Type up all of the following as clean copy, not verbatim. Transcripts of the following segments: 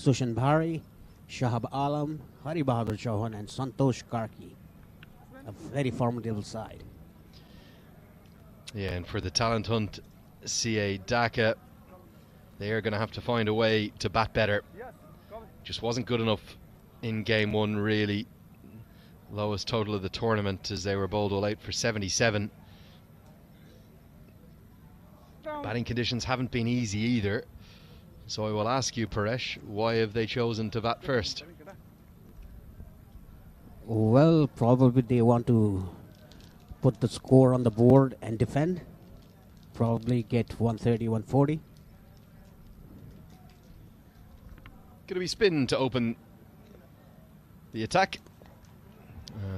Sushan Bhari, Shahab Alam, Hari Bahadur Chauhan, and Santosh Karki. A very formidable side. Yeah, and for the talent hunt, CA Dhaka, they are going to have to find a way to bat better. Just wasn't good enough in game one, really. Lowest total of the tournament as they were bowled all out for 77. Batting conditions haven't been easy either. So I will ask you, Paresh, why have they chosen to bat first? Well, probably they want to put the score on the board and defend. Probably get 130, 140. Going to be spin to open the attack.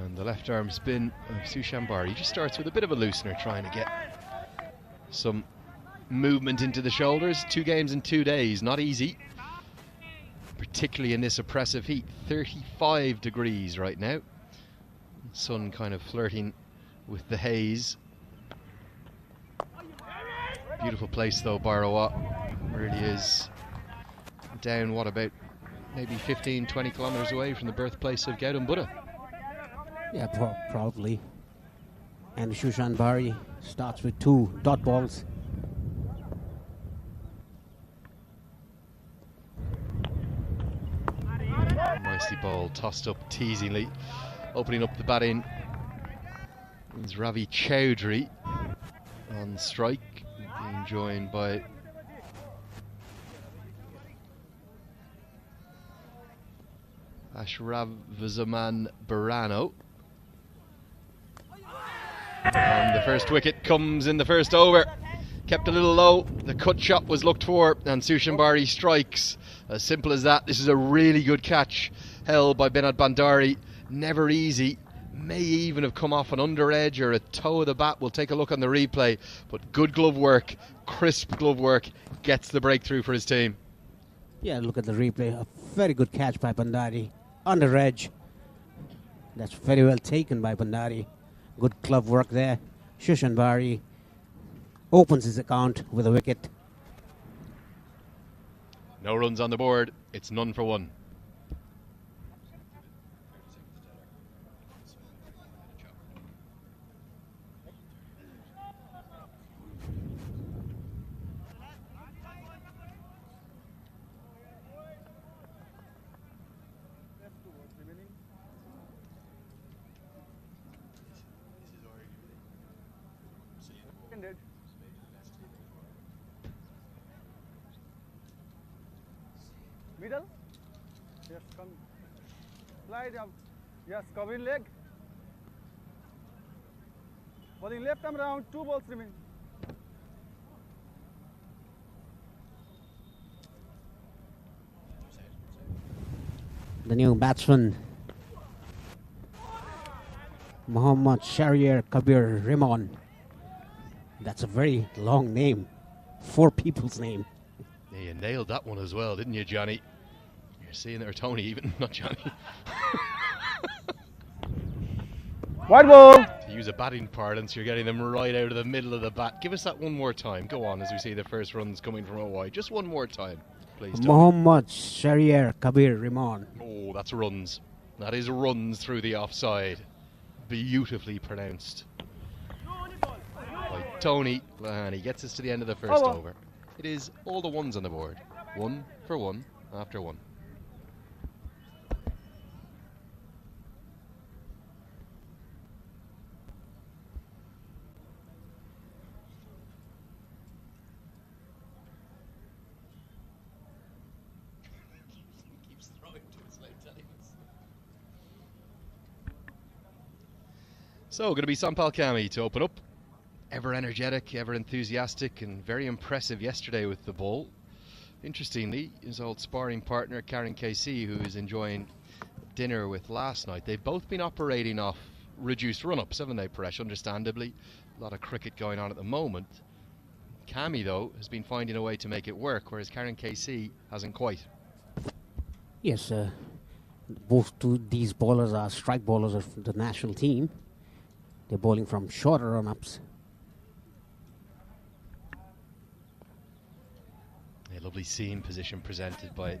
And the left arm spin of Sushan Bhari. He just starts with a bit of a loosener, trying to get some movement into the shoulders. 2 games in 2 days, not easy. Particularly in this oppressive heat. 35 degrees right now. Sun kind of flirting with the haze. Beautiful place though, Barawa. Really is. Down, what, about maybe 15, 20 kilometres away from the birthplace of Gautam Buddha. Yeah, probably. And Sushan Bhari starts with 2 dot balls. Nicely bowled, tossed up teasingly. Opening up the batting is Ravi Chowdhury on strike, being joined by Ashravzaman Barano. And the first wicket comes in the first over. Kept a little low, the cut shot was looked for, and Sushan Bhari strikes. As simple as that. This is a really good catch held by Benad Bandari. Never easy. May even have come off an under edge or a toe of the bat. We'll take a look on the replay. But good glove work, crisp glove work, gets the breakthrough for his team. Yeah, look at the replay. A very good catch by Bandari. Under edge. That's very well taken by Bandari. Good glove work there. Sushan Bhari opens his account with a wicket. No runs on the board. It's none for one. Middle. Yes, come. Slide up. Yes, cover in leg. Bowling left arm round, 2 balls remain. The new batsman, Mohammad Shahriar Kabir Rahman. That's a very long name. 4 people's name. Yeah, you nailed that one as well, didn't you, Johnny? You're seeing it, or Tony even, not Johnny. White ball. To use a batting parlance, you're getting them right out of the middle of the bat. Give us that one more time. Go on as we see the first runs coming from a wide. Just one more time, please, Tony. Mohammad Shahriar Kabir Rahman. Oh, that's runs. That is runs through the offside. Beautifully pronounced by Tony, and he gets us to the end of the first over. It is all the ones on the board. 1 for 1 after 1. So, going to be Sampal Kami to open up. Ever energetic, ever enthusiastic, and very impressive yesterday with the ball. Interestingly, his old sparring partner Karen KC, who is enjoying dinner with last night, they've both been operating off reduced run-ups, haven't they, Paresh? Understandably, a lot of cricket going on at the moment. Kami, though, has been finding a way to make it work, whereas Karen KC hasn't quite. Yes, both these bowlers are strike bowlers of the national team. They're bowling from shorter run-ups. A lovely scene position presented by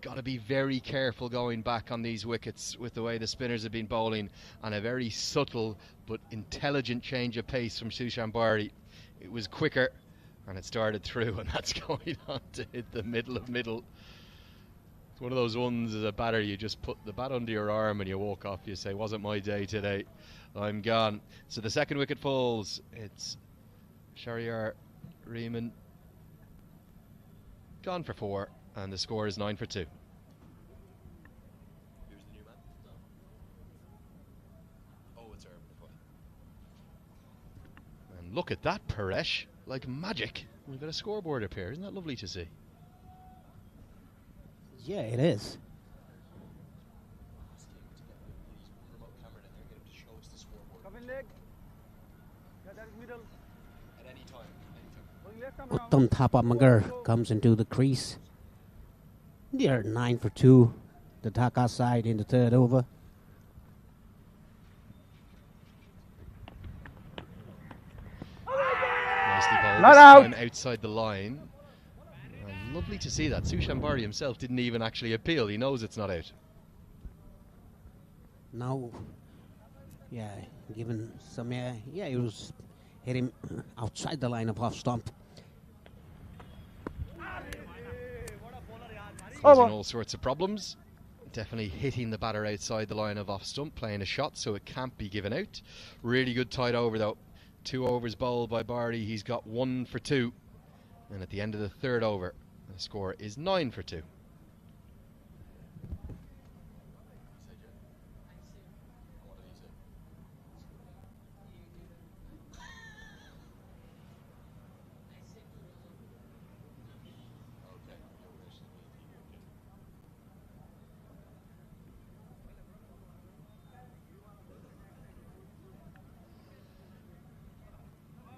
got to be very careful going back on these wickets with the way the spinners have been bowling, and a very subtle but intelligent change of pace from Sushan Bari. It was quicker and it started through, and that's going on to hit the middle of middle. It's one of those ones as a batter, you just put the bat under your arm and you walk off. You say, wasn't my day today, I'm gone. So the second wicket falls. It's Shahryar Rehman gone for 4, and the score is 9 for 2. Who's the new man? No. Oh, it's Erwin. And look at that, Paresh, like magic. We've got a scoreboard up here. Isn't that lovely to see? Yeah, it is. Come in leg. Yeah, that is middle. At any time. Going left arm around. Uttam Thapa Magar comes into the crease. They are 9 for 2. The Dhaka side in the third over. Nicely bowled. Not This out. time outside the line. And lovely to see that. Sushan Bari himself didn't even actually appeal. He knows it's not out. Now, yeah, given some air. Yeah, he was hit him outside the line of off stump. Causing all sorts of problems. Definitely hitting the batter outside the line of off stump, playing a shot, so it can't be given out. Really good tight over though. 2 overs bowled by Bari. He's got 1 for 2. And at the end of the third over, the score is 9 for 2.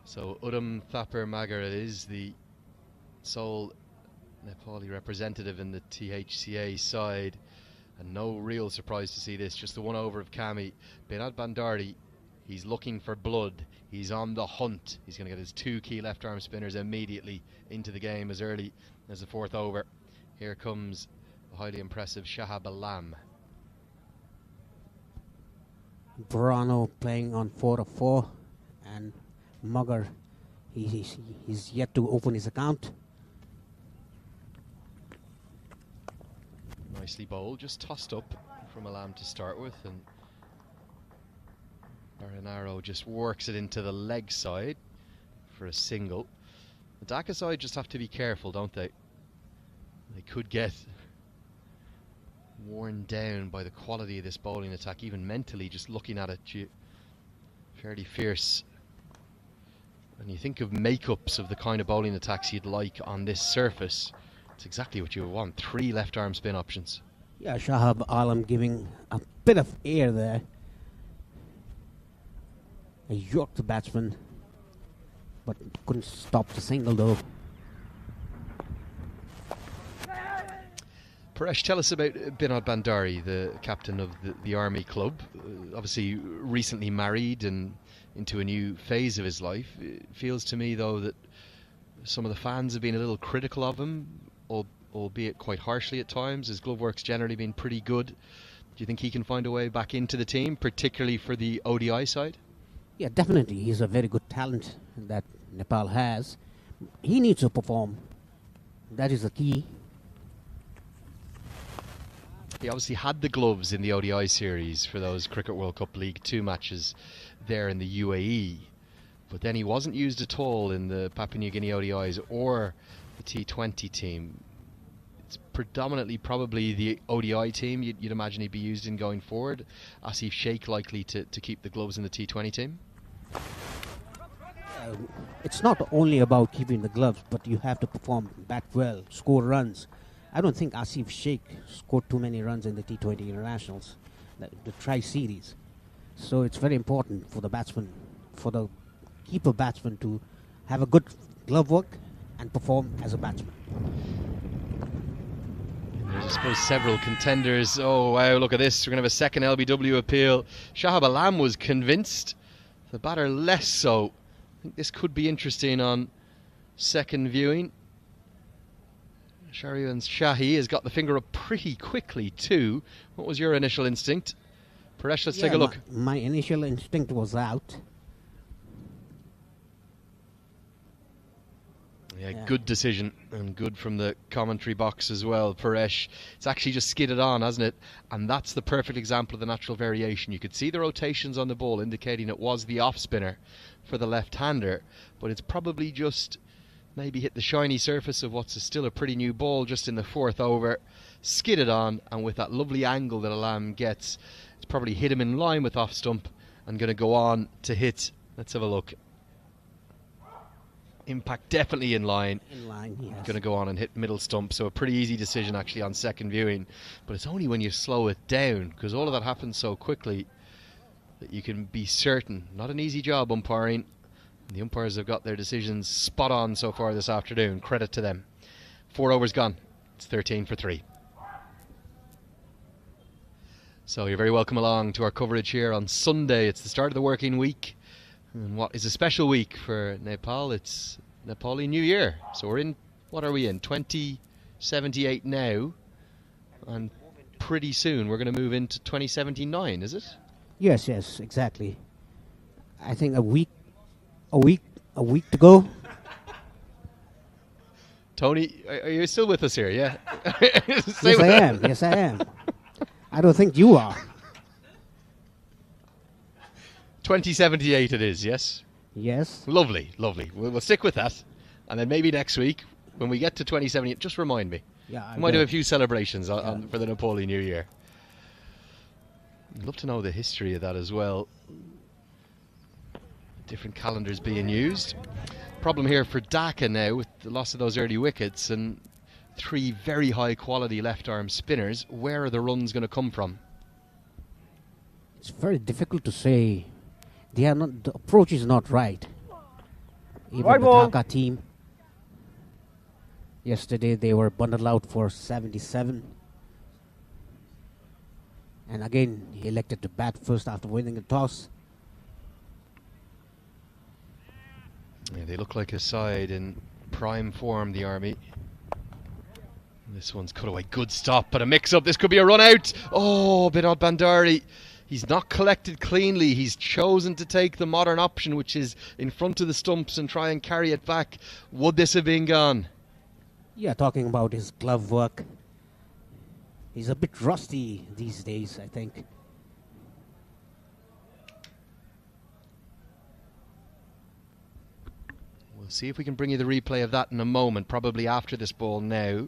So Uttam Thapa Magar is the sole Nepali representative in the THCA side, and no real surprise to see this. Just the 1 over of Kami. Binod Bandari, he's looking for blood. He's on the hunt. He's going to get his 2 key left arm spinners immediately into the game as early as the 4th over. Here comes the highly impressive Shahab Alam. Brano playing on 4 of 4, and Mugger, he's yet to open his account. Nicely bowled, just tossed up from Alam to start with, and Baranaro just works it into the leg side for a single. The Dhaka side just have to be careful, don't they? They could get worn down by the quality of this bowling attack, even mentally, just looking at it. Fairly fierce. When you think of makeups of the kind of bowling attacks you'd like on this surface, it's exactly what you want. 3 left arm spin options. Yeah, Shahab Alam giving a bit of air there. He yorked the batsman, but couldn't stop the single though. Paresh, tell us about Binod Bandari, the captain of the Army Club. Obviously recently married and into a new phase of his life. It feels to me though that some of the fans have been a little critical of him, albeit quite harshly at times. His glove work's generally been pretty good. Do you think he can find a way back into the team, particularly for the ODI side? Yeah, definitely. He's a very good talent that Nepal has. He needs to perform. That is the key. He obviously had the gloves in the ODI series for those Cricket World Cup League 2 matches there in the UAE, but then he wasn't used at all in the Papua New Guinea ODIs or the T20 team. It's predominantly probably the ODI team you'd imagine he'd be used in going forward. Asif Sheikh likely to keep the gloves in the T20 team. It's not only about keeping the gloves, but you have to perform, bat well, score runs. I don't think Asif Sheikh scored too many runs in the T20 internationals, the tri-series. So it's very important for the batsman, for the keeper batsman to have a good glove work and perform as a batsman. There's, I suppose, several contenders. Oh, wow, look at this. We're going to have a second LBW appeal. Shahab Alam was convinced. The batter less so. I think this could be interesting on second viewing. Sharian Shahi has got the finger up pretty quickly too. What was your initial instinct? Paresh, let's take a look. My initial instinct was out. Yeah, good decision, and good from the commentary box as well, Paresh. It's actually just skidded on, hasn't it? And that's the perfect example of the natural variation. You could see the rotations on the ball indicating it was the off-spinner for the left-hander, but it's probably just maybe hit the shiny surface of what's still a pretty new ball just in the fourth over, skidded on, and with that lovely angle that Alam gets, it's probably hit him in line with off-stump and going to go on to hit. Let's have a look. Impact definitely in line. In line, yes. Going to go on and hit middle stump, so a pretty easy decision actually on second viewing. But it's only when you slow it down, because all of that happens so quickly, that you can be certain. Not an easy job umpiring. The umpires have got their decisions spot on so far this afternoon. Credit to them. 4 overs gone. It's 13 for 3. So you're very welcome along to our coverage here on Sunday. It's the start of the working week. And what is a special week for Nepal? It's Nepali New Year. So we're in, what are we in? 2078 now. And pretty soon we're going to move into 2079, is it? Yes, exactly. I think a week to go. Tony, are you still with us here? Yeah. Yes, I am. I don't think you are. 2078 it is, yes? Yes. Lovely. We'll stick with that. And then maybe next week, when we get to 2078, just remind me. Yeah, we might do a few celebrations for the Nepali New Year. I'd love to know the history of that as well. Different calendars being used. Problem here for Dhaka now with the loss of those early wickets and 3 very high quality left arm spinners. Where are the runs going to come from? It's very difficult to say. The approach is not right. Even the Dhaka team, yesterday they were bundled out for 77. And again, he elected to bat first after winning the toss. Yeah, they look like a side in prime form, the Army. This one's cut away. Good stop, but a mix-up. This could be a run-out. Oh, Binod Bandari. He's not collected cleanly. He's chosen to take the modern option, which is in front of the stumps and try and carry it back. Would this have been gone? Yeah, talking about his glove work. He's a bit rusty these days, I think. We'll see if we can bring you the replay of that in a moment, probably after this ball now.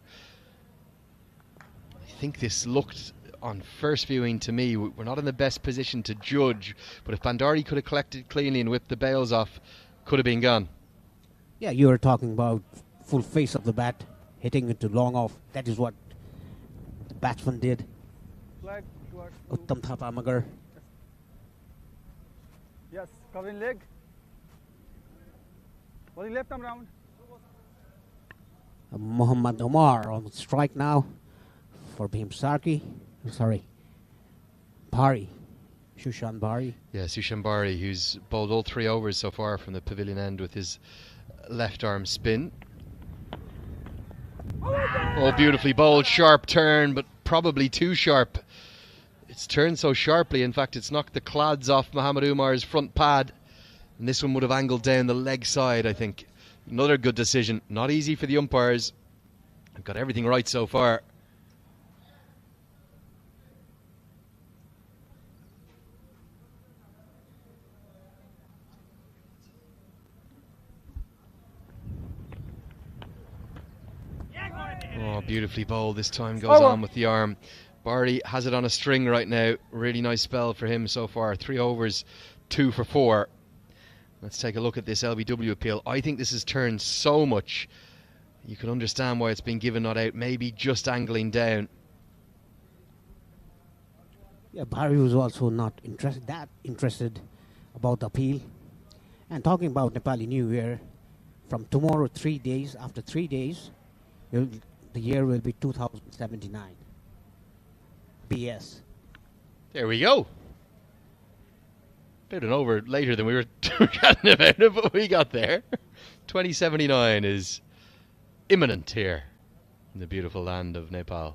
I think this looked, on first viewing to me, we're not in the best position to judge, but if Bandari could have collected cleanly and whipped the bails off, could have been gone. Yeah, you were talking about full face of the bat, hitting it to long off. That is what the batsman did. Uttam Thapa Magar. Yes, covering leg. Bowling left arm round. Muhammad Omar on strike now for Bhim Sarki. Sorry, Bari. Shushan Bari. Yeah, Sushan Bari, who's bowled all 3 overs so far from the pavilion end with his left arm spin. Oh, beautifully bowled, sharp turn, but probably too sharp. It's turned so sharply, in fact, it's knocked the clads off Muhammad Umar's front pad. And this one would have angled down the leg side, I think. Another good decision. Not easy for the umpires. They've got everything right so far. Oh, beautifully bowled. This time goes on with the arm. Barty has it on a string right now. Really nice spell for him so far. 3 overs, 2 for 4. Let's take a look at this LBW appeal. I think this has turned so much. You can understand why it's been given not out. Maybe just angling down. Yeah, Barry was also not interested about the appeal. And talking about Nepali New Year, from tomorrow, 3 days, after 3 days, the year will be 2079. BS. There we go. Bit an over later than we were chatting about it, but we got there. 2079 is imminent here. in the beautiful land of Nepal.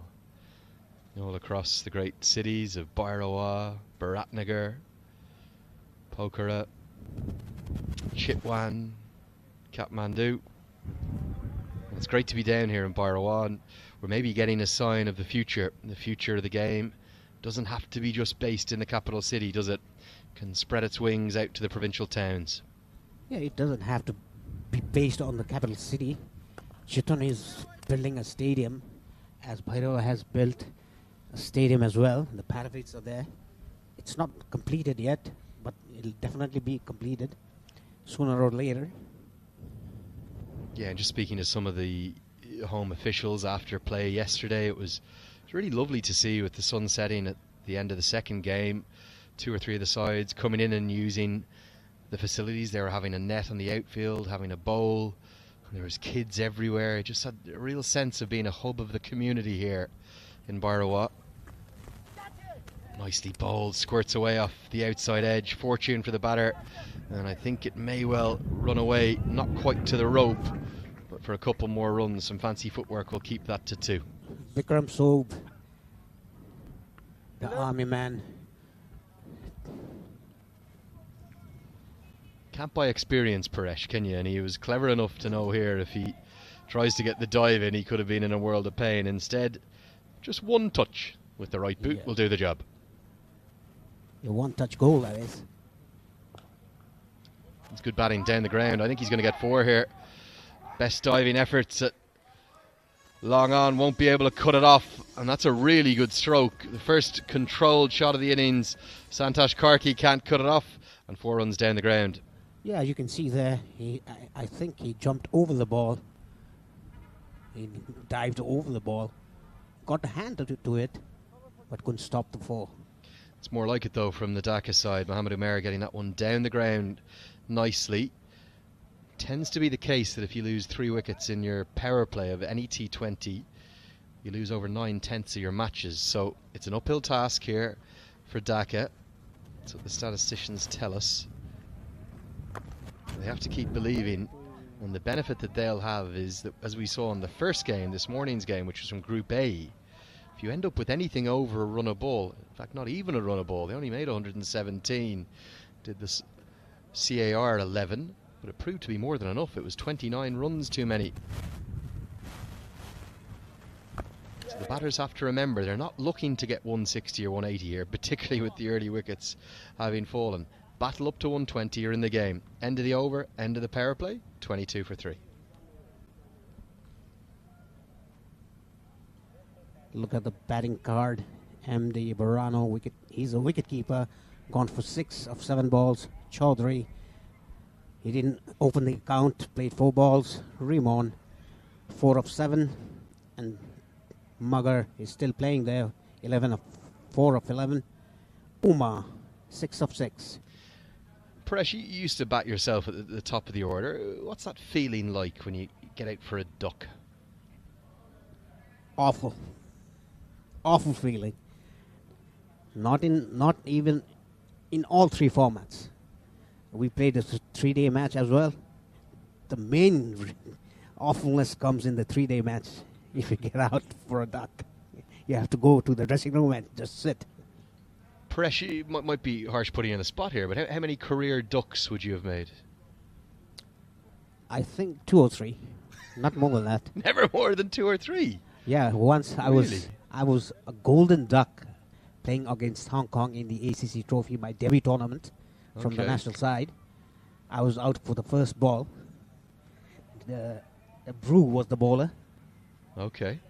All across the great cities of Bhairawa, Biratnagar, Pokhara, Chitwan, Kathmandu. It's great to be down here in Bhairawa, and we're maybe getting a sign of the future. The future of the game doesn't have to be just based in the capital city, does it? Can spread its wings out to the provincial towns. Yeah, it doesn't have to be based on the capital city. Chitwan is building a stadium, as Bhairawa has built a stadium as well. The parapets are there. It's not completed yet, but it'll definitely be completed sooner or later. Yeah, and just speaking to some of the home officials after play yesterday, it was really lovely to see with the sun setting at the end of the second game, 2 or 3 of the sides coming in and using the facilities. They were having a net on the outfield, having a bowl, and there was kids everywhere. It just had a real sense of being a hub of the community here in Bhairawa. Nicely bowled, squirts away off the outside edge. Fortune for the batter, and I think it may well run away, not quite to the rope, but for a couple more runs. Some fancy footwork will keep that to 2. Vikram Sob, the army man. Can't buy experience, Paresh, can you? And he was clever enough to know here if he tries to get the dive in, he could have been in a world of pain. Instead, just one touch with the right boot will do the job. A one-touch goal, that is. It's good batting down the ground. I think he's going to get 4 here. Best diving efforts at long on, won't be able to cut it off, and that's a really good stroke. The first controlled shot of the innings. Santosh Karki can't cut it off, and 4 runs down the ground. Yeah, you can see there, I think he jumped over the ball. He dived over the ball, got the hand to it, but couldn't stop the 4. It's more like it though from the Dhaka side. Mohamed Umair getting that one down the ground nicely. Tends to be the case that if you lose 3 wickets in your power play of any T20, you lose over 9/10 of your matches. So it's an uphill task here for Dhaka. That's what the statisticians tell us. They have to keep believing, and the benefit that they'll have is that, as we saw in the first game, this morning's game, which was from Group A, if you end up with anything over a run of ball, in fact not even a run of ball, they only made 117, did this CAR 11, but it proved to be more than enough. It was 29 runs too many. So the batters have to remember, they're not looking to get 160 or 180 here, particularly with the early wickets having fallen. Battle up to 120, you're in the game. End of the over, end of the power play, 22 for 3. Look at the batting card. MD Barano, wicket. He's a wicket keeper, gone for 6 of 7 balls. Chaudhary, he didn't open the account, played 4 balls. Rimon, 4 of 7, and Mugger is still playing there, 4 of 11. Uma, 6 of 6. Paresh, you used to bat yourself at the top of the order. What's that feeling like when you get out for a duck? Awful feeling. Not even in all 3 formats. We played a 3-day match as well. The main awfulness comes in the 3-day match. If you get out for a duck, you have to go to the dressing room and just sit. Paresh, it might be harsh putting you on the spot here, but how many career ducks would you have made? I think 2 or 3, not more than that. Never more than 2 or 3. Yeah, once Really? I was a golden duck playing against Hong Kong in the ACC Trophy, my debut tournament from the national side. I was out for the first ball. The Brew was the bowler. Okay.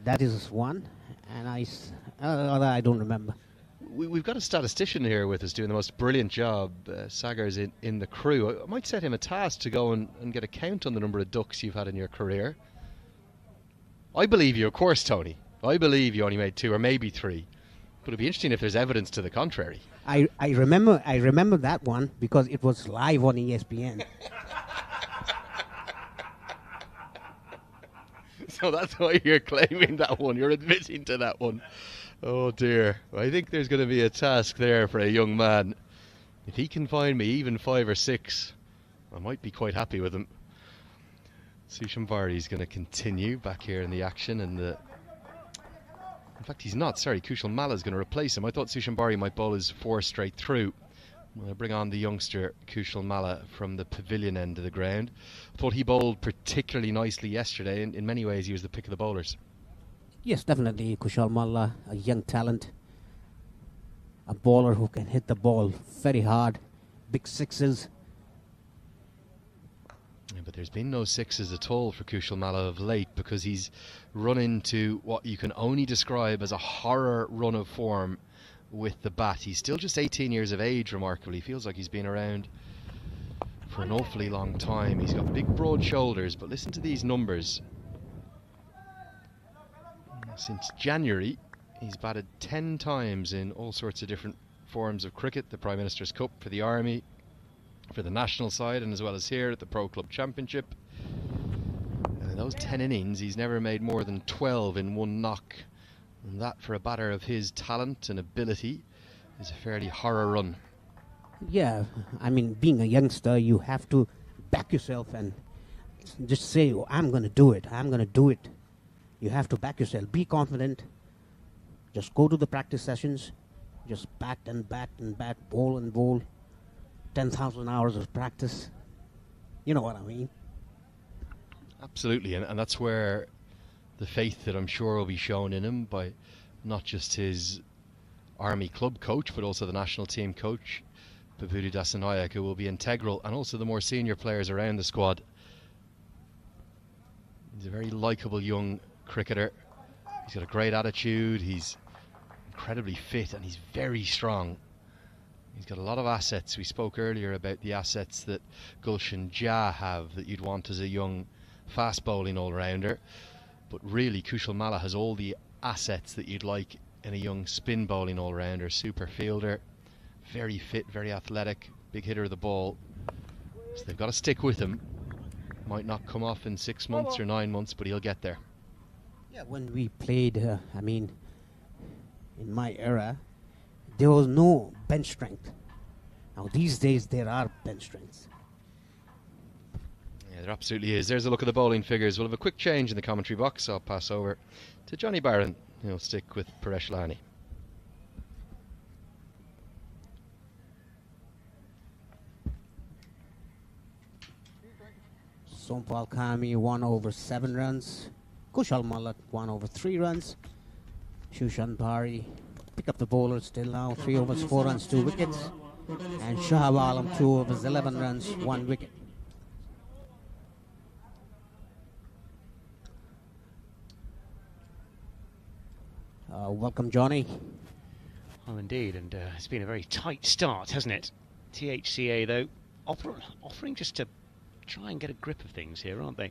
That is one, and other I don't remember. We've got a statistician here with us doing the most brilliant job. Sagar's in the crew. I might set him a task to go and get a count on the number of ducks you've had in your career. I believe you, of course, Tony. I believe you only made 2 or maybe 3. But it'd be interesting if there's evidence to the contrary. I remember that one because it was live on ESPN. So that's why you're claiming that one. You're admitting to that one. Oh dear. I think there's going to be a task there for a young man. If he can find me even 5 or 6, I might be quite happy with him. Sushanbari is going to continue back here in the action, and in fact he's not, sorry, Kushal Malla is going to replace him. I thought Sushanbari might bowl his 4 straight through. I'm going to bring on the youngster Kushal Malla from the pavilion end of the ground. I thought he bowled particularly nicely yesterday, and in many ways he was the pick of the bowlers. Yes, definitely Kushal Malla, a young talent, a bowler who can hit the ball very hard, big sixes. Yeah, but there's been no sixes at all for Kushal Malla of late, because he's run into what you can only describe as a horror run of form with the bat. He's still just 18 years of age, remarkably. Feels like he's been around for an awfully long time. He's got big broad shoulders, but listen to these numbers. Since January, he's batted 10 times in all sorts of different forms of cricket. The Prime Minister's Cup, for the Army, for the national side, and as well as here at the Pro Club Championship. And in those 10 innings, he's never made more than 12 in one knock. And that, for a batter of his talent and ability, is a fairly horror run. Yeah, I mean, being a youngster, you have to back yourself and just say, oh, I'm going to do it, I'm going to do it. You have to back yourself. Be confident. Just go to the practice sessions. Just bat and bat and bat, bowl and bowl. 10,000 hours of practice. You know what I mean? Absolutely, and that's where the faith that I'm sure will be shown in him by not just his Army club coach, but also the national team coach, Babudu Dasanayak, who will be integral, and also the more senior players around the squad. He's a very likeable young cricketer. He's got a great attitude, he's incredibly fit, and he's very strong. He's got a lot of assets. We spoke earlier about the assets that Gulshan Jah have that you'd want as a young fast bowling all-rounder, but really Kushal Malla has all the assets that you'd like in a young spin bowling all-rounder. Super fielder, very fit, very athletic, big hitter of the ball. So they've got to stick with him. Might not come off in 6 months or 9 months, but he'll get there. Yeah, when we played, I mean, in my era, there was no bench strength. Now these days there are bench strengths. Yeah, there absolutely is. There's a look at the bowling figures. We'll have a quick change in the commentary box. I'll pass over to Johnny Barron, who'll stick with Paresh Lani. Sompal Kami 1 over 7 runs. Kushal Malla 1 over 3 runs. Sushanbari pick up the bowler still now. 3 overs 4 runs, 2 wickets. And Shahab Alam 2 overs 11 runs, 1 wicket. Welcome, Johnny. Well, indeed, and it's been a very tight start, hasn't it? THCA, though, offering just to try and get a grip of things here, aren't they?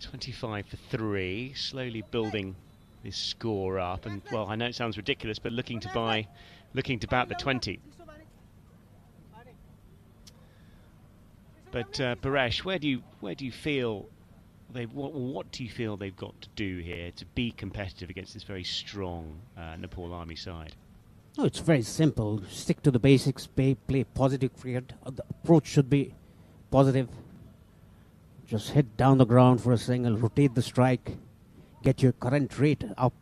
25 for 3, slowly building this score up, and well, I know it sounds ridiculous, but looking to bat the 20. But Paresh, where do you feel what do you feel they've got to do here to be competitive against this very strong Nepal Army side? No, it's very simple. Stick to the basics. Play positive cricket. The approach should be positive. Just hit down the ground for a single, rotate the strike, get your current rate up.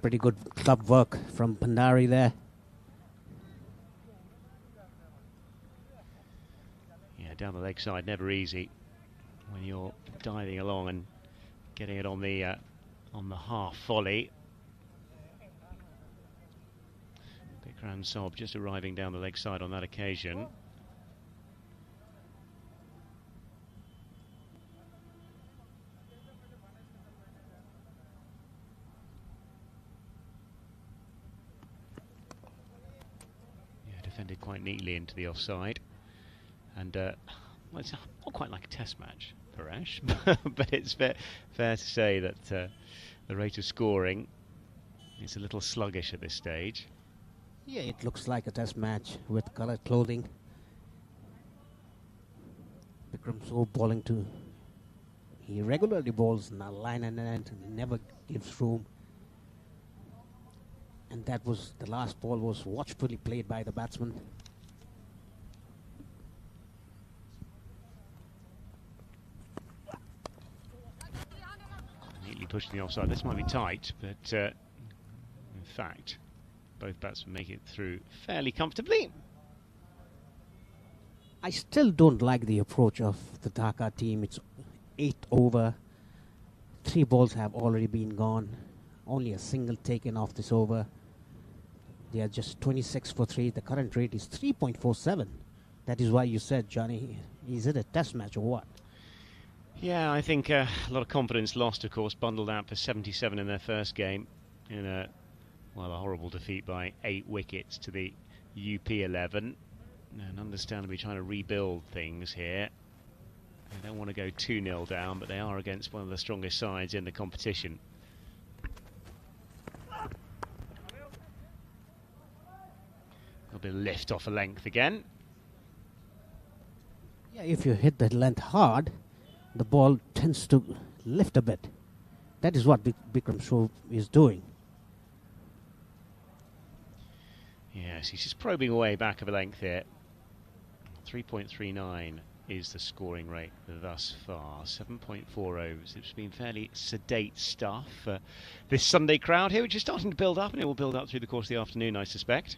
Pretty good club work from Pandari there. Yeah, down the leg side, never easy when you're diving along and getting it on the half volley. Bikram Sob just arriving down the leg side on that occasion. Yeah, defended quite neatly into the offside. And well, it's not quite like a test match, Paresh, but it's fair to say that the rate of scoring is a little sluggish at this stage. Yeah, it looks like a test match with colored clothing. Bikram Sob bowling to. He regularly bowls in a line and never gives room. And that was the last ball was watchfully played by the batsman. Neatly pushing the offside. This might be tight, but in fact, both batsmen make it through fairly comfortably. I still don't like the approach of the Dhaka team. It's 8 over. 3 balls have already been gone. Only a single taken off this over. They are just 26 for 3. The current rate is 3.47. That is why you said, Johnny, is it a test match or what? Yeah, I think a lot of confidence lost, of course, bundled out for 77 in their first game in a horrible defeat by 8 wickets to the UP 11. And understandably trying to rebuild things here. They don't want to go 2-0 down, but they are against one of the strongest sides in the competition. There'll be a lift off a length again. Yeah, if you hit that length hard, the ball tends to lift a bit. That is what Bikram Shove is doing. Yes, he's just probing away back of a length here. 3.39 is the scoring rate thus far. 7.4 overs. It's been fairly sedate stuff. This Sunday crowd here, which is starting to build up, and it will build up through the course of the afternoon, I suspect.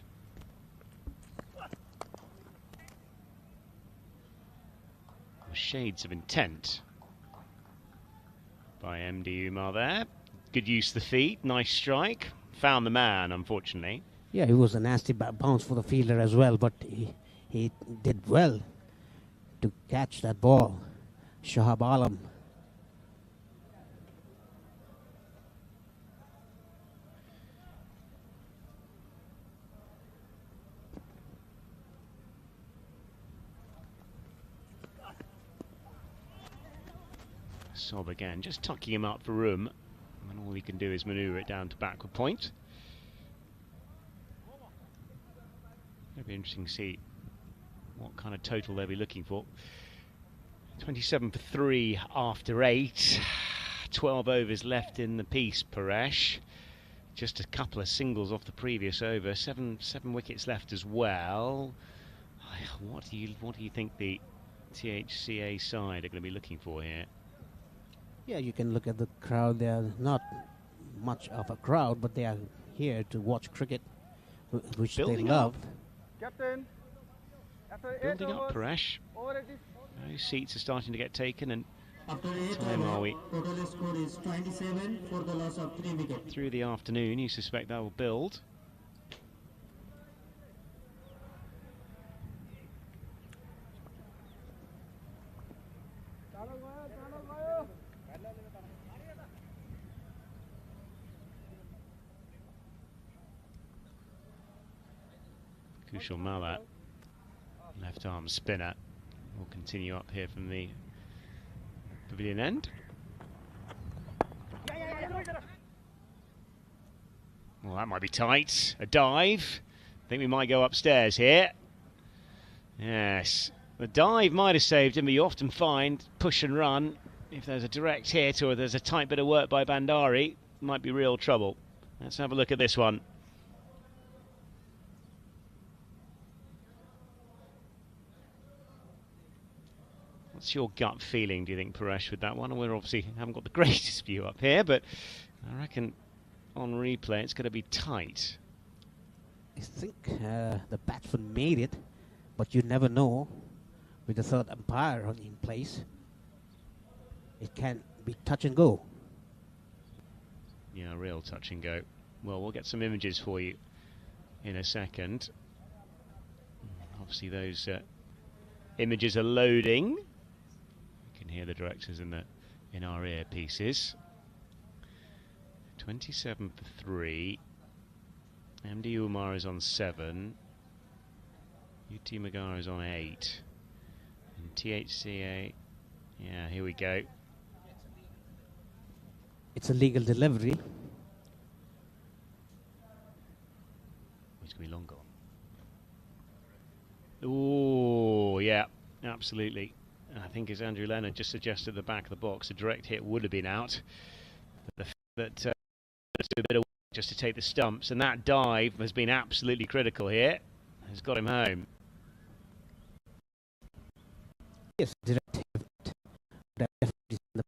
Shades of intent by MD Umar there. Good use of the feet, nice strike. Found the man, unfortunately. Yeah, it was a nasty bounce for the fielder as well, but he did well to catch that ball. Shahab Alam. Sob again, just tucking him up for room, and all he can do is manoeuvre it down to backward point. It'll be interesting to see what kind of total they'll be looking for. 27 for 3 after 8. 12 overs left in the piece, Paresh. Just a couple of singles off the previous over. Seven wickets left as well. What do you think the THCA side are going to be looking for here? Yeah, you can look at the crowd. They are not much of a crowd, but they are here to watch cricket, which Building they love. Captain, after 8 Building up, overs, Paresh. over it is. Those seats are starting to get taken, and After 8 time are we? Total score is 27 for the loss of 3 wickets. Through the afternoon, you suspect that will build. Kushal Mallat, left arm spinner, will continue up here from the pavilion end. Well, that might be tight. A dive. I think we might go upstairs here. Yes, the dive might have saved him, but you often find push and run. If there's a direct hit or there's a tight bit of work by Bandari, might be real trouble. Let's have a look at this one. What's your gut feeling, do you think, Paresh, with that one? And we're obviously haven't got the greatest view up here, but I reckon on replay it's going to be tight. I think the batsman made it, but you never know with the third umpire in place. It can be touch and go. Yeah, real touch and go. Well, we'll get some images for you in a second. Obviously those images are loading. You can hear the directors in our earpieces. 27 for 3. MD Umar is on 7. UT Magara is on 8. And THCA, yeah, here we go. It's a legal delivery. It's going to be long gone. Oh, yeah, absolutely. I think as Andrew Leonard just suggested at the back of the box, a direct hit would have been out. But the fact that do a bit of just to take the stumps, and that dive has been absolutely critical here. Has got him home. Yes, directive. Definitely the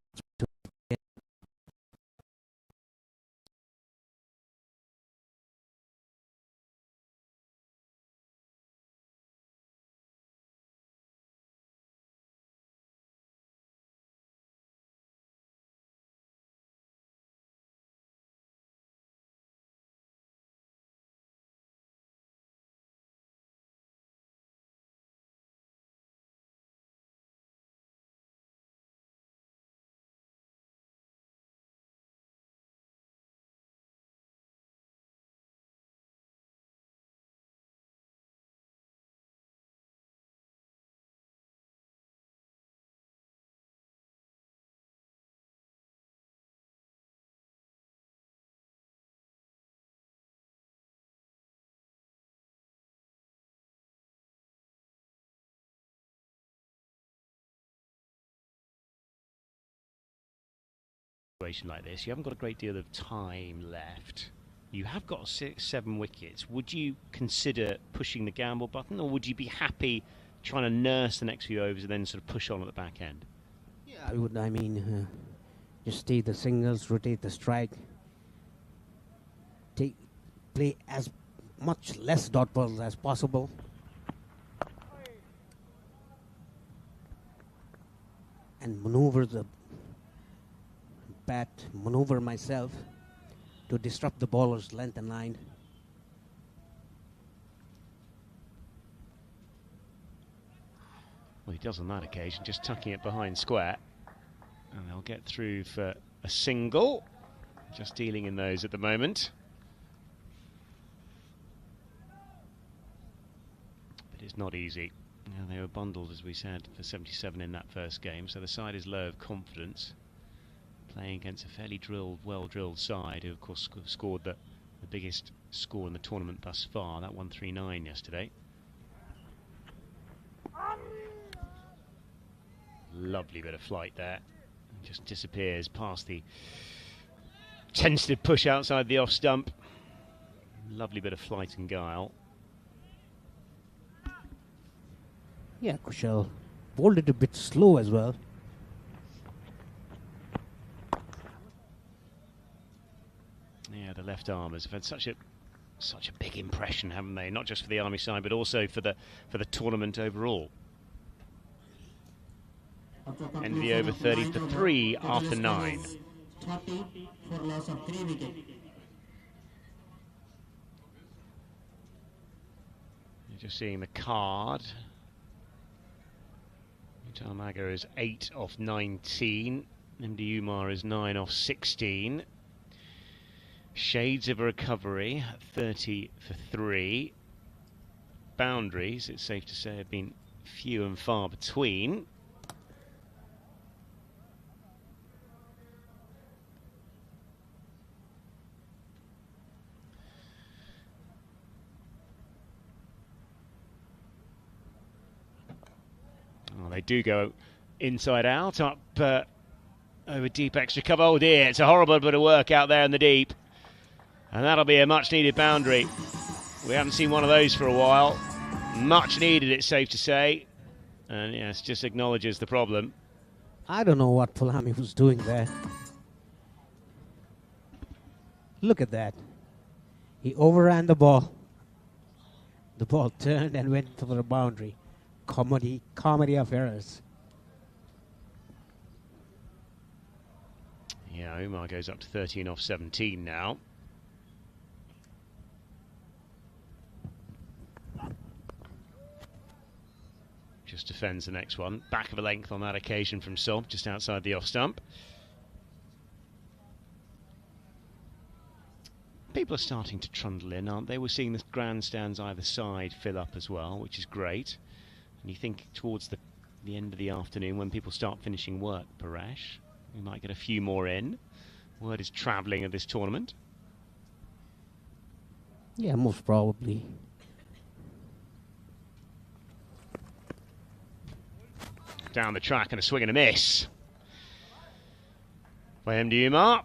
Situation like this, you haven't got a great deal of time left. You have got 7 wickets. Would you consider pushing the gamble button, or would you be happy trying to nurse the next few overs and then sort of push on at the back end? Yeah, I would. I mean, just stay the singles, rotate the strike, play as much less dot balls as possible. And maneuver the bat, maneuver myself to disrupt the bowler's length and line. Well, he does on that occasion, just tucking it behind square. And they'll get through for a single. Just dealing in those at the moment. But it's not easy. Now, they were bundled, as we said, for 77 in that first game, so the side is low of confidence. Playing against a fairly well-drilled side, who of course scored the biggest score in the tournament thus far, that 139 yesterday. Lovely bit of flight there. Just disappears past the tentative push outside the off stump. Lovely bit of flight and guile. Yeah, Kushal bowled it a bit slow as well. Yeah, the left armers have had such a big impression, haven't they? Not just for the Army side, but also for the tournament overall. Envy over 30 for 3 after 9. 30 for loss of 3 wickets. You're just seeing the card. Tarmaga is 8 off 19. MD Umar is 9 off 16. Shades of a recovery, 30 for 3. Boundaries, it's safe to say, have been few and far between. Oh, they do go inside out, up over deep extra cover. Oh dear, it's a horrible bit of work out there in the deep. And that'll be a much needed boundary. We haven't seen one of those for a while. Much needed, it's safe to say. And yes, just acknowledges the problem. I don't know what Pulhami was doing there. Look at that. He overran the ball. The ball turned and went for the boundary. Comedy of errors. Yeah, Umar goes up to 13 off 17 now. Just defends the next one. Back of a length on that occasion from Sob, just outside the off stump. People are starting to trundle in, aren't they? We're seeing the grandstands either side fill up as well, which is great. And you think towards the end of the afternoon, when people start finishing work, Paresh, we might get a few more in. Word is travelling of this tournament. Yeah, most probably. Down the track and a swing and a miss by MD Umar.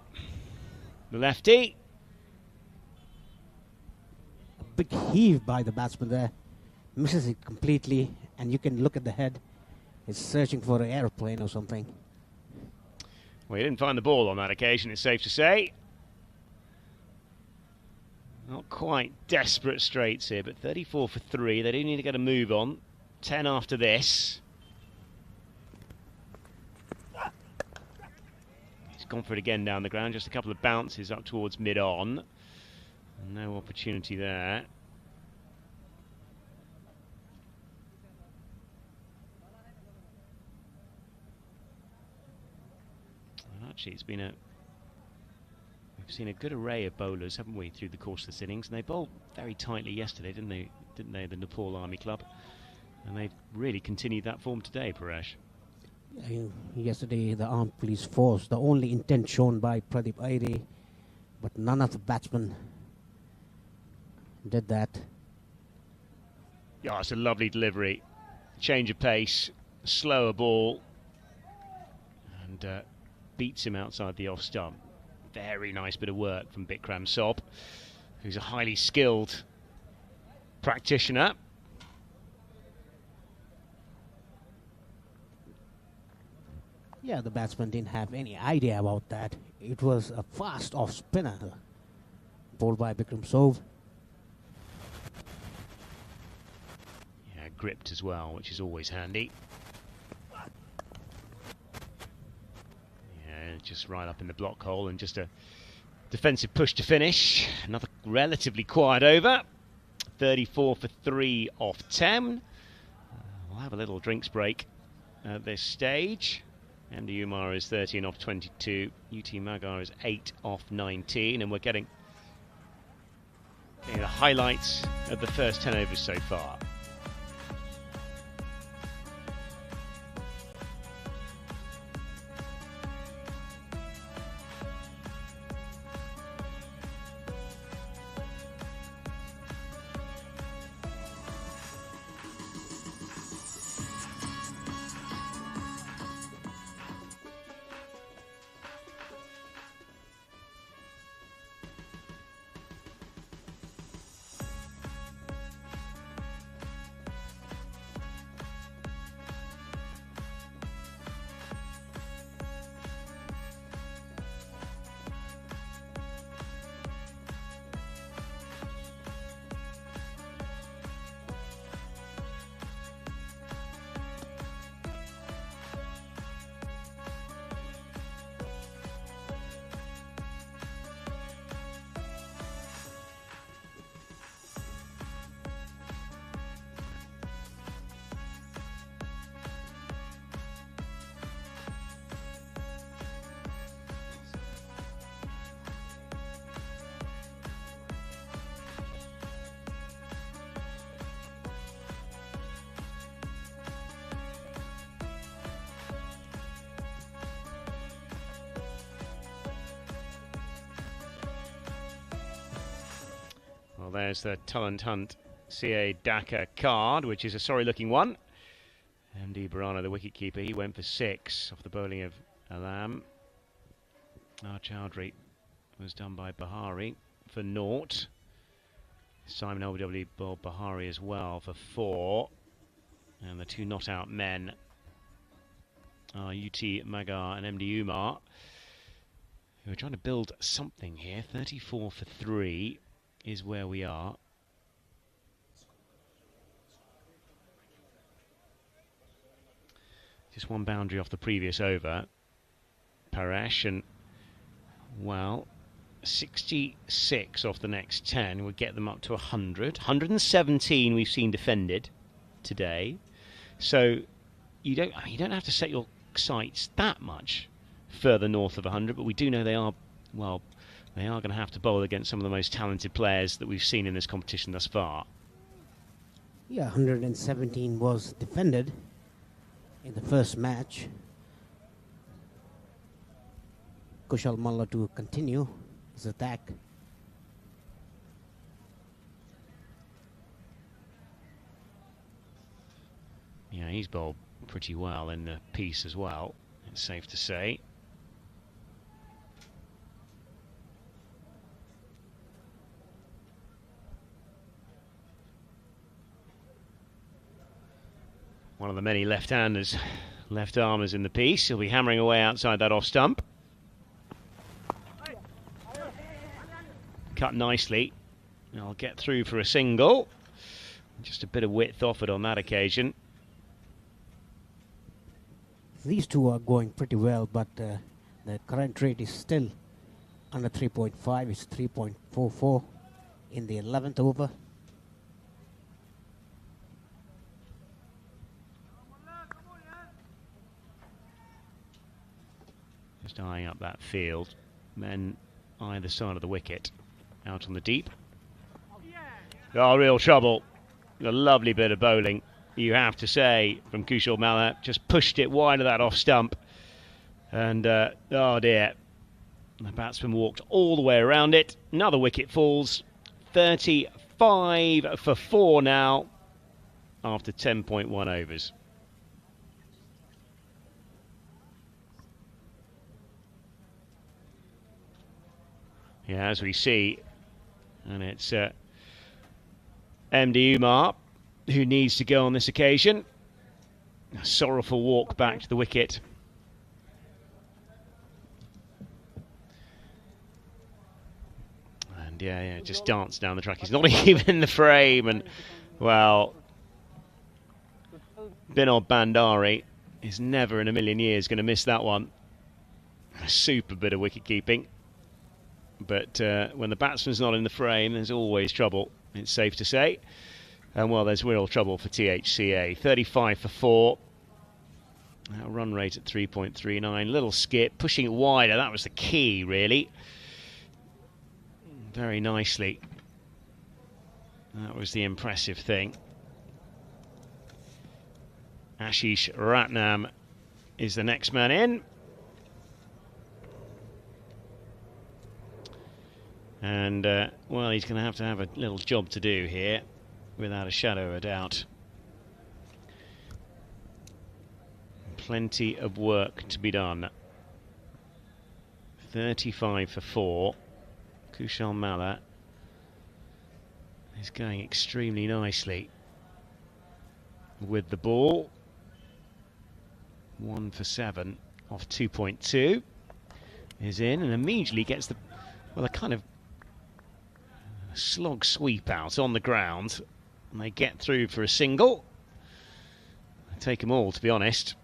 The lefty. big heave by the batsman there. Misses it completely, and you can look at the head. It's searching for an aeroplane or something. Well, he didn't find the ball on that occasion, it's safe to say. Not quite desperate straights here, but 34 for 3. They do need to get a move on. 10 after this. He's gone for it again down the ground. Just a couple of bounces up towards mid-on. No opportunity there. Actually, it's been we've seen a good array of bowlers, haven't we, through the course of this innings, and they bowled very tightly yesterday, didn't they, the Nepal Army Club? And they've really continued that form today, Paresh. Yesterday, the Armed Police Force, the only intent shown by Pradeep Aire, but none of the batsmen did that. Yeah, it's a lovely delivery. Change of pace, slower ball, and beats him outside the off stump. Very nice bit of work from Bikram Sob, who's a highly skilled practitioner. Yeah, the batsman didn't have any idea about that. It was a fast off spinner bowled by Bikram Sob. Yeah, gripped as well, which is always handy. Yeah, just right up in the block hole, and just a defensive push to finish. Another relatively quiet over. 34 for 3 off 10. We'll have a little drinks break at this stage. MD Umar is 13 off 22. UT Magar is 8 off 19. And we're getting the highlights of the first 10 overs so far. Well, there's the Talent Hunt CA Dhaka card, which is a sorry-looking one. MD Barana, the wicket-keeper, he went for 6 off the bowling of Alam. Chowdhury was done by Bahari for 0. Simon LW bowled Bahari as well for 4. And the 2 not-out men are UT Magar and MD Umar, who are trying to build something here. 34 for 3 is where we are. Just one boundary off the previous over, Paresh, and well, 66 off the next 10 would get them up to 100. 117 we've seen defended today, so you don't have to set your sights that much further north of 100, but we do know they are going to have to bowl against some of the most talented players that we've seen in this competition thus far. Yeah, 117 was defended in the first match. Kushal Malla to continue his attack. Yeah, he's bowled pretty well in the piece as well, it's safe to say. One of the many left-handers, left-armers in the piece. He'll be hammering away outside that off stump. Cut nicely. I'll get through for a single. Just a bit of width offered on that occasion. These two are going pretty well, but the current rate is still under 3.5. It's 3.44 in the 11th over. Just eyeing up that field. Men either side of the wicket. Out on the deep. Oh, real trouble. A lovely bit of bowling, you have to say, from Kushal Malla. Just pushed it wide of that off stump. And, oh dear. The batsman walked all the way around it. Another wicket falls. 35 for 4 now after 10.1 overs. Yeah, as we see, and it's MD Umar who needs to go on this occasion. A sorrowful walk back to the wicket. And yeah, just danced down the track. He's not even in the frame, and well, Binod Bandari is never in a million years going to miss that one. A super bit of wicket keeping. But when the batsman's not in the frame, there's always trouble, it's safe to say. And well, there's real trouble for THCA. 35 for 4. Run rate at 3.39. Little skip, pushing it wider. That was the key, really. Very nicely. That was the impressive thing. Ashish Ratnam is the next man in. And, well, he's going to have a little job to do here, without a shadow of a doubt. Plenty of work to be done. 35 for 4. Kushal Malla is going extremely nicely with the ball. 1 for 7 off 2.2. Is in and immediately gets the, well, a kind of slog sweep out on the ground, and they get through for a single. Take them all, to be honest.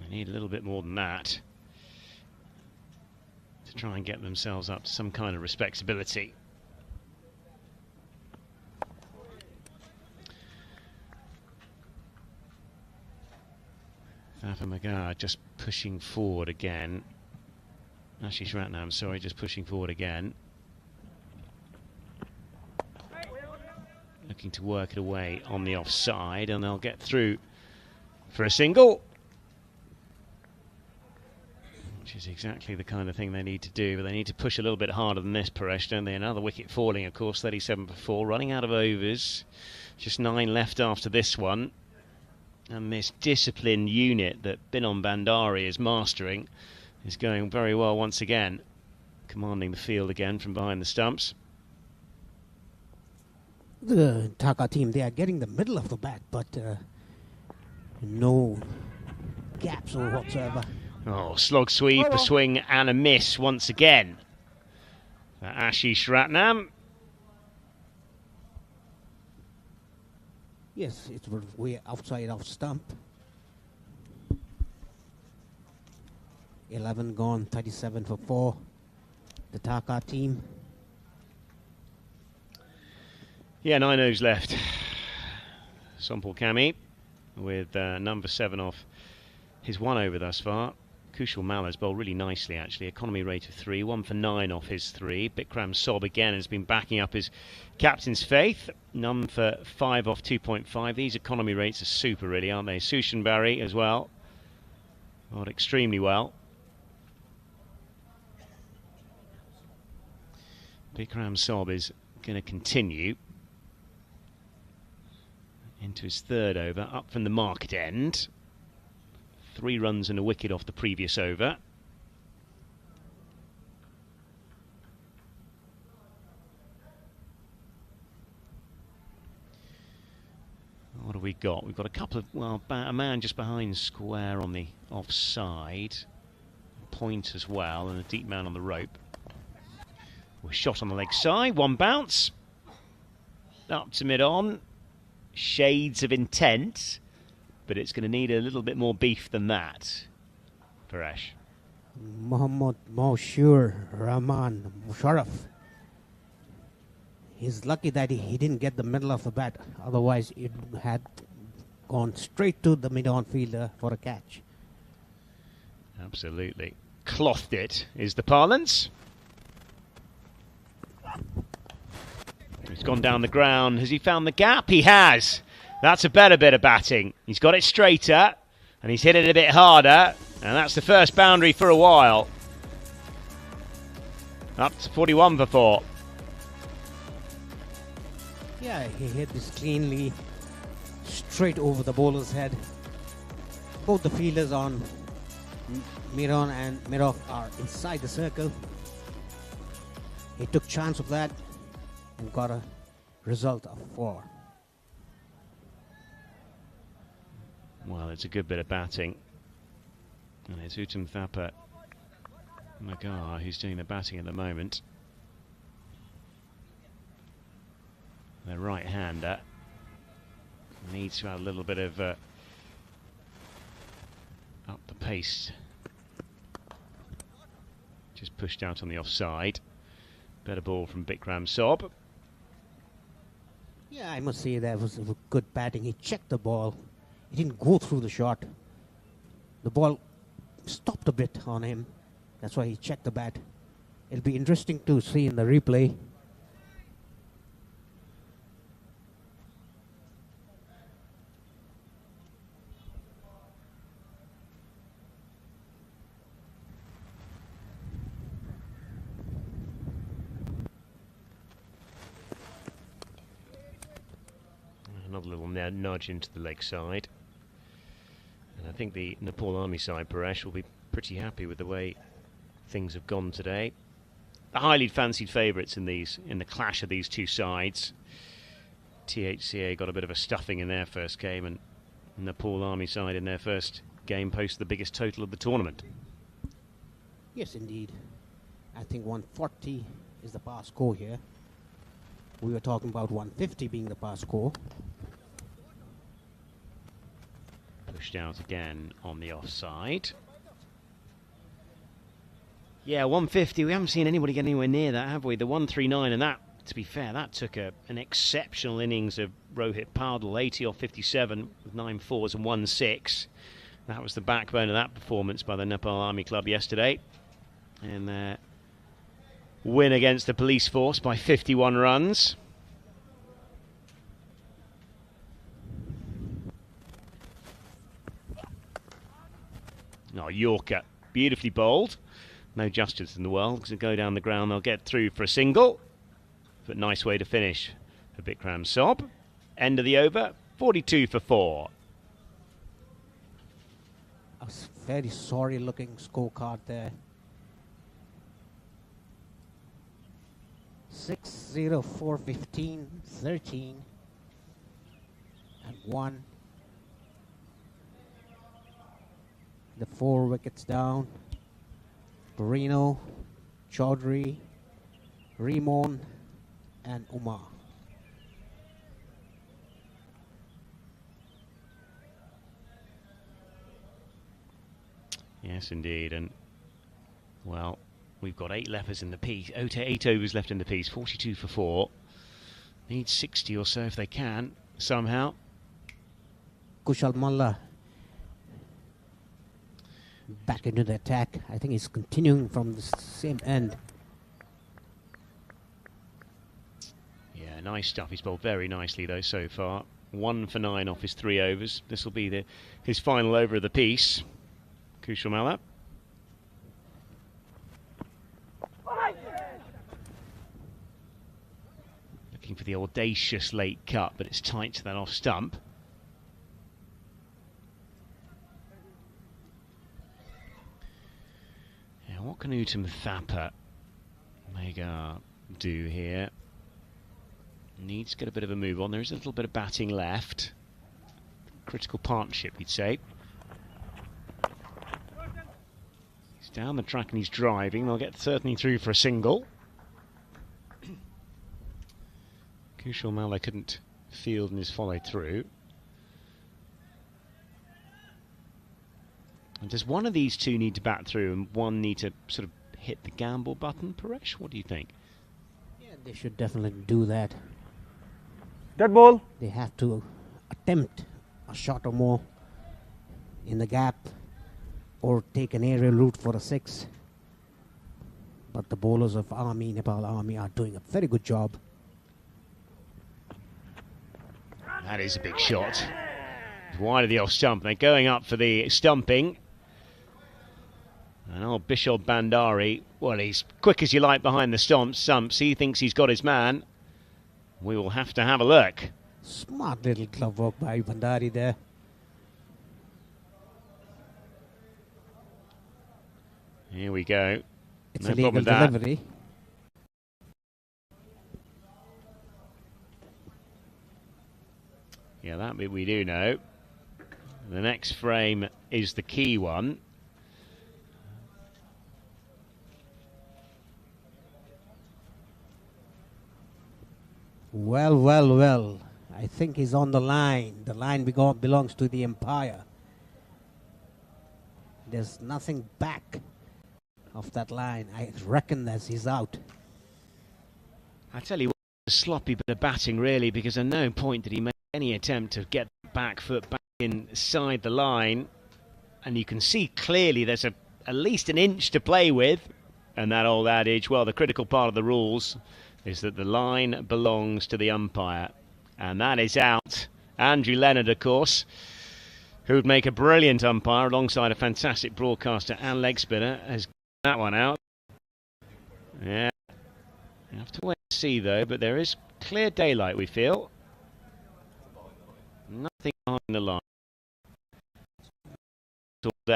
They need a little bit more than that to try and get themselves up to some kind of respectability. Magar just pushing forward again. Ashish Ratnam, sorry, just pushing forward again. Looking to work it away on the offside, and they'll get through for a single. Which is exactly the kind of thing they need to do, but they need to push a little bit harder than this, Paresh, don't they? Another wicket falling, of course, 37 for 4, running out of overs. Just 9 left after this one. And this disciplined unit that Binod Bandari is mastering is going very well once again, commanding the field again from behind the stumps. The Dhaka team, they are getting the middle of the bat, but no gaps or whatsoever. Oh, slog sweep, a swing and a miss once again. Ashish Ratnam. Yes, it was way outside of stump. 11 gone, 37 for 4. The Dhaka team. Yeah, 9 overs left. Sompal Kami with number 7 off his 1 over thus far. Kushal Malla's bowled really nicely, actually. Economy rate of 3, 1 for 9 off his 3. Bikram Sob again has been backing up his captain's faith. None for 5 off 2.5. These economy rates are super, really, aren't they? Sushan Barry as well. Bowled extremely well. Bikram Sob is going to continue into his 3rd over, up from the market end. 3 runs and a wicket off the previous over. What have we got? We've got a couple of, well, a man just behind square on the offside. Point as well, and a deep man on the rope. We're shot on the leg side, one bounce. Up to mid-on. Shades of intent, but it's going to need a little bit more beef than that. Paresh. Mohammad Moshur Rahman Musharraf. He's lucky that he didn't get the middle of the bat. Otherwise, it had gone straight to the mid-on fielder for a catch. Absolutely. Clothed it is the parlance. He's gone down the ground. Has he found the gap? He has. That's a better bit of batting. He's got it straighter, and he's hit it a bit harder, and that's the first boundary for a while. Up to 41 for 4. Yeah, he hit this cleanly, straight over the bowler's head. Both the fielders on Miron and Mirov are inside the circle. He took chance of that and got a result of 4. Well, it's a good bit of batting. And it's Uttam Thapa Magar who's doing the batting at the moment. The right-hander needs to have a little bit of up the pace. Just pushed out on the offside. Better ball from Bikram Sob. Yeah, I must say that was good batting. He checked the ball. He didn't go through the shot. The ball stopped a bit on him. That's why he checked the bat. It'll be interesting to see in the replay. Another little nudge into the leg side. And I think the Nepal Army side, Paresh, will be pretty happy with the way things have gone today. The highly fancied favourites in the clash of these two sides. THCA got a bit of a stuffing in their first game, and Nepal Army side in their first game posted the biggest total of the tournament. Yes, indeed. I think 140 is the pass score here. We were talking about 150 being the pass score. Pushed out again on the offside. Yeah, 150. We haven't seen anybody get anywhere near that, have we? The 139, and that, to be fair, that took an exceptional innings of Rohit Paudel, 80 off 57 with 9 fours and 1 6. That was the backbone of that performance by the Nepal Army Club yesterday. And their win against the police force by 51 runs. Oh, Yorker, beautifully bowled. No justice in the world, because they go down the ground, they'll get through for a single. But nice way to finish for Bikram Sob. End of the over, 42 for 4. A very sorry looking scorecard there. 6-0, 4-15, 13 and 1. The 4 wickets down. Perino, Chaudhary, Rimon and Umar. Yes, indeed. And, well, we've got 8 leffers in the piece. 8 overs left in the piece. 42 for 4. Need 60 or so if they can, somehow. Kushal Malla back into the attack. I think he's continuing from the same end. Yeah, nice stuff. He's bowled very nicely, though, so far. 1 for 9 off his 3 overs. This will be his final over of the piece. Kushal Malla. Looking for the audacious late cut, but it's tight to that off stump. Yeah, what can Uttam Thapa Magar do here? Needs to get a bit of a move on. There is a little bit of batting left. critical partnership, you'd say. He's down the track and he's driving. They'll get certainly through for a single. Kushal Malla couldn't field and is followed through. And does one of these two need to bat through and one need to sort of hit the gamble button, Paresh? What do you think? Yeah, they should definitely do that. Dead ball. They have to attempt a shot or more in the gap or take an aerial route for a 6. But the bowlers of Nepal Army are doing a very good job. That is a big shot. It's wide of the off stump. They're going up for the stumping. And old Bishop Bandari, well, he's quick as you like behind the stumps. He thinks he's got his man. We will have to have a look. Smart little glove work by Bandari there. Here we go. It's No a legal problem with that. delivery. Yeah, that bit we do know. The next frame is the key one. Well. I think he's on the line. The line belongs to the umpire. There's nothing back of that line. I reckon that he's out. I tell you what, a sloppy bit of batting really, because at no point did he make any attempt to get the back foot back inside the line. And you can see clearly there's at least an inch to play with. And that old adage, well, the critical part of the rules is that the line belongs to the umpire. And that is out. Andrew Leonard, of course, who would make a brilliant umpire alongside a fantastic broadcaster and leg spinner, has got that one out. Yeah. You have to wait and see, though, but there is clear daylight, we feel. Nothing behind the line. All day.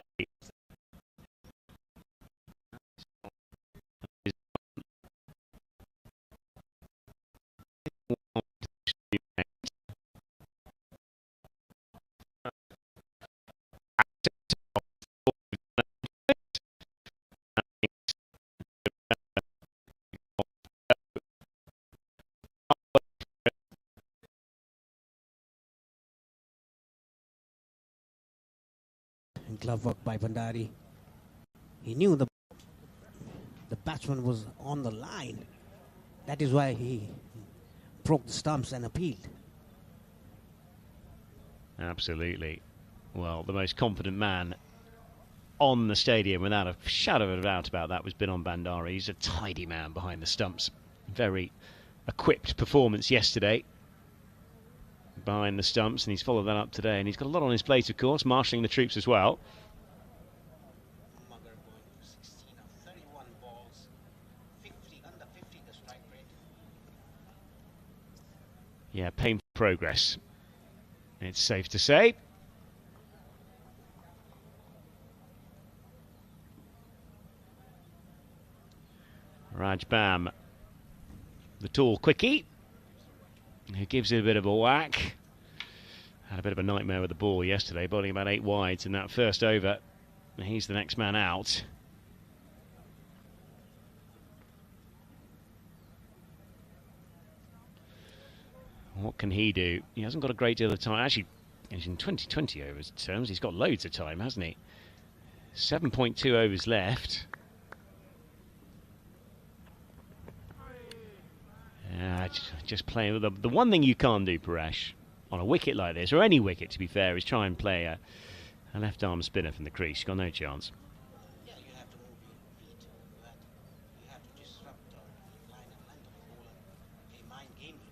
Glove work by Bandari. He knew the batsman was on the line. That is why he broke the stumps and appealed. Absolutely. Well, the most confident man on the stadium, without a shadow of a doubt about that, was Binon Bandari. He's a tidy man behind the stumps. Very equipped performance yesterday behind the stumps, and he's followed that up today, and he's got a lot on his plate, of course, marshalling the troops as well. Yeah, painful progress, it's safe to say. Raj Bam, the tall quickie, who gives it a bit of a whack. Had a bit of a nightmare with the ball yesterday, bowling about 8 wides in that first over. He's the next man out. What can he do? He hasn't got a great deal of time. Actually, he's in 2020 overs terms. He's got loads of time, hasn't he? 7.2 overs left. Just playing with the one thing you can't do, Paresh, on a wicket like this, or any wicket to be fair, is try and play a left arm spinner from the crease. You've got no chance. Yeah, you have to move your feet. You have to disrupt the line and length of the ball and a mind game for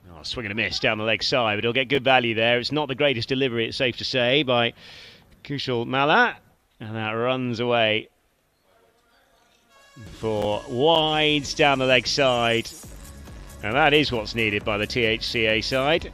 the ball. Oh, swing and a miss down the leg side, but he'll get good value there. It's not the greatest delivery, it's safe to say, by Kushal Malla, and that runs away for wides down the leg side, and that is what's needed by the THCA side.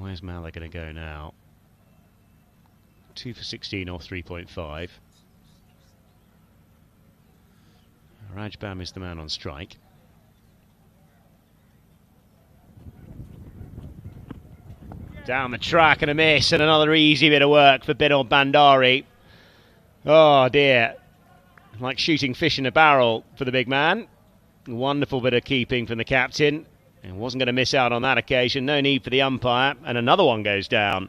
Where's Mala going to go now? 2 for 16 or 3.5. Rajbam is the man on strike. Down the track and a miss, and another easy bit of work for Binod Bandari. Oh dear. Like shooting fish in a barrel for the big man. Wonderful bit of keeping from the captain. And wasn't going to miss out on that occasion. No need for the umpire. And another one goes down.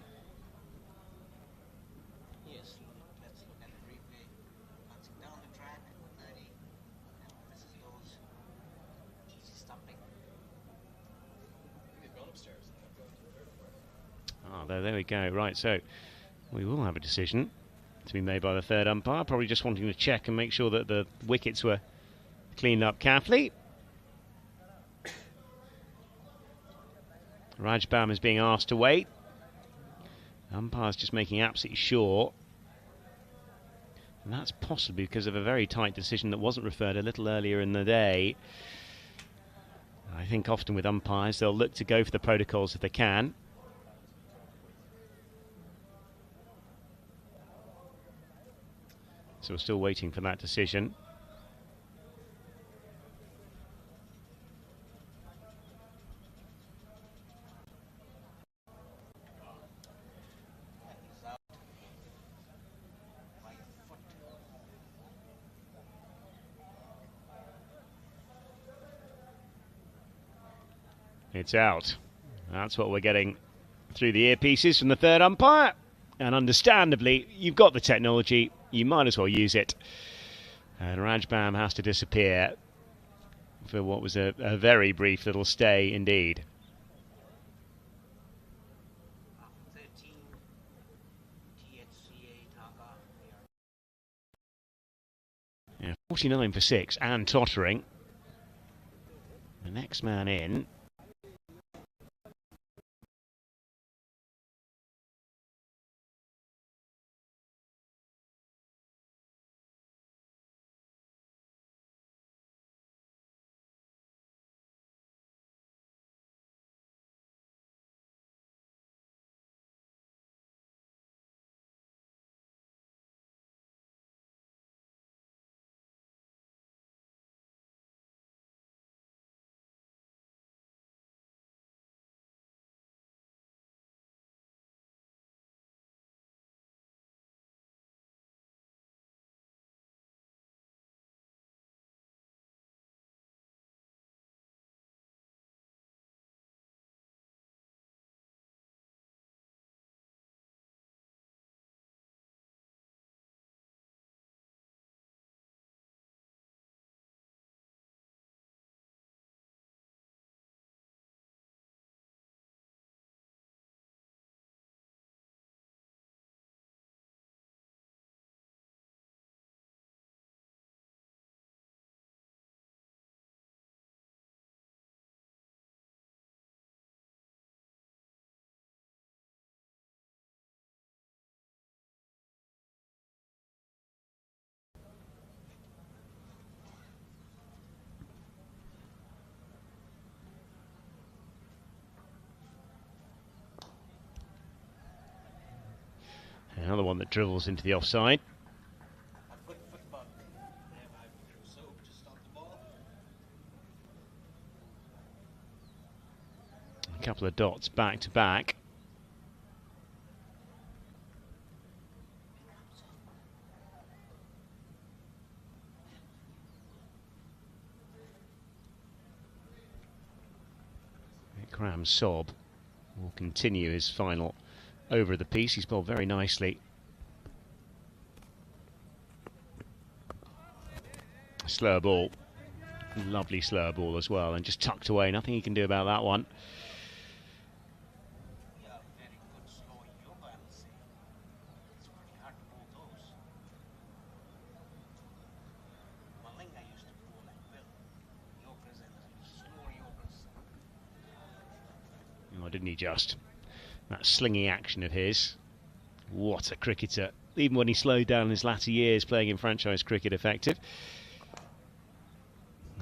Oh, there we go. Right, so we will have a decision to be made by the third umpire. Probably just wanting to check and make sure that the wickets were cleaned up carefully. Rajbam is being asked to wait. Umpire's just making absolutely sure. And that's possibly because of a very tight decision that wasn't referred a little earlier in the day. I think often with umpires they'll look to go for the protocols if they can. So we're still waiting for that decision. It's out. That's what we're getting through the earpieces from the third umpire. And understandably, you've got the technology, you might as well use it. And Rajbam has to disappear for what was a very brief little stay indeed. 13 THCA Dhaka. Yeah, 49 for 6 and tottering. The next man in. Another one that dribbles into the offside. A couple of dots back to back. Ikram Sob will continue his final over the piece. He's bowled very nicely. Slower ball. Lovely slower ball as well, and just tucked away. Nothing he can do about that one. Oh, didn't he just? That slinging action of his. What a cricketer. Even when he slowed down in his latter years playing in franchise cricket, effective.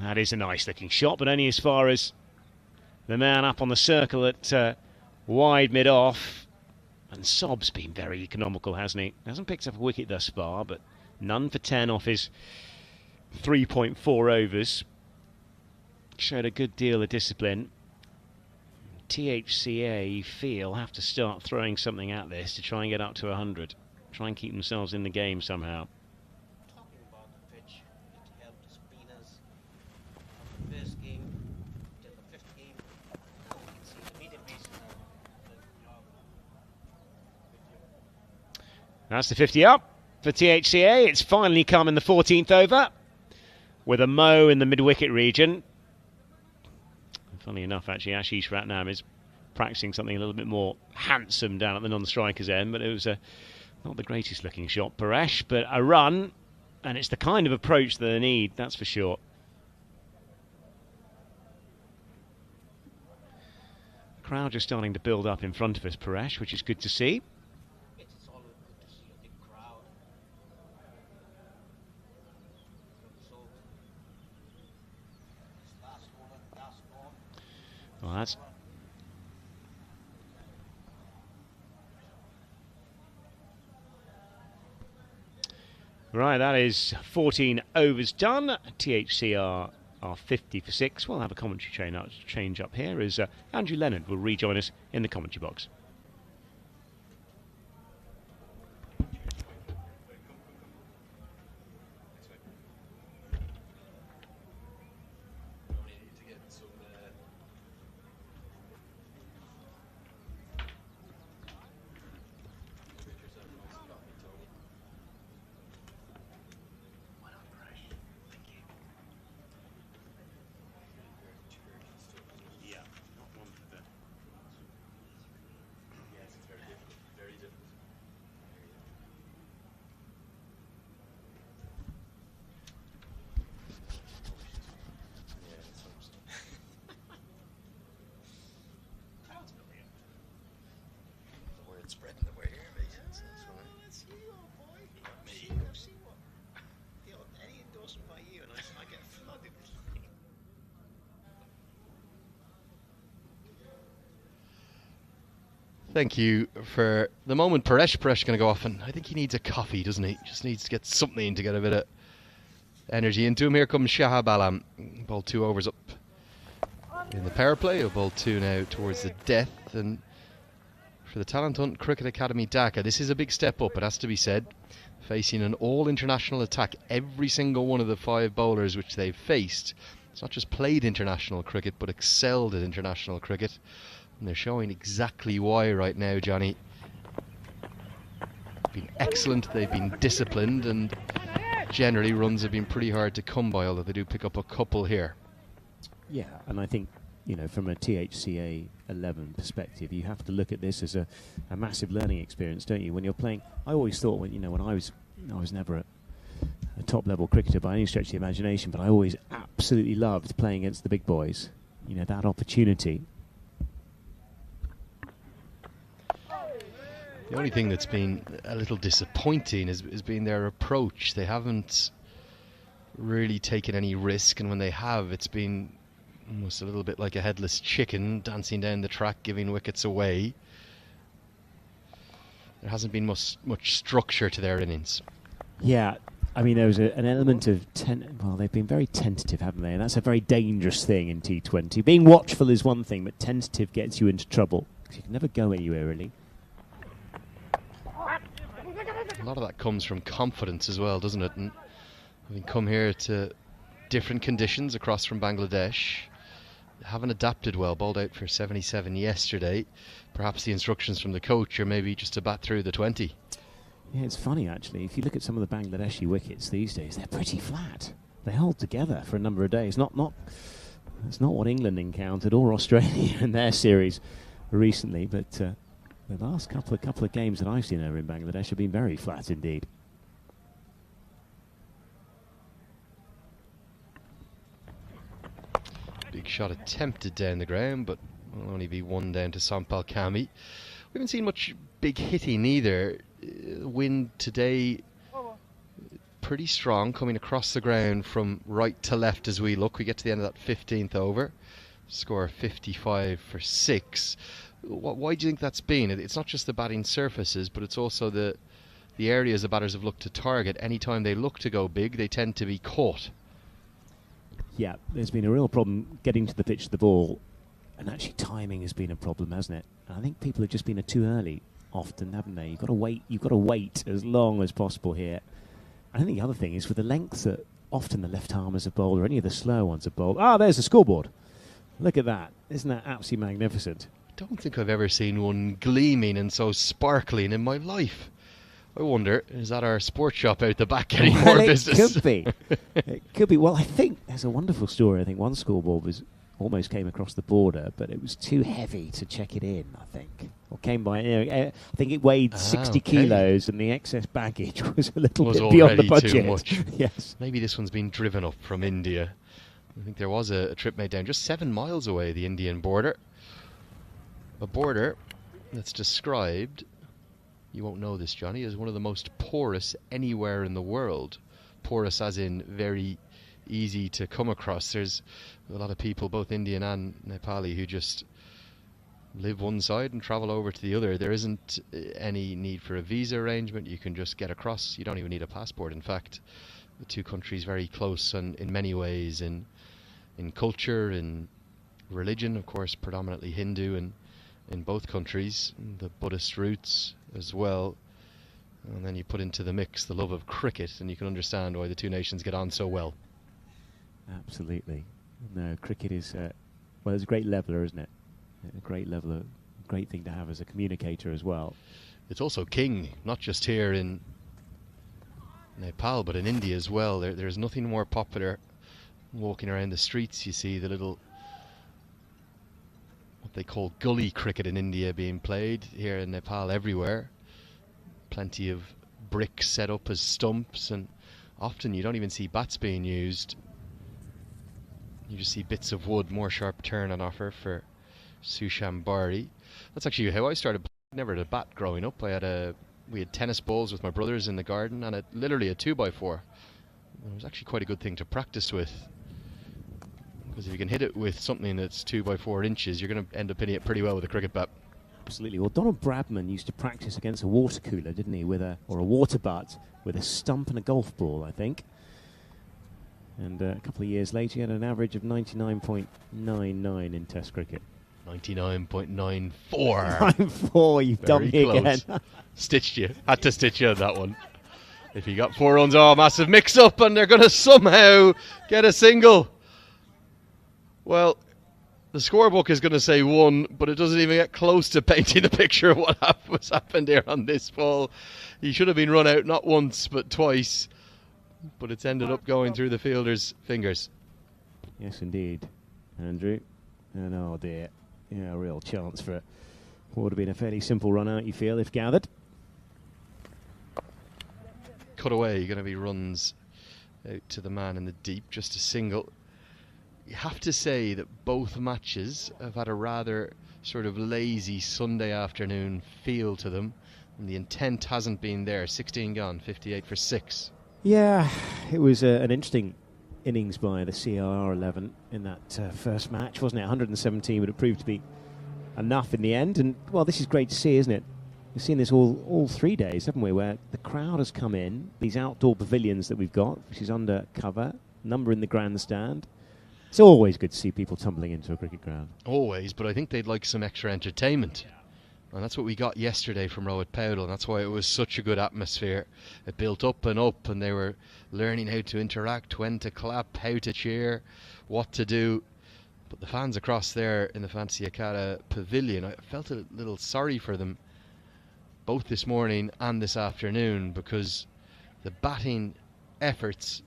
That is a nice looking shot, but only as far as the man up on the circle at Wide mid-off. And Sob's been very economical, hasn't he? Hasn't picked up a wicket thus far, but none for 10 off his 3.4 overs. Showed a good deal of discipline. THCA, you feel, have to start throwing something at this to try and get up to 100. Try and keep themselves in the game somehow. Talking about the pitch, it helped the spinners from the first game to the fifth game. You can see the medium pace That's the 50 up for THCA. It's finally come in the 14th over with a Mo in the mid-wicket region. Funny enough, actually, Ashish Ratnam is practicing something a little bit more handsome down at the non-striker's end, but it was not the greatest looking shot, Paresh, but a run, and it's the kind of approach that they need, that's for sure. The crowd just starting to build up in front of us, Paresh, which is good to see. it's always good to see a big crowd. So, last ball. Well, that's right, that is 14 overs done. THC are 50 for 6. We'll have a commentary change up here as Andrew Leonard will rejoin us in the commentary box. Thank you for the moment. Paresh going to go off, and I think he needs a coffee, doesn't he? Just needs to get something to get a bit of energy into him. Here comes Shahab Alam. Ball 2 overs up in the power play. A ball 2 now towards the death. And for the Talent Hunt Cricket Academy Dhaka, this is a big step up, it has to be said. Facing an all-international attack, every single one of the 5 bowlers which they've faced. It's not just played international cricket, but excelled at international cricket. And they're showing exactly why right now, Johnny. They've been excellent, they've been disciplined, and generally runs have been pretty hard to come by, although they do pick up a couple here. Yeah, and I think, you know, from a THCA 11 perspective, you have to look at this as a massive learning experience, don't you? When you're playing, I always thought, when I was never a top-level cricketer by any stretch of the imagination, but I always absolutely loved playing against the big boys. You know, that opportunity. The only thing that's been a little disappointing has been their approach. They haven't really taken any risk, and when they have, it's been almost a little bit like a headless chicken dancing down the track, giving wickets away. There hasn't been much structure to their innings. Yeah, I mean, there was an element of well, they've been very tentative, haven't they? And that's a very dangerous thing in T20. Being watchful is one thing, but tentative gets you into trouble, because you can never go anywhere, really. A lot of that comes from confidence as well, doesn't it? And having come here to different conditions across from Bangladesh, haven't adapted well. Bowled out for 77 yesterday. Perhaps the instructions from the coach are maybe just to bat through the 20. Yeah, it's funny actually. If you look at some of the Bangladeshi wickets these days, they're pretty flat. They hold together for a number of days. It's not what England encountered or Australia in their series recently, but the last couple of games that I've seen over in Bangladesh have been very flat indeed. Big shot attempted down the ground, but will only be one down to Sampal Kami. We haven't seen much big hitting either. Wind today pretty strong, coming across the ground from right to left as we look. We get to the end of that 15th over. score 55 for 6. Why do you think that's been? It's not just the batting surfaces, but it's also the areas the batters have looked to target. Anytime they look to go big, they tend to be caught. Yeah, there's been a real problem getting to the pitch of the ball, and actually timing has been a problem, hasn't it? And I think people have just been too early often, haven't they? You've got to wait as long as possible here. I think the other thing is with the length that often the left armers have bowled, or any of the slow ones have bowled. Ah, there's the scoreboard. Look at that. Isn't that absolutely magnificent? I don't think I've ever seen one gleaming and so sparkling in my life. I wonder, is that our sports shop out the back getting more business? It could be. It could be. Well, I think there's a wonderful story. I think one scoreboard almost came across the border, but it was too heavy to check it in, I think. Or came by, I think it weighed 60 kilos, and the excess baggage was a little bit beyond the budget. Too much. Yes. Maybe this one's been driven up from India. I think there was a trip made down just 7 miles away, the Indian border. A border that's described, you won't know this, Johnny, as one of the most porous anywhere in the world. Porous as in very easy to come across. There's a lot of people, both Indian and Nepali, who just live one side and travel over to the other. There isn't any need for a visa arrangement. You can just get across. You don't even need a passport. In fact, the two countries very close, and in many ways in culture, in religion, of course, predominantly Hindu, and in both countries, the Buddhist roots as well. And then you put into the mix the love of cricket, and you can understand why the two nations get on so well. Absolutely. No, cricket is, well, it's a great leveler, isn't it? A great leveler, great thing to have as a communicator as well. It's also king, not just here in Nepal, but in India as well. There's nothing more popular. Walking around the streets, you see the little, what they call gully cricket in India being played. Here in Nepal, everywhere. Plenty of bricks set up as stumps, and often you don't even see bats being used. You just see bits of wood, more sharp turn on offer for Sushambari. That's actually how I started. Never had a bat growing up. We had tennis balls with my brothers in the garden, and literally a 2x4. It was actually quite a good thing to practice with, because if you can hit it with something that's 2x4 inches, you're going to end up hitting it pretty well with a cricket bat. Absolutely. Well, Donald Bradman used to practice against a water cooler, didn't he, or a water butt with a stump and a golf ball, I think. And a couple of years later, he had an average of 99.99 in Test cricket. 99.94. 94, you've done me again. Stitched you. Had to stitch you on that one. If you got 4 runs, massive mix-up, and they're going to somehow get a single. Well, the scorebook is going to say 1, but it doesn't even get close to painting the picture of what was happened here on this ball. He should have been run out not once, but twice. But it's ended up going through the fielder's fingers. Yes, indeed, Andrew. And oh dear, yeah, a real chance for what would have been a fairly simple run out, you feel, if gathered. Cut away, going to be runs out to the man in the deep, just a single. You have to say that both matches have had a rather sort of lazy Sunday afternoon feel to them, and the intent hasn't been there. 16 gone, 58 for 6. Yeah, it was an interesting innings by the CRR 11 in that first match, wasn't it? 117, but it proved to be enough in the end. And, well, this is great to see, isn't it? We've seen this all 3 days, haven't we, where the crowd has come in, these outdoor pavilions that we've got, which is under cover, number in the grandstand. It's always good to see people tumbling into a cricket ground. Always, but I think they'd like some extra entertainment. And that's what we got yesterday from Rohit Powdell, and that's why it was such a good atmosphere. It built up, and they were learning how to interact, when to clap, how to cheer, what to do. But the fans across there in the Fancy Akata pavilion, I felt a little sorry for them, both this morning and this afternoon, because the batting efforts,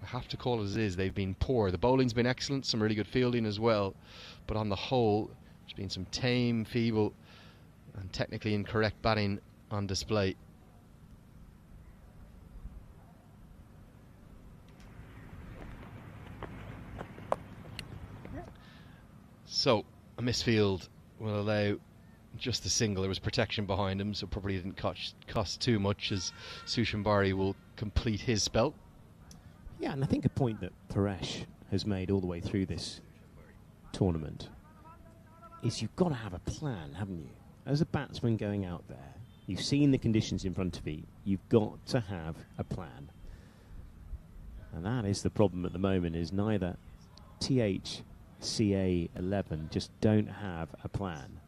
I have to call it as it is, they've been poor. The bowling's been excellent, some really good fielding as well, but on the whole, there's been some tame, feeble, and technically incorrect batting on display. So, a misfield will allow just a single. There was protection behind him, so probably didn't cost too much, as Sushambari will complete his spell. Yeah, and I think a point that Paresh has made all the way through this tournament is you've got to have a plan, haven't you? As a batsman going out there, you've seen the conditions in front of you. You've got to have a plan. And that is the problem at the moment, is neither THCA 11 just don't have a plan.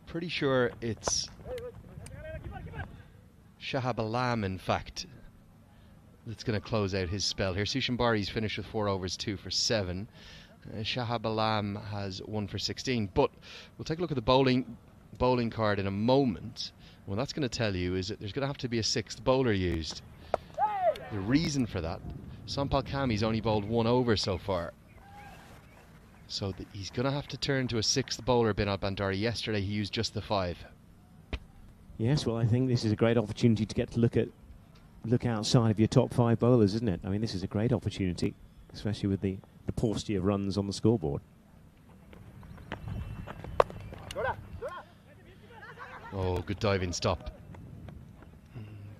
Pretty sure it's Shahab Alam, in fact, that's going to close out his spell here. Sushan Bari's finished with 4 overs, 2 for 7. Shahab Alam has 1 for 16. But we'll take a look at the bowling card in a moment. What that's going to tell you is that there's going to have to be a 6th bowler used. The reason for that, Sampal Kami's only bowled 1 over so far. So he's going to have to turn to a 6th bowler, Binod Bandari. Yesterday he used just the 5. Yes, well, I think this is a great opportunity to get to look outside of your top 5 bowlers, isn't it? I mean, this is a great opportunity, especially with the paucity of runs on the scoreboard. Oh, good diving stop.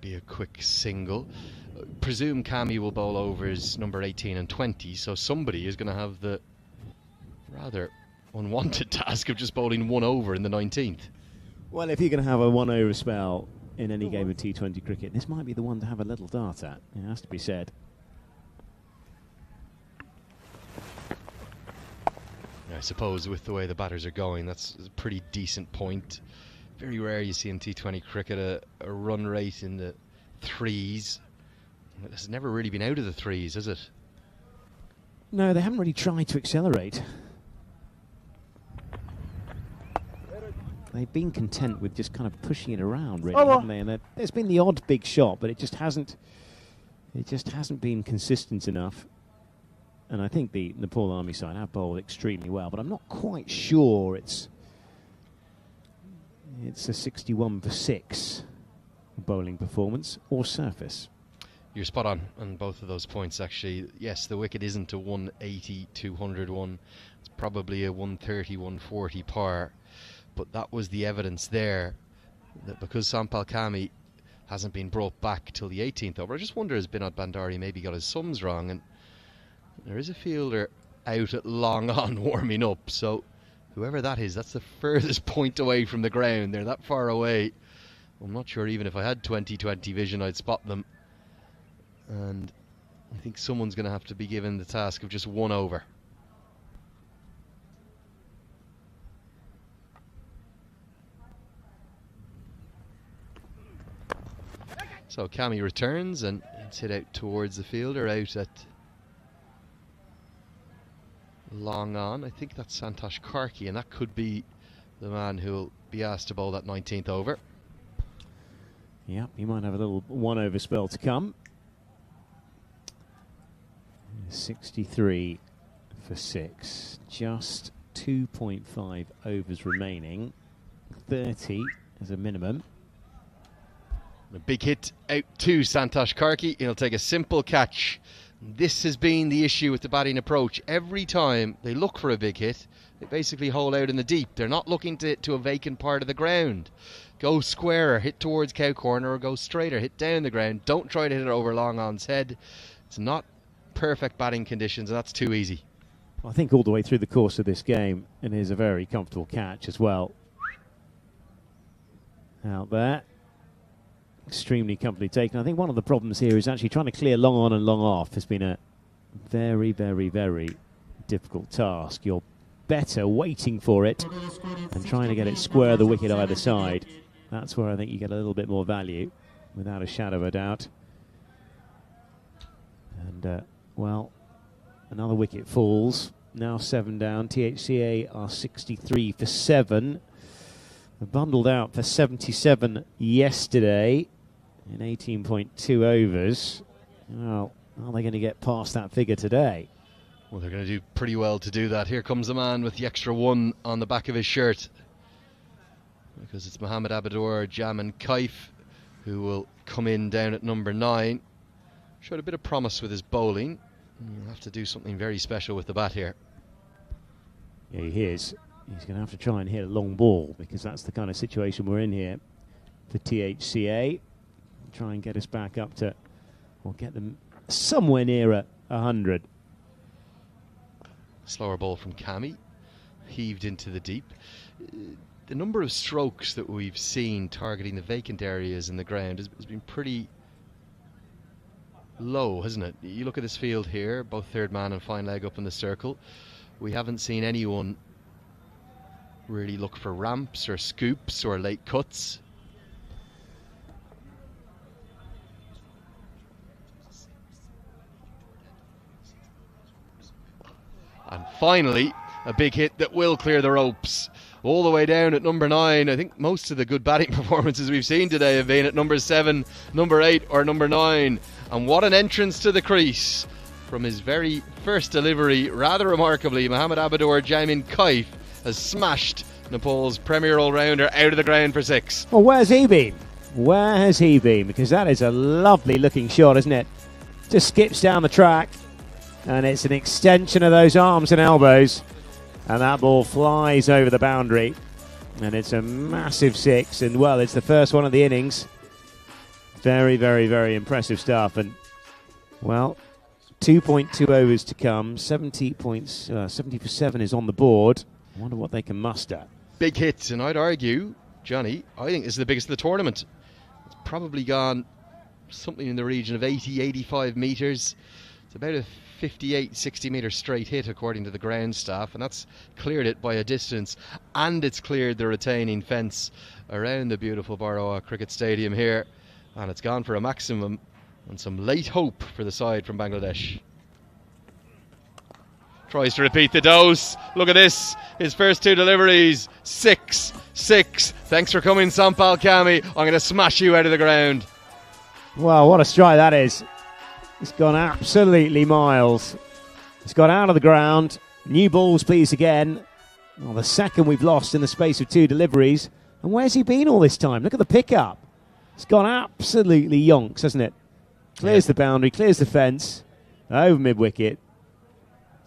Be a quick single. Presume Kami will bowl overs number 18 and 20, so somebody is going to have the rather unwanted task of just bowling 1 over in the 19th. Well, if you're going to have a 1 over spell in any game of T20 cricket, this might be the one to have a little dart at. It has to be said. I suppose with the way the batters are going, that's a pretty decent point. Very rare you see in T20 cricket a run rate in the 3s. It has never really been out of the 3s, has it? No, they haven't really tried to accelerate. They've been content with just kind of pushing it around, really, haven't they? And there's been the odd big shot, but it just hasn't been consistent enough. And I think the Nepal Army side have bowled extremely well, but I'm not quite sure it's a 61 for 6 bowling performance or surface. You're spot on both of those points, actually. Yes, the wicket isn't a 180, 200 one. It's probably a 130, 140 par. But that was the evidence there that because Sampal Kami hasn't been brought back till the 18th over. I just wonder, has Binod Bandari maybe got his sums wrong? And there is a fielder out at long on warming up. So whoever that is, that's the furthest point away from the ground. They're that far away. I'm not sure even if I had 20/20 vision I'd spot them. And I think someone's going to have to be given the task of just 1 over. So Kami returns and it's hit out towards the fielder, out at long on. I think that's Santosh Karki, and that could be the man who'll be asked to bowl that 19th over. Yeah, he might have a little 1 over spell to come. 63 for 6. Just 2.5 overs remaining. 30 as a minimum. A big hit out to Santosh Karki. He'll take a simple catch. This has been the issue with the batting approach. Every time they look for a big hit, they basically hole out in the deep. They're not looking to a vacant part of the ground. Go squarer, hit towards cow corner, or go straighter, hit down the ground. Don't try to hit it over long on's head. It's not perfect batting conditions, and that's too easy. I think all the way through the course of this game, and here's a very comfortable catch as well. Out there. Extremely comfortably taken. I think one of the problems here is actually trying to clear long on and long off has been a very, very, very difficult task. You're better waiting for it and trying to get it square the wicket either side. That's where I think you get a little bit more value, without a shadow of a doubt. And, well, another wicket falls. Now 7 down. THCA are 63 for 7. Bundled out for 77 yesterday in 18.2 overs. Well, are they going to get past that figure today? Well, they're going to do pretty well to do that. Here comes the man with the extra 1 on the back of his shirt. Because it's Mohamed Abidor Jamin Kaif who will come in down at number 9. Showed a bit of promise with his bowling. He'll have to do something very special with the bat here. Yeah, he is. He's going to have to try and hit a long ball, because that's the kind of situation we're in here for THCA. try and get us back up to, or get them somewhere nearer 100. Slower ball from Cammy, heaved into the deep. The number of strokes that we've seen targeting the vacant areas in the ground has been pretty low, hasn't it? You look at this field here, both third man and fine leg up in the circle. We haven't seen anyone really look for ramps or scoops or late cuts. And finally, a big hit that will clear the ropes. All the way down at number 9. I think most of the good batting performances we've seen today have been at number 7, number 8 or number 9. And what an entrance to the crease from his very first delivery. Rather remarkably, Mohamed Abidor Jamin Kaif has smashed Nepal's premier all-rounder out of the ground for 6. Well, where's he been? Where has he been? Because that is a lovely looking shot, isn't it? Just skips down the track, and it's an extension of those arms and elbows, and that ball flies over the boundary, and it's a massive 6, and well, it's the first one of the innings. Very, very, very impressive stuff. And well, 2.2 overs to come. 70 points, 70 for 7 is on the board. I wonder what they can muster. Big hit, and I'd argue, Johnny, I think this is the biggest of the tournament. It's probably gone something in the region of 80, 85 metres. It's about a 58, 60 metre straight hit according to the ground staff, and that's cleared it by a distance, and it's cleared the retaining fence around the beautiful Baroa Cricket Stadium here, and it's gone for a maximum and some late hope for the side from Bangladesh. Tries to repeat the dose. Look at this, his first 2 deliveries. 6, 6. Thanks for coming, Sampal Kami. I'm going to smash you out of the ground. Wow, what a strike that is. It's gone absolutely miles. It's gone out of the ground. New balls, please, again. Well, the second we've lost in the space of 2 deliveries. And where's he been all this time? Look at the pickup. It's gone absolutely yonks, hasn't it? Clears the boundary, clears the fence. Over mid-wicket.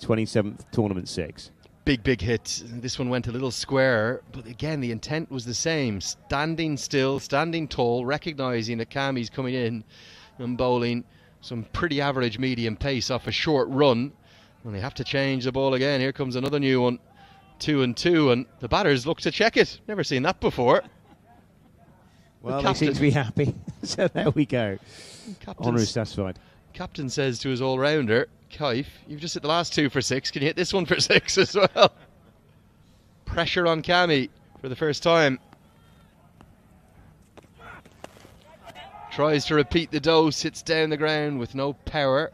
27th tournament 6. Big hit. This one went a little square, but again, the intent was the same. Standing still, standing tall, recognising that Kami's coming in and bowling some pretty average medium pace off a short run. And they have to change the ball again. Here comes another new one. 2 and 2, and the batters look to check it. Never seen that before. Well, they seem to be happy. So there we go. Honour is satisfied. Captain says to his all-rounder, Kaif, you've just hit the last 2 for 6. Can you hit this one for 6 as well? Pressure on Kami for the first time. Tries to repeat the dose, hits down the ground with no power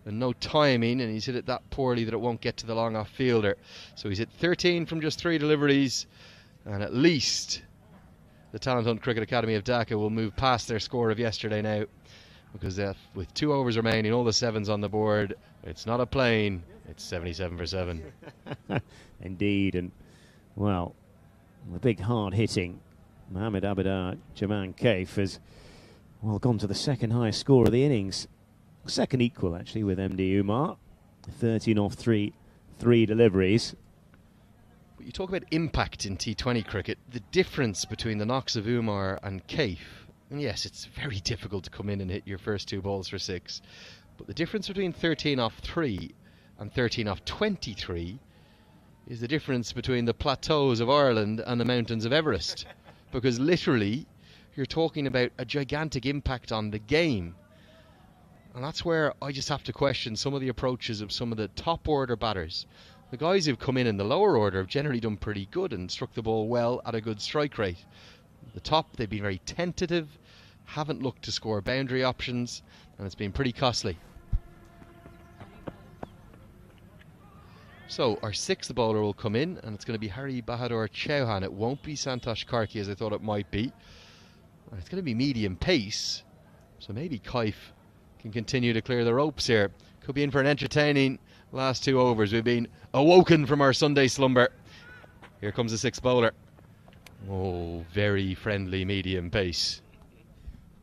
and no timing, and he's hit it that poorly that it won't get to the long-off fielder. So he's hit 13 from just 3 deliveries, and at least the Talent Hunt Cricket Academy of Dhaka will move past their score of yesterday now, because with 2 overs remaining, all the 7s on the board, it's not a plane, it's 77 for 7. Indeed, and well, the big hard-hitting Mohamed Abidor Jaman Kaif has gone to the second highest score of the innings. Second equal, actually, with MD Umar. 13 off 3 deliveries. But you talk about impact in T20 cricket, the difference between the knocks of Umar and Kaif. And yes, it's very difficult to come in and hit your first 2 balls for 6. But the difference between 13 off 3 and 13 off 23 is the difference between the plateaus of Ireland and the mountains of Everest. Because literally, you're talking about a gigantic impact on the game. And that's where I just have to question some of the approaches of some of the top order batters. The guys who've come in the lower order have generally done pretty good and struck the ball well at a good strike rate. The top, they've been very tentative, haven't looked to score boundary options, and it's been pretty costly. So our 6th bowler will come in, and it's going to be Hari Bahadur Chauhan. It won't be Santosh Karki as I thought it might be. And it's going to be medium pace, so maybe Kaif can continue to clear the ropes here. Could be in for an entertaining last 2 overs. We've been awoken from our Sunday slumber. Here comes the 6th bowler. Oh, very friendly medium pace.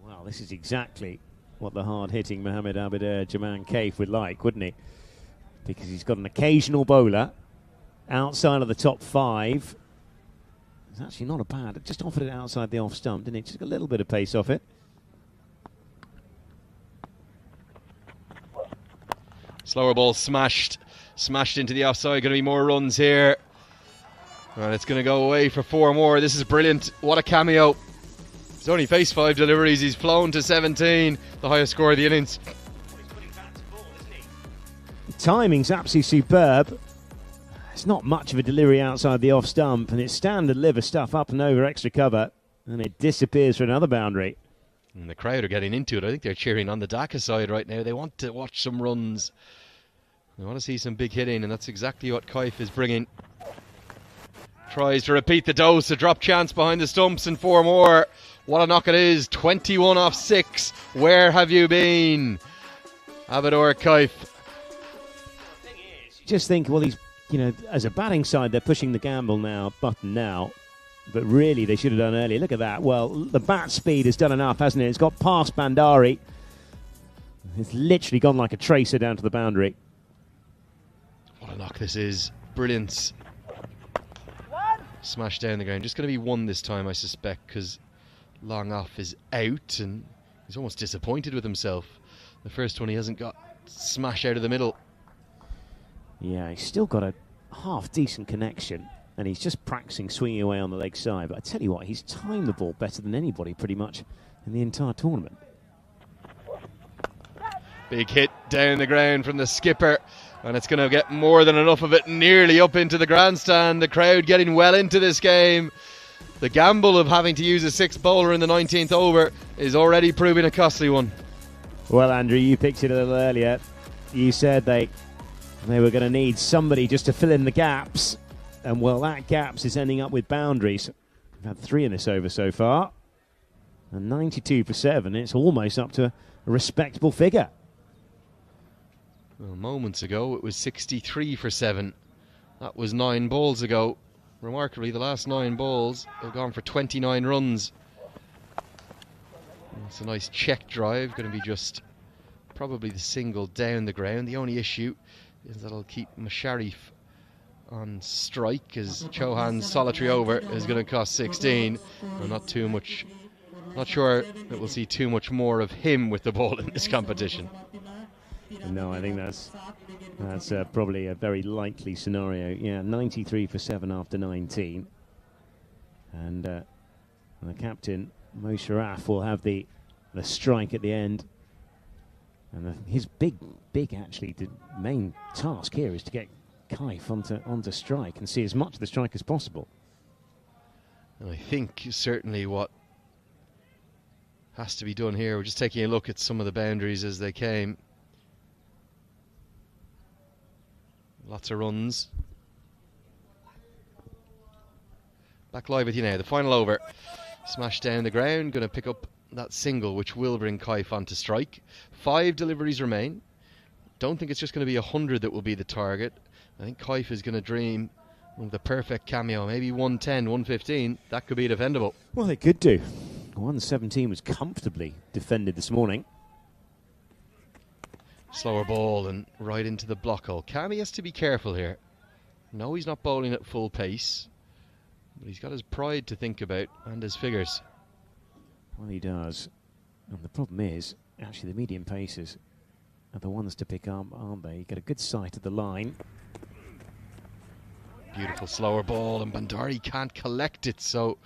Well, this is exactly what the hard-hitting Mohamed Abidor Jaman Kaif would like, wouldn't he? Because he's got an occasional bowler outside of the top 5. It's actually not a bad. It just offered it outside the off stump, didn't it? Just a little bit of pace off it. Slower ball smashed into the offside. Going to be more runs here. And it's going to go away for 4 more. This is brilliant. What a cameo. He's only faced 5 deliveries. He's flown to 17, the highest score of the innings. Timing's absolutely superb. It's not much of a delivery outside the off stump, and it's standard liver stuff up and over extra cover, and it disappears for another boundary. And the crowd are getting into it. I think they're cheering on the Dhaka side right now. They want to watch some runs. They want to see some big hitting, and that's exactly what Kaif is bringing. Tries to repeat the dose, a drop chance behind the stumps and 4 more. What a knock it is, 21 off 6. Where have you been, Abidor Kaif? Just think, well, he's, as a batting side, they're pushing the gamble button now, but really they should have done earlier. Look at that. Well, the bat speed has done enough, hasn't it? It's got past Bandari. It's literally gone like a tracer down to the boundary. What a knock this is. Brilliance. Smashed down the ground. Just going to be 1 this time, I suspect, because long off is out, and he's almost disappointed with himself. The first one he hasn't got smash out of the middle. Yeah, he's still got a half-decent connection, and he's just practicing swinging away on the leg side. But I tell you what, he's timed the ball better than anybody pretty much in the entire tournament. Big hit down the ground from the skipper, and it's going to get more than enough of it nearly up into the grandstand. The crowd getting well into this game. The gamble of having to use a 6th bowler in the 19th over is already proving a costly one. Well, Andrew, you picked it a little earlier. You said they were going to need somebody just to fill in the gaps. And, well, that gaps is ending up with boundaries. We've had 3 in this over so far. And 92 for 7. It's almost up to a respectable figure. Well, moments ago it was 63 for 7. That was 9 balls ago. Remarkably, the last 9 balls have gone for 29 runs. It's a nice check drive, going to be just probably the single down the ground. The only issue is that it'll keep Musharraf on strike, as Chauhan's solitary over is going to cost 16. Well, not sure that we'll see too much more of him with the ball in this competition. No, I think that's probably a very likely scenario. Yeah, 93 for 7 after 19. And the captain, Musharraf, will have the strike at the end. And his big actually, the main task here is to get Kaif onto strike and see as much of the strike as possible. And I think certainly what has to be done here, we're just taking a look at some of the boundaries as they came. Lots of runs. Back live with you now. The final over. Smashed down the ground. Going to pick up that single, which will bring Kaif onto strike. 5 deliveries remain. Don't think it's just going to be 100 that will be the target. I think Kaif is going to dream of the perfect cameo. Maybe 110, 115. That could be defendable. Well, they could do. 117 was comfortably defended this morning. Slower ball and right into the block hole. Cammy has to be careful here. No, he's not bowling at full pace, but he's got his pride to think about and his figures. Well, he does. And the problem is, actually, the medium paces are the ones to pick up, aren't they? You get a good sight of the line. Beautiful slower ball, and Bandari can't collect it, so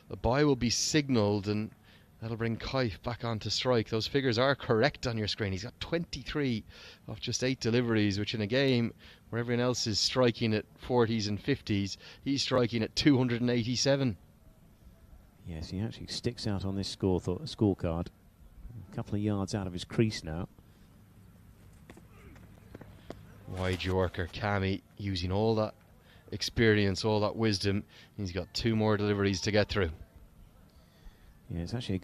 the bye will be signalled, and that'll bring Kaif back onto strike. Those figures are correct on your screen. He's got 23 off just 8 deliveries, which in a game where everyone else is striking at 40s and 50s, he's striking at 287. Yes, he actually sticks out on this scorecard. A couple of yards out of his crease now. Wide Yorker, Cammy using all that experience, all that wisdom. He's got 2 more deliveries to get through. Yeah, it's actually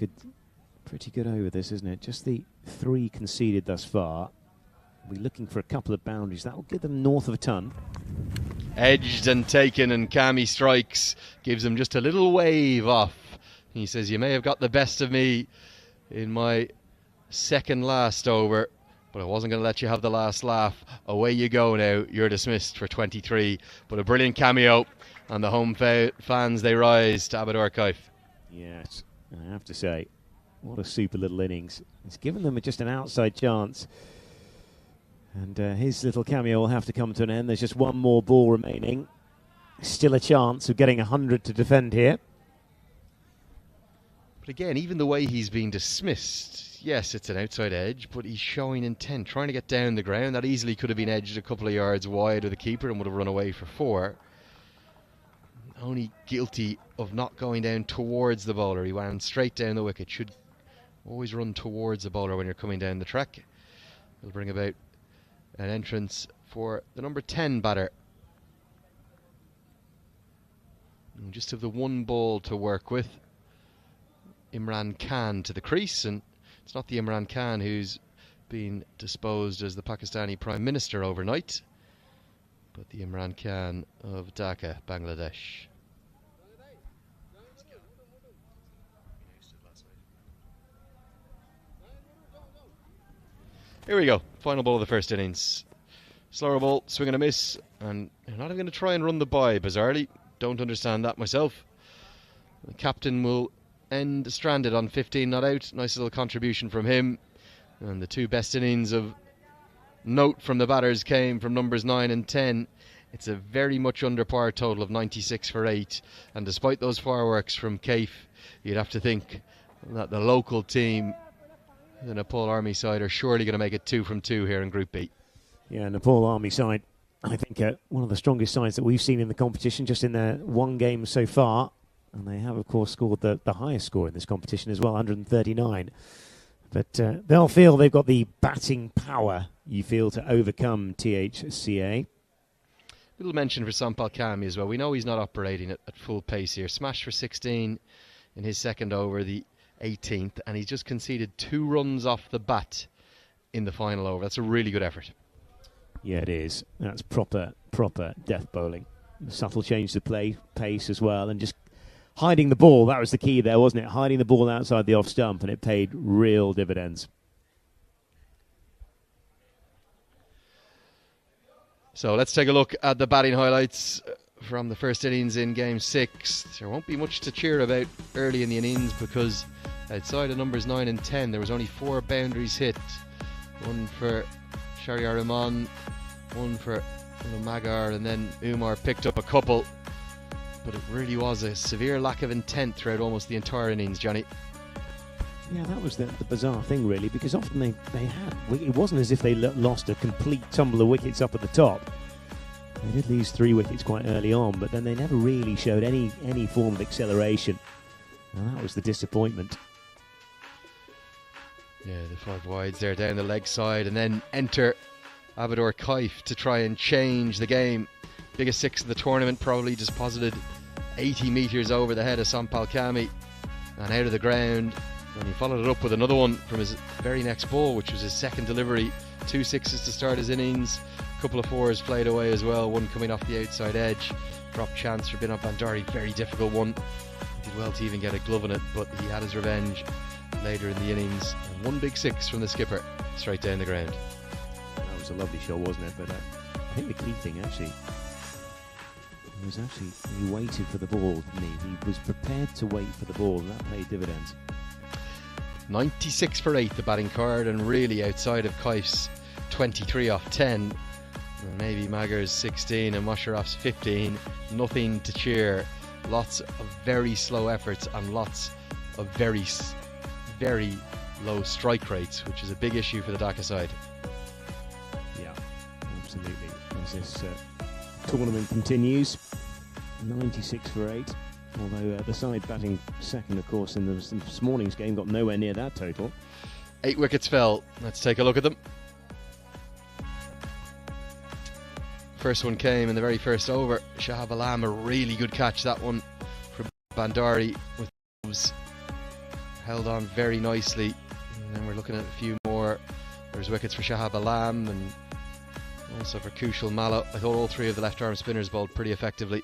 pretty good over this, isn't it? Just the 3 conceded thus far. We're looking for a couple of boundaries. That will give them north of a ton. Edged and taken, and Cammy strikes. Gives him just a little wave off. He says, you may have got the best of me in my second last over, but I wasn't going to let you have the last laugh. Away you go now. You're dismissed for 23. But a brilliant cameo, and the home fans, they rise to Abidor Kaif. Yes, I have to say, what a super little innings. It's given them just an outside chance. And his little cameo will have to come to an end. There's just one more ball remaining. Still a chance of getting 100 to defend here. But again, even the way he's being dismissed, yes, it's an outside edge, but he's showing intent, trying to get down the ground. That easily could have been edged a couple of yards wide of the keeper and would have run away for 4. Only guilty of not going down towards the bowler. He went straight down the wicket. Should always run towards the bowler when you're coming down the track. It'll bring about an entrance for the number 10 batter. And just have the one ball to work with. Imran Khan to the crease, and it's not the Imran Khan who's been disposed as the Pakistani Prime Minister overnight, but the Imran Khan of Dhaka, Bangladesh. Here we go, final ball of the first innings. Slower ball, swing and a miss, and they're not even going to try and run the bye, bizarrely. Don't understand that myself. The captain will end stranded on 15 not out. Nice little contribution from him. And the 2 best innings of note from the batters came from numbers 9 and 10. It's a very much under par total of 96 for 8. And despite those fireworks from Kaif, you'd have to think that the local team, the Nepal Army side, are surely going to make it 2 from 2 here in Group B. Yeah, Nepal Army side, I think one of the strongest sides that we've seen in the competition, just in their one game so far. And they have, of course, scored the highest score in this competition as well, 139. But they'll feel they've got the batting power, you feel, to overcome THCA. Little mention for Sampal Kami as well. We know he's not operating at full pace here. Smashed for 16 in his second over, the 18th, and he's just conceded 2 runs off the bat in the final over. That's a really good effort. Yeah, it is. That's proper death bowling. Subtle change to play, pace as well, and just hiding the ball. That was the key there, wasn't it? Hiding the ball outside the off stump, and it paid real dividends. So let's take a look at the batting highlights from the first innings in Game 6. There won't be much to cheer about early in the innings because outside of numbers 9 and 10 there was only 4 boundaries hit. One for Shahriar Rahman, one for Magar, and then Umar picked up a couple. But it really was a severe lack of intent throughout almost the entire innings, Johnny. Yeah, that was the bizarre thing, really, because often they had... It wasn't as if they lost a complete tumble of wickets up at the top. They did lose 3 wickets quite early on, but then they never really showed any form of acceleration. And that was the disappointment. Yeah, the 5 wides there down the leg side, and then enter Abador Kaif to try and change the game. Biggest 6 of the tournament, probably just posited 80 metres over the head of Sampal Kami and out of the ground. And he followed it up with another one from his very next ball, which was his second delivery. 2 6s to start his innings, a couple of 4s played away as well, one coming off the outside edge. Drop chance for Binod Bandari, very difficult one. Did well to even get a glove on it, but he had his revenge later in the innings. And 1 big 6 from the skipper, straight down the ground. That was a lovely shot, wasn't it? But I think the key thing actually was he waited for the ball, didn't he? He was prepared to wait for the ball, and that paid dividends. 96 for 8, the batting card, and really outside of Kaif's 23 off 10, and maybe Magar's 16 and Musharraf's 15, nothing to cheer. Lots of very slow efforts and lots of very low strike rates, which is a big issue for the Dhaka side. Yeah, absolutely. As this tournament continues, 96 for 8. Although the side batting second, of course, in this morning's game got nowhere near that total. 8 wickets fell. Let's take a look at them. First one came in the very first over. Shahab Alam, a really good catch, that one from Bandari, with gloves. Held on very nicely. And then we're looking at a few more. There's wickets for Shahab Alam and also for Kushal Mallo. I thought all 3 of the left arm spinners bowled pretty effectively.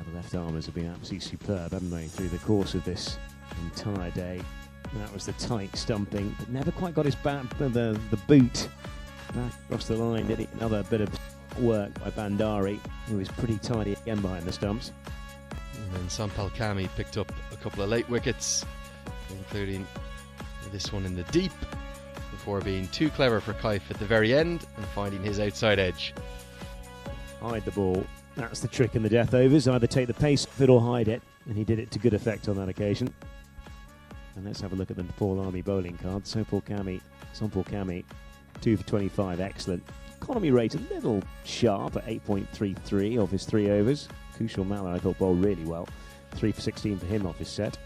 The left armers have been absolutely superb, haven't they, through the course of this entire day. And that was the tight stumping, but never quite got his the boot back across the line, did he? Another bit of work by Bandari, who was pretty tidy again behind the stumps. And then Sampal Kami picked up a couple of late wickets, including this one in the deep. before being too clever for Kaif at the very end and finding his outside edge. Hide the ball. That's the trick in the death overs. Either take the pace off it or hide it. And he did it to good effect on that occasion. And let's have a look at the Nepal Army bowling card. Sompal Kami, 2 for 25. Excellent. Economy rate a little sharp at 8.33 off his 3 overs. Kushal Malla, I thought, bowled really well. 3 for 16 for him off his set.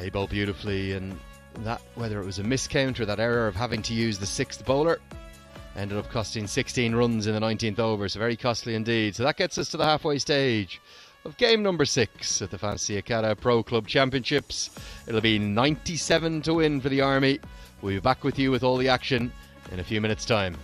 He bowled beautifully, and that, whether it was a miscount or that error of having to use the 6th bowler, ended up costing 16 runs in the 19th over, so very costly indeed. So that gets us to the halfway stage of game number 6 at the Fantasy Akata Pro Club Championships. It'll be 97 to win for the Army. We'll be back with you with all the action in a few minutes' time.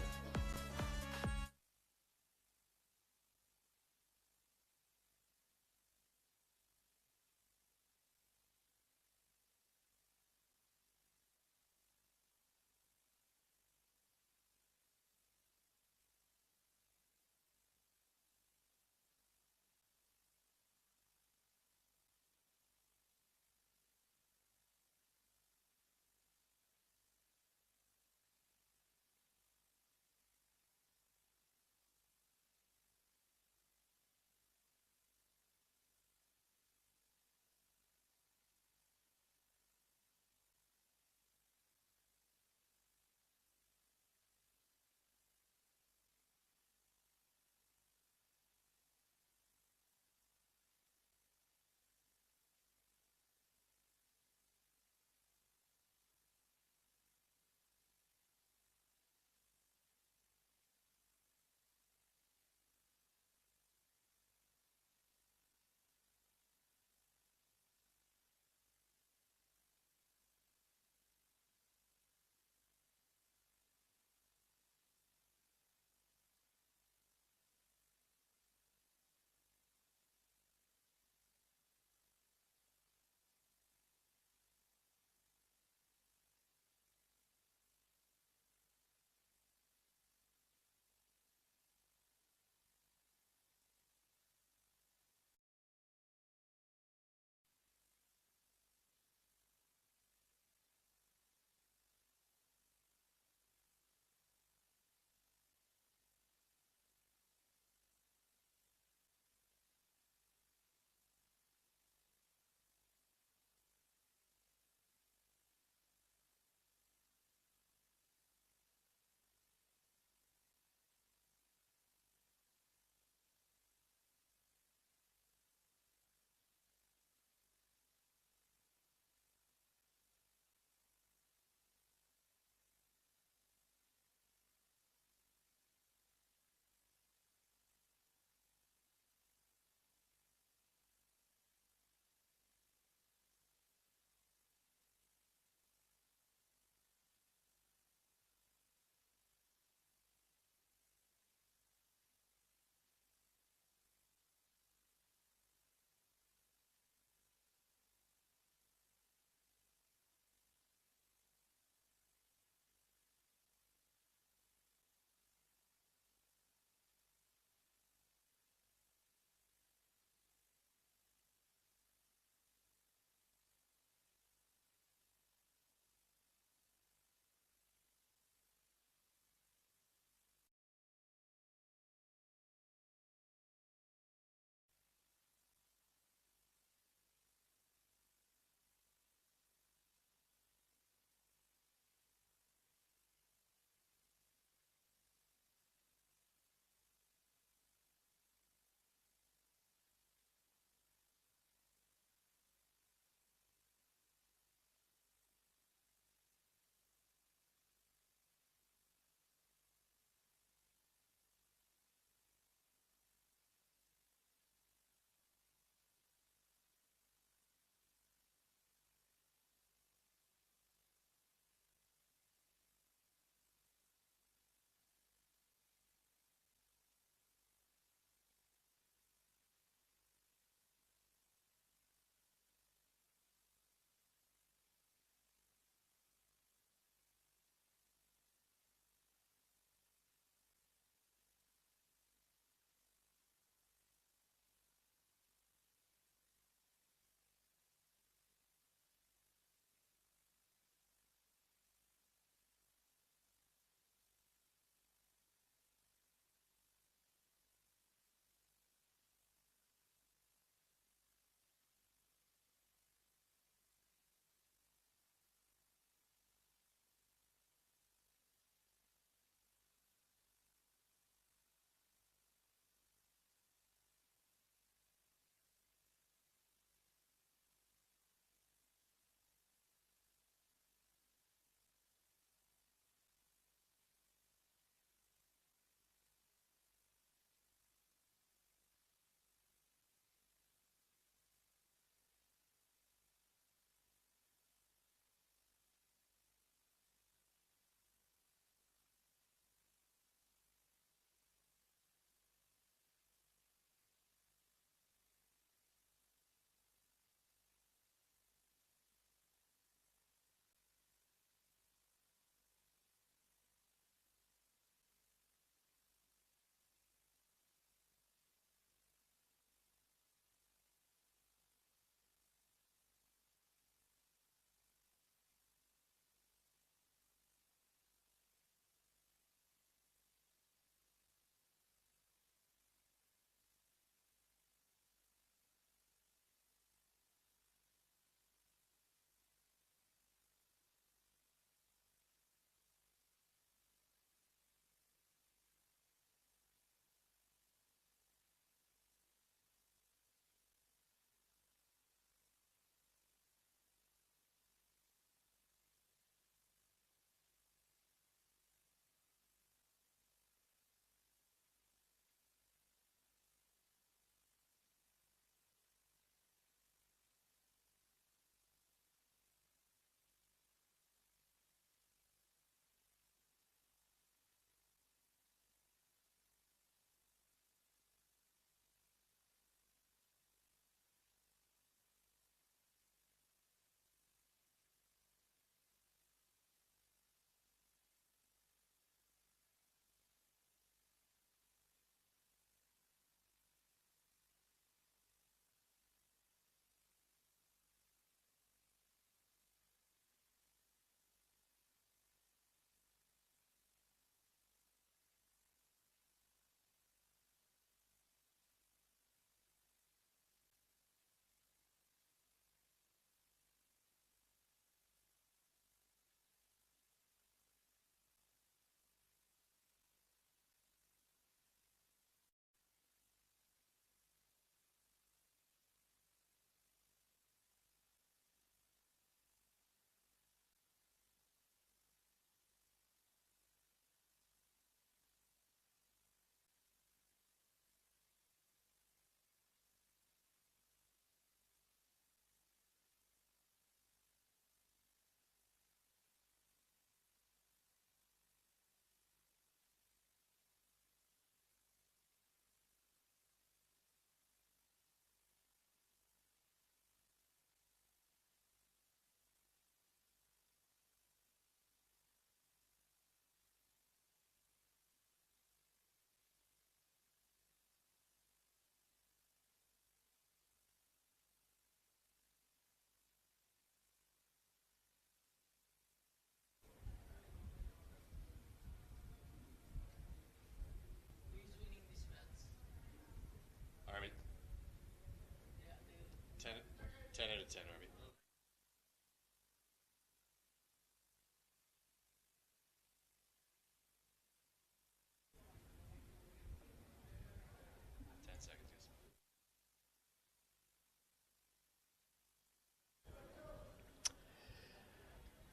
10 out of 10, Army.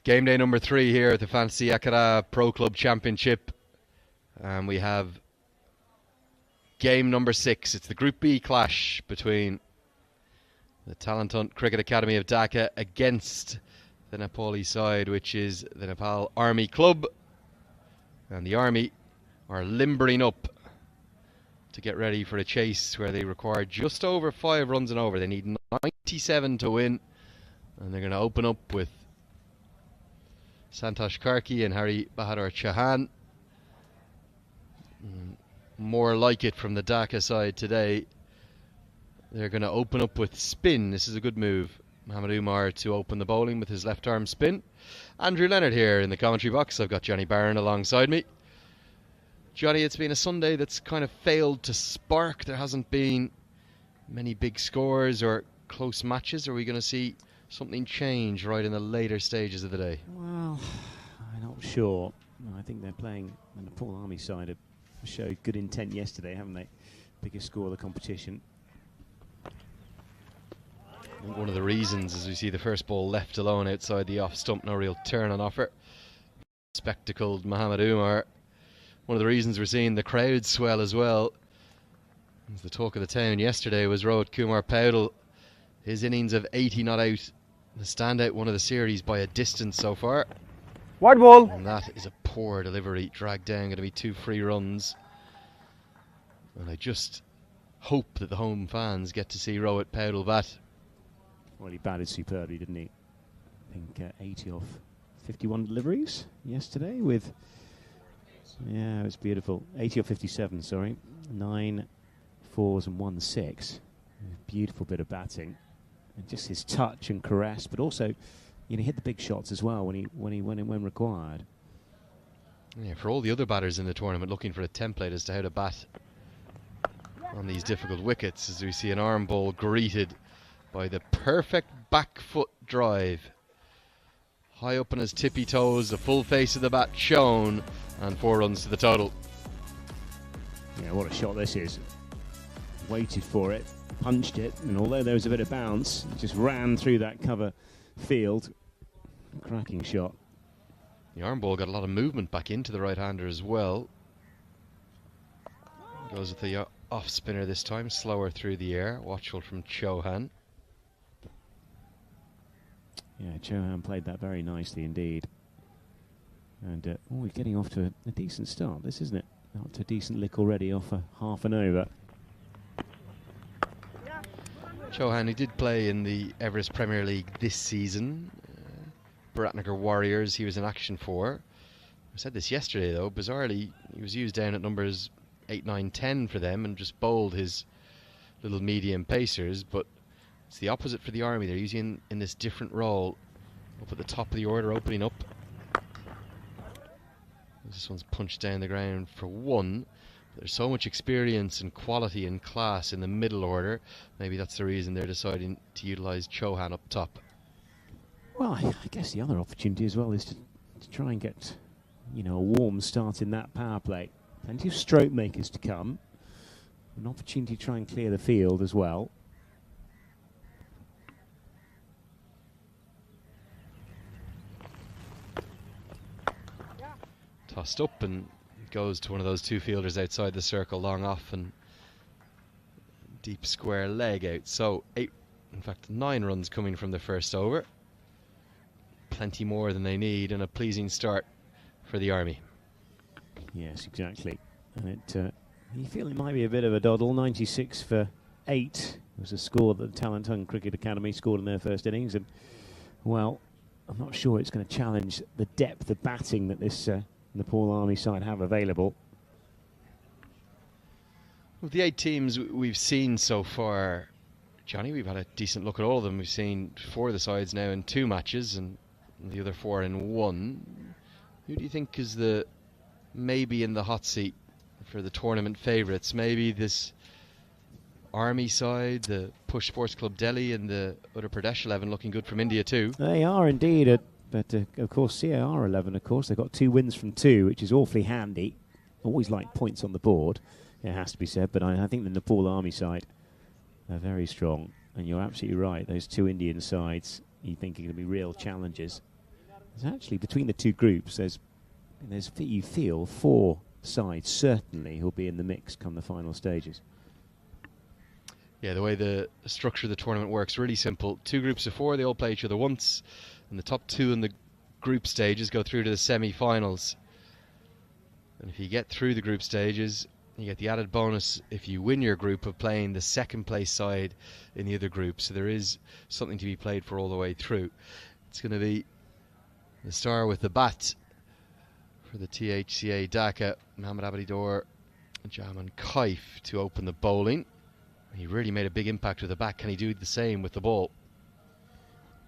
Game day number 3 here at the Fantasy Akara Pro Club Championship. And we have game number 6. It's the Group B clash between the Talent Hunt Cricket Academy of Dhaka against the Nepali side, which is the Nepal Army Club. And the Army are limbering up to get ready for a chase where they require just over 5 runs and over. They need 97 to win. And they're going to open up with Santosh Karki and Hari Bahadur Chauhan. More like it from the Dhaka side today. They're going to open up with spin. This is a good move. Mohamed Umar to open the bowling with his left arm spin. Andrew Leonard here in the commentary box. I've got Johnny Barron alongside me. Johnny, it's been a Sunday that's kind of failed to spark. There hasn't been many big scores or close matches. Are we going to see something change right in the later stages of the day? Well, I'm not sure. I think they're playing on the Nepal Army side. Have showed good intent yesterday, haven't they? Biggest score of the competition. I think one of the reasons is we see the first ball left alone outside the off stump, no real turn on offer. Spectacled Mohamed Umar. One of the reasons we're seeing the crowd swell as well. The talk of the town yesterday was Rohit Kumar Paudel. His innings of 80 not out, the standout one of the series by a distance so far. White ball. And that is a poor delivery, dragged down, going to be 2 free runs. And I just hope that the home fans get to see Rohit Paudel bat. Well, he batted superbly, didn't he? I think 80 off 51 deliveries yesterday with, yeah, it was beautiful. 80 off 57, sorry. 9 4s and 1 6. Beautiful bit of batting. And just his touch and caress, but also, you know, hit the big shots as well when required. Yeah, for all the other batters in the tournament looking for a template as to how to bat on these difficult wickets, as we see an arm ball greeted by the perfect back foot drive. High up on his tippy toes, the full face of the bat shown, and 4 runs to the total. Yeah, what a shot this is. Waited for it, punched it, and although there was a bit of bounce, it just ran through that cover field. Cracking shot. The arm ball got a lot of movement back into the right-hander as well. Goes with the off spinner this time, slower through the air, watchful from Chauhan. Yeah, Chauhan played that very nicely indeed. And we're getting off to a decent start, this, isn't it? Up to a decent lick already off a half an over. Chauhan, who did play in the Everest Premier League this season, Biratnagar Warriors, he was in action for. I said this yesterday though, bizarrely, he was used down at numbers 8, 9, 10 for them and just bowled his little medium pacers, but it's the opposite for the Army. They're using in this different role up at the top of the order, opening up. This one's punched down the ground for 1. There's so much experience and quality and class in the middle order. Maybe that's the reason they're deciding to utilise Chauhan up top. Well, I guess the other opportunity as well is to try and get, you know, a warm start in that power play. Plenty of stroke makers to come. An opportunity to try and clear the field as well. Tossed up and goes to one of those 2 fielders outside the circle, long off and deep square leg out. So 8, in fact 9 runs coming from the first over. Plenty more than they need, and a pleasing start for the Army. Yes, exactly. And you feel it might be a bit of a doddle. 96 for 8 was a score that the Talent Hunt Cricket Academy scored in their first innings, and well, I'm not sure it's going to challenge the depth of batting that this Nepal Army side have available. Of the 8 teams we've seen so far, Johnny, we've had a decent look at all of them. We've seen 4 of the sides now in 2 matches and the other 4 in 1. Who do you think is the maybe in the hot seat for the tournament favourites? Maybe this Army side, the Push Sports Club Delhi and the Uttar Pradesh 11 looking good from India too. They are indeed, but of course CAR 11, of course, they've got 2 wins from 2, which is awfully handy. Always like points on the board, it has to be said, but I think the Nepal Army side are very strong. And you're absolutely right, those 2 Indian sides, you think are going to be real challenges. There's actually, between the 2 groups, there's you feel 4 sides certainly who'll be in the mix come the final stages. Yeah, the way the structure of the tournament works, really simple. 2 groups of 4, they all play each other once, and the top 2 in the group stages go through to the semi-finals. And if you get through the group stages, you get the added bonus if you win your group of playing the second place side in the other group. So there is something to be played for all the way through. It's going to be the star with the bat for the THCA Dhaka, Mohammad Abdidor Jaman Kaif, to open the bowling. He really made a big impact with the bat. Can he do the same with the ball?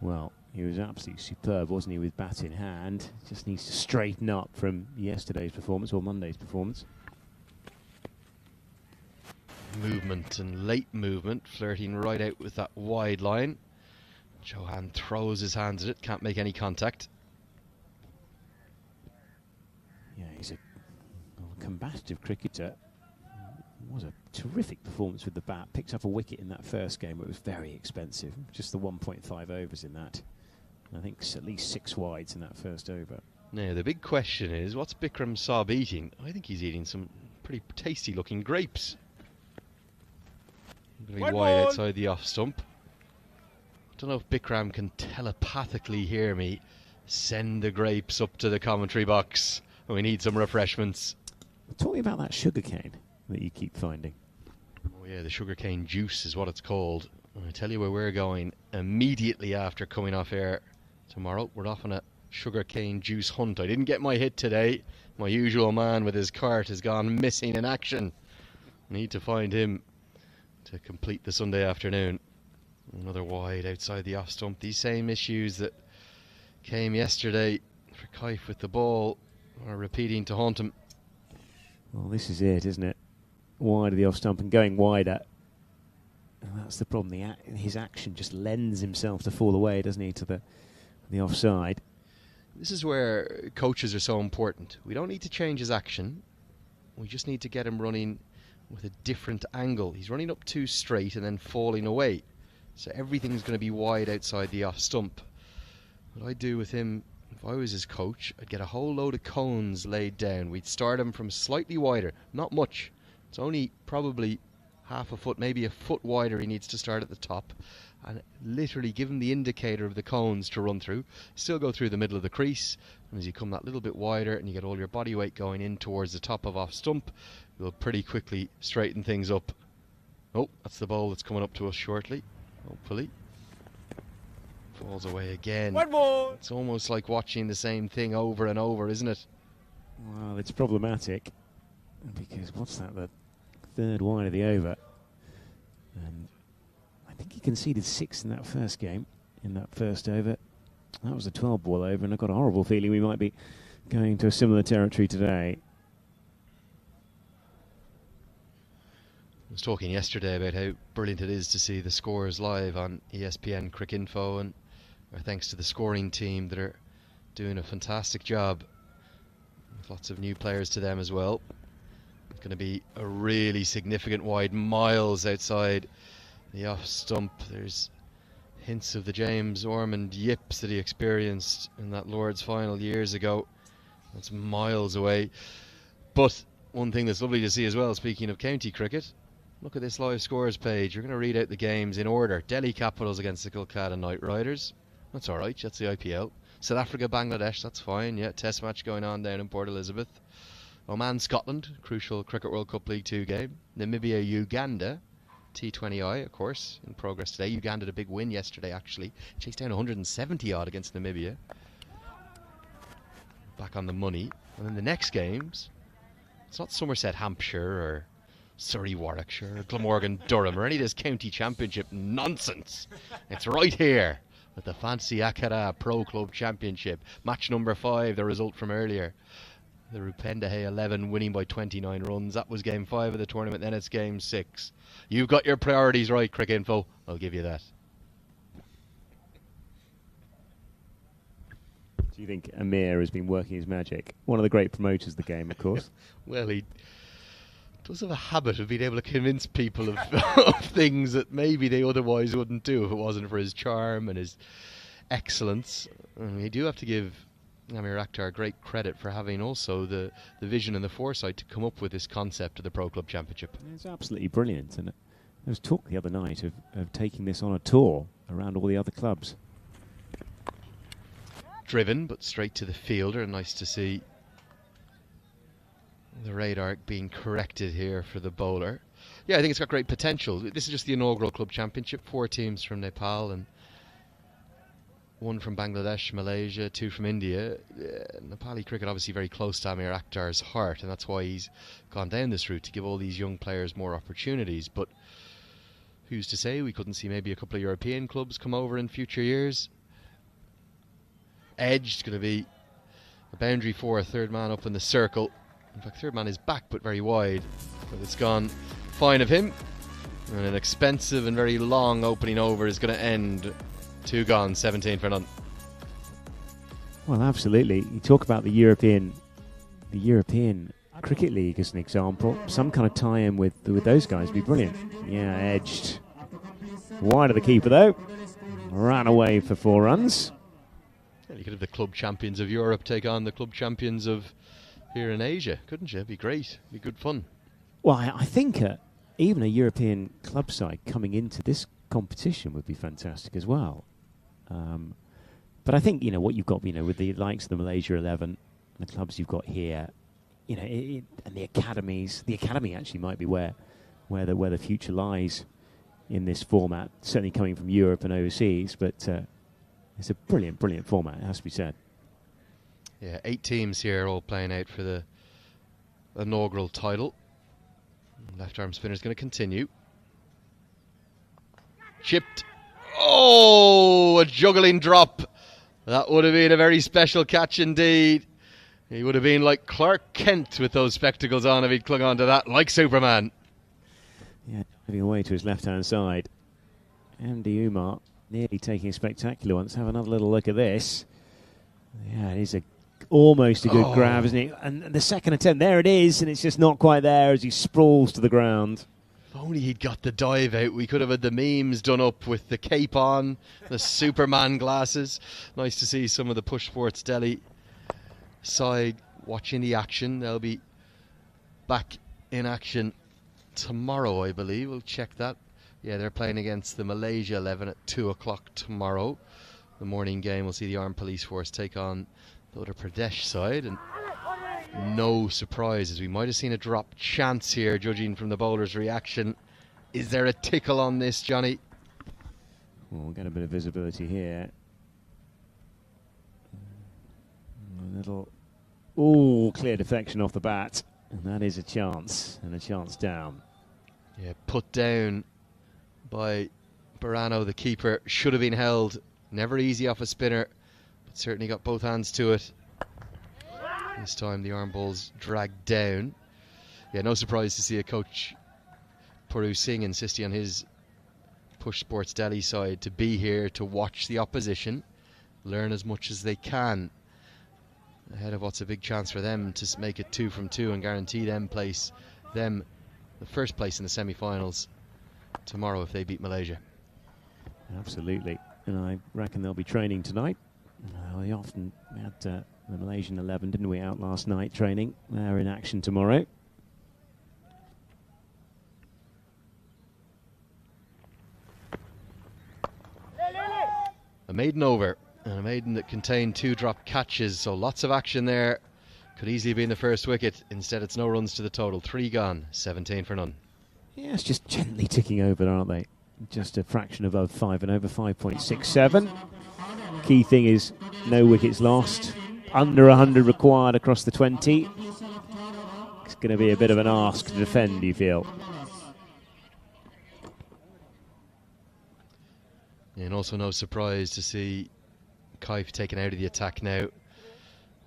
Well, he was absolutely superb, wasn't he, with bat in hand. Just needs to straighten up from yesterday's performance, or Monday's performance. Movement and late movement, flirting right out with that wide line. Johan throws his hands at it, can't make any contact. Yeah, he's a combative cricketer. It was a terrific performance with the bat. Picked up a wicket in that first game. It was very expensive. Just the 1.5 overs in that. I think at least 6 wides in that first over. Now, the big question is, what's Bikram Saab eating? I think he's eating some pretty tasty looking grapes. Going to be wide outside the off stump. Don't know if Bikram can telepathically hear me. Send the grapes up to the commentary box. We need some refreshments. Talk me about that sugarcane that you keep finding. Oh yeah, the sugarcane juice is what it's called. I tell you where we're going immediately after coming off air tomorrow. We're off on a sugarcane juice hunt. I didn't get my hit today. My usual man with his cart has gone missing in action. Need to find him to complete the Sunday afternoon. Another wide outside the off stump. These same issues that came yesterday for Kaif with the ball are repeating to haunt him. Well, this is it, isn't it? Wide of the off stump and going wider. And that's the problem. His action just lends himself to fall away, doesn't he, to the offside. This is where coaches are so important. We don't need to change his action. We just need to get him running with a different angle. He's running up too straight and then falling away. So everything's going to be wide outside the off stump. What I'd do with him, if I was his coach, I'd get a whole load of cones laid down. We'd start him from slightly wider, not much. It's only probably half a foot, maybe a foot wider he needs to start at the top. And literally give him the indicator of the cones to run through. Still go through the middle of the crease. And as you come that little bit wider and you get all your body weight going in towards the top of off stump, you'll pretty quickly straighten things up. Oh, that's the ball that's coming up to us shortly, hopefully. Falls away again. One more. It's almost like watching the same thing over and over, isn't it? Well, it's problematic because what's that, the third wide of the over? And I think he conceded 6 in that first game, in that first over. That was a 12-ball over, and I've got a horrible feeling we might be going to a similar territory today. I was talking yesterday about how brilliant it is to see the scores live on ESPN Cricinfo, and our thanks to the scoring team that are doing a fantastic job. With lots of new players to them as well. It's going to be a really significant wide, miles outside the off stump. There's hints of the James Ormond yips that he experienced in that Lord's final years ago. That's miles away. But one thing that's lovely to see as well, speaking of county cricket, look at this live scores page. You're going to read out the games in order. Delhi Capitals against the Kolkata Knight Riders. That's alright, that's the IPL. South Africa, Bangladesh, that's fine. Yeah, test match going on down in Port Elizabeth. Oman, Scotland, crucial Cricket World Cup League 2 game. Namibia, Uganda, T20I, of course, in progress today. Uganda had a big win yesterday, actually. Chased down 170 odd against Namibia. Back on the money. And then the next games, it's not Somerset, Hampshire, or Surrey, Warwickshire, or Glamorgan, Durham, or any of this county championship nonsense. It's right here with the fancy Akara Pro Club Championship. Match number 5, the result from earlier. The Rupendahe 11 winning by 29 runs. That was game 5 of the tournament, then it's game 6. You've got your priorities right, Cricinfo. I'll give you that. Do you think Amir has been working his magic? One of the great promoters of the game, of course. Well, he does have a habit of being able to convince people of, of things that maybe they otherwise wouldn't do if it wasn't for his charm and his excellence. And we do have to give Amir Akhtar great credit for having also the vision and the foresight to come up with this concept of the Pro Club Championship. It's absolutely brilliant. And there was talk the other night of taking this on a tour around all the other clubs. Driven, but straight to the fielder. Nice to see the radar being corrected here for the bowler. Yeah, I think it's got great potential. This is just the inaugural club championship. 4 teams from Nepal and 1 from Bangladesh, Malaysia, 2 from India. Nepali cricket obviously very close to Amir Akhtar's heart, and that's why he's gone down this route, to give all these young players more opportunities. But who's to say we couldn't see maybe a couple of European clubs come over in future years? Edge is going to be a boundary for a third man up in the circle. In fact, third man is back but very wide, but it's gone fine of him. And an expensive and very long opening over is going to end 2 gone, 17 for none. Well, absolutely. You talk about the European Cricket League as an example. Some kind of tie-in with those guys would be brilliant. Yeah, edged wide of the keeper though. Ran away for 4 runs. Yeah, you could have the club champions of Europe take on the club champions of here in Asia, couldn't you? It'd be great. It'd be good fun. Well, I think even a European club side coming into this competition would be fantastic as well. But I think, what you've got, with the likes of the Malaysia 11, the clubs you've got here, and the academies. The academy actually might be where the future lies in this format. Certainly coming from Europe and overseas, but it's a brilliant, brilliant format. It has to be said. Yeah, 8 teams here all playing out for the inaugural title. Left arm spinner is going to continue. Chipped. Oh, a juggling drop. That would have been a very special catch indeed. He would have been like Clark Kent with those spectacles on if he'd clung on to that, like Superman. Yeah, moving away to his left-hand side. Andy Umar nearly taking a spectacular one. Let's have another little look at this. Yeah, it is almost a good grab, isn't it? And the second attempt, there it is, and it's just not quite there as he sprawls to the ground. If only he'd got the dive out, we could have had the memes done up with the cape on, the Superman glasses. Nice to see some of the Push Sports Delhi side watching the action. They'll be back in action tomorrow, I believe. We'll check that. Yeah, they're playing against the Malaysia 11 at 2 o'clock tomorrow. The morning game, we'll see the Armed Police Force take on the Uttar Pradesh side. And no surprises, we might have seen a drop chance here, judging from the bowler's reaction. Is there a tickle on this, Johnny? Well, we'll get a bit of visibility here. A little, clear deflection off the bat. And that is a chance, and a chance down. Yeah, put down by Barano, the keeper. Should have been held. Never easy off a spinner, but certainly got both hands to it. This time the arm ball's dragged down. Yeah, no surprise to see a coach, Puru Singh, insisting on his Push Sports Delhi side to be here to watch the opposition, learn as much as they can ahead of what's a big chance for them to make it 2 from 2 and guarantee them the first place in the semi-finals tomorrow if they beat Malaysia. Absolutely, and I reckon they'll be we often had the Malaysian 11, didn't we, out last night training. They're in action tomorrow. A maiden over, and a maiden that contained 2 drop catches, so lots of action there. Could easily be in the first wicket. Instead, it's no runs to the total. 3 gone, 17 for none. Yeah, it's just gently ticking over, aren't they? Just a fraction above 5 and over, 5.67. Key thing is no wickets lost. Under 100 required across the 20. It's going to be a bit of an ask to defend, you feel? And also no surprise to see Kaif taken out of the attack now.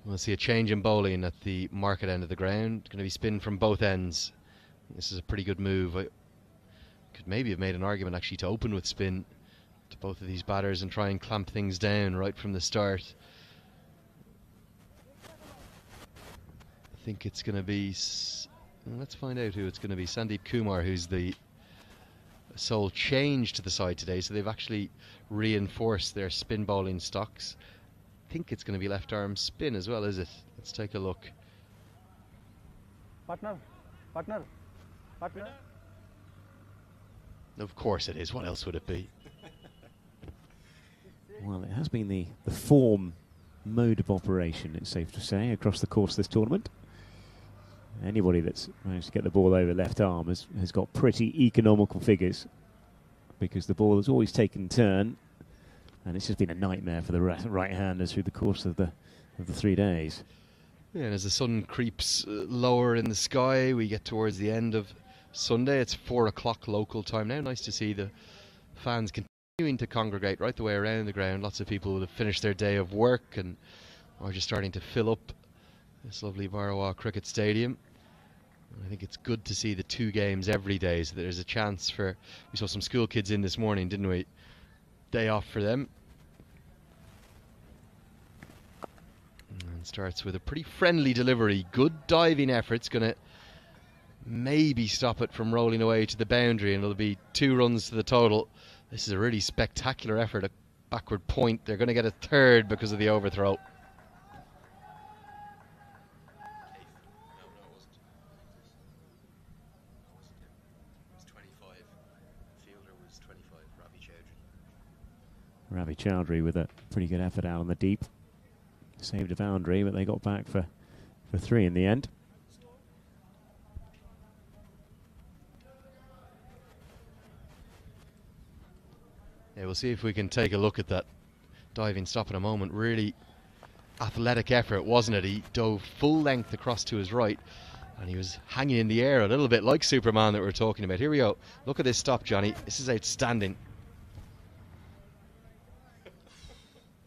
We'll see a change in bowling at the market end of the ground. Going to be spin from both ends. This is a pretty good move. I could maybe have made an argument actually to open with spin to both of these batters and try and clamp things down right from the start. I think it's going to be... let's find out who it's going to be. Sandeep Kumar, who's the sole change to the side today. So they've actually reinforced their spin bowling stocks. I think it's going to be left arm spin as well, is it? Let's take a look. Partner. Of course it is. What else would it be? Well, it has been the form mode of operation, it's safe to say, across the course of this tournament. Anybody that's managed to get the ball over left arm has got pretty economical figures, because the ball has always taken turn. And it's just been a nightmare for the right-handers through the course of the 3 days. Yeah, and as the sun creeps lower in the sky, we get towards the end of Sunday. It's 4 o'clock local time now. Nice to see the fans continuing to congregate right the way around the ground. Lots of people have finished their day of work and are just starting to fill up this lovely Barawa Cricket Stadium. And I think it's good to see the 2 games every day, so that there's a chance for... We saw some school kids in this morning, didn't we? Day off for them. And starts with a pretty friendly delivery. Good diving effort's going to maybe stop it from rolling away to the boundary, and it'll be 2 runs to the total. This is a really spectacular effort at backward point. They're going to get a 3rd because of the overthrow. Ravi Chowdhury with a pretty good effort out on the deep. Saved a boundary, but they got back for 3 in the end. Yeah, we'll see if we can take a look at that diving stop in a moment. Really athletic effort, wasn't it? He dove full length across to his right, and he was hanging in the air a little bit like Superman that we were talking about. Here we go. Look at this stop, Johnny. This is outstanding.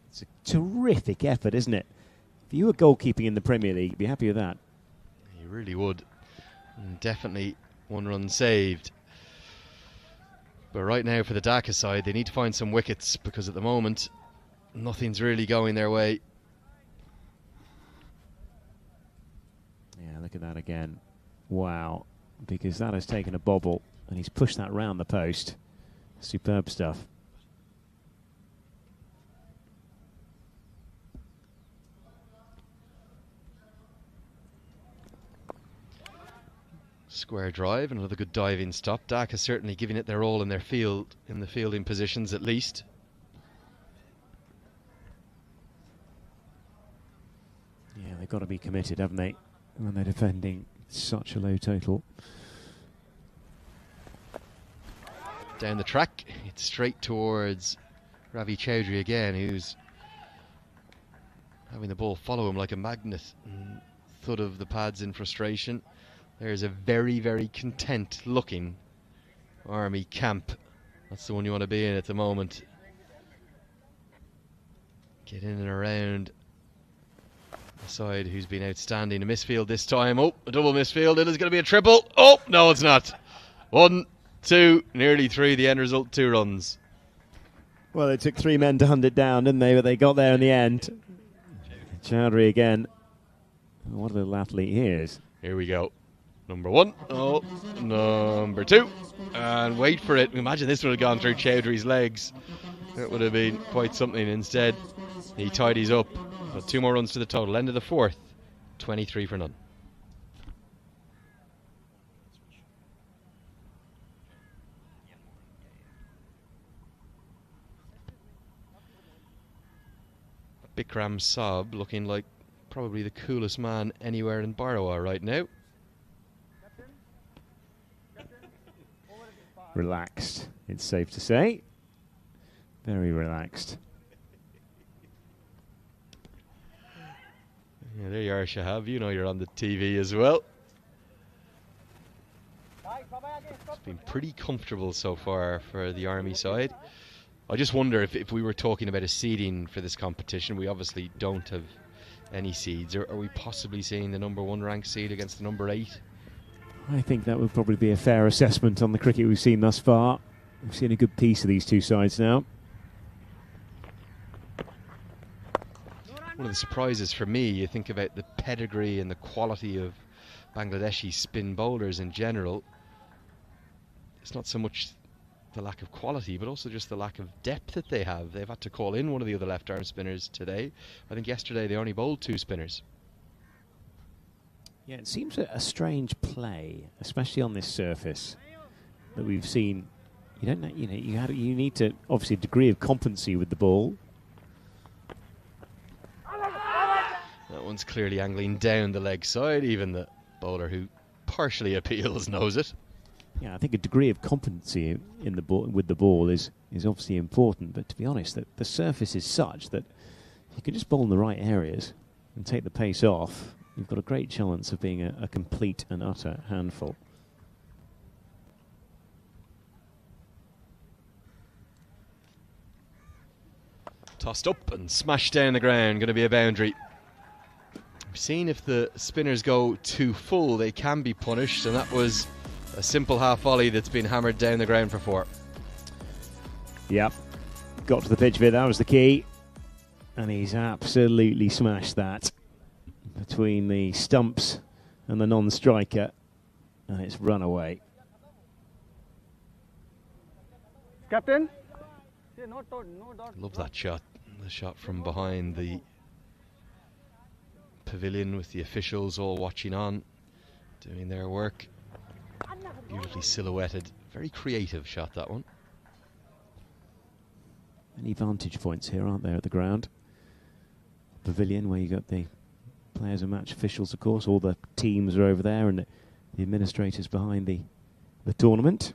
It's a terrific effort, isn't it? If you were goalkeeping in the Premier League, you'd be happy with that. You really would. And definitely 1 run saved. But right now for the Dhaka side, they need to find some wickets, because at the moment nothing's really going their way. Yeah, look at that again. Wow. Because that has taken a bobble, and he's pushed that round the post. Superb stuff. Square drive, another good diving stop. Dhaka certainly giving it their all in their field, in the fielding positions at least. Yeah, they've got to be committed, haven't they, when they're defending such a low total. Down the track, it's straight towards Ravi Chowdhury again, who's having the ball follow him like a magnet. Thud of the pads in frustration. There's a very, very content looking Army camp. That's the one you want to be in at the moment. Get in and around the side who's been outstanding. A misfield this time. Oh, a double misfield. It is going to be a triple. Oh, no, it's not. 1, 2, nearly 3. The end result, 2 runs. Well, it took 3 men to hunt it down, didn't they? But they got there in the end. Chowdhury again. What a little athlete he is. Here we go. Number 1. Oh, number 2. And wait for it. Imagine this would have gone through Chowdhury's legs. That would have been quite something. Instead, he tidies up. But 2 more runs to the total. End of the 4th. 23 for none. Bikram Saab looking like probably the coolest man anywhere in Barawa right now. Relaxed, it's safe to say. Very relaxed. Yeah, there you are, Shahab. You know you're on the TV as well. It's been pretty comfortable so far for the Army side. I just wonder if we were talking about a seeding for this competition, we obviously don't have any seeds? Or are we possibly seeing the number 1 ranked seed against the number 8? I think that would probably be a fair assessment on the cricket we've seen thus far. We've seen a good piece of these two sides now. One of the surprises for me, you think about the pedigree and the quality of Bangladeshi spin bowlers in general. It's not so much the lack of quality, but also just the lack of depth that they have. They've had to call in one of the other left-arm spinners today. I think yesterday they only bowled 2 spinners. Yeah, it seems a strange play, especially on this surface, that we've seen. You don't know, you need to obviously a degree of competency with the ball. That one's clearly angling down the leg side. Even the bowler who partially appeals knows it. Yeah, I think a degree of competency in the ball, with the ball is obviously important. But to be honest, the surface is such that you can just bowl in the right areas and take the pace off. You've got a great chance of being a complete and utter handful. Tossed up and smashed down the ground. Going to be a boundary. We've seen if the spinners go too full, they can be punished, and that was a simple half volley that's been hammered down the ground for 4. Yep, got to the pitch bit, that was the key, and he's absolutely smashed that between the stumps and the non-striker, and it's run away. Captain? No doubt. Love that shot. The shot from behind the pavilion with the officials all watching on, doing their work. Beautifully silhouetted. Very creative shot, that one. Many vantage points here, aren't there, at the ground? Pavilion, where you got the players and match officials, of course. All the teams are over there, and the administrators behind the tournament.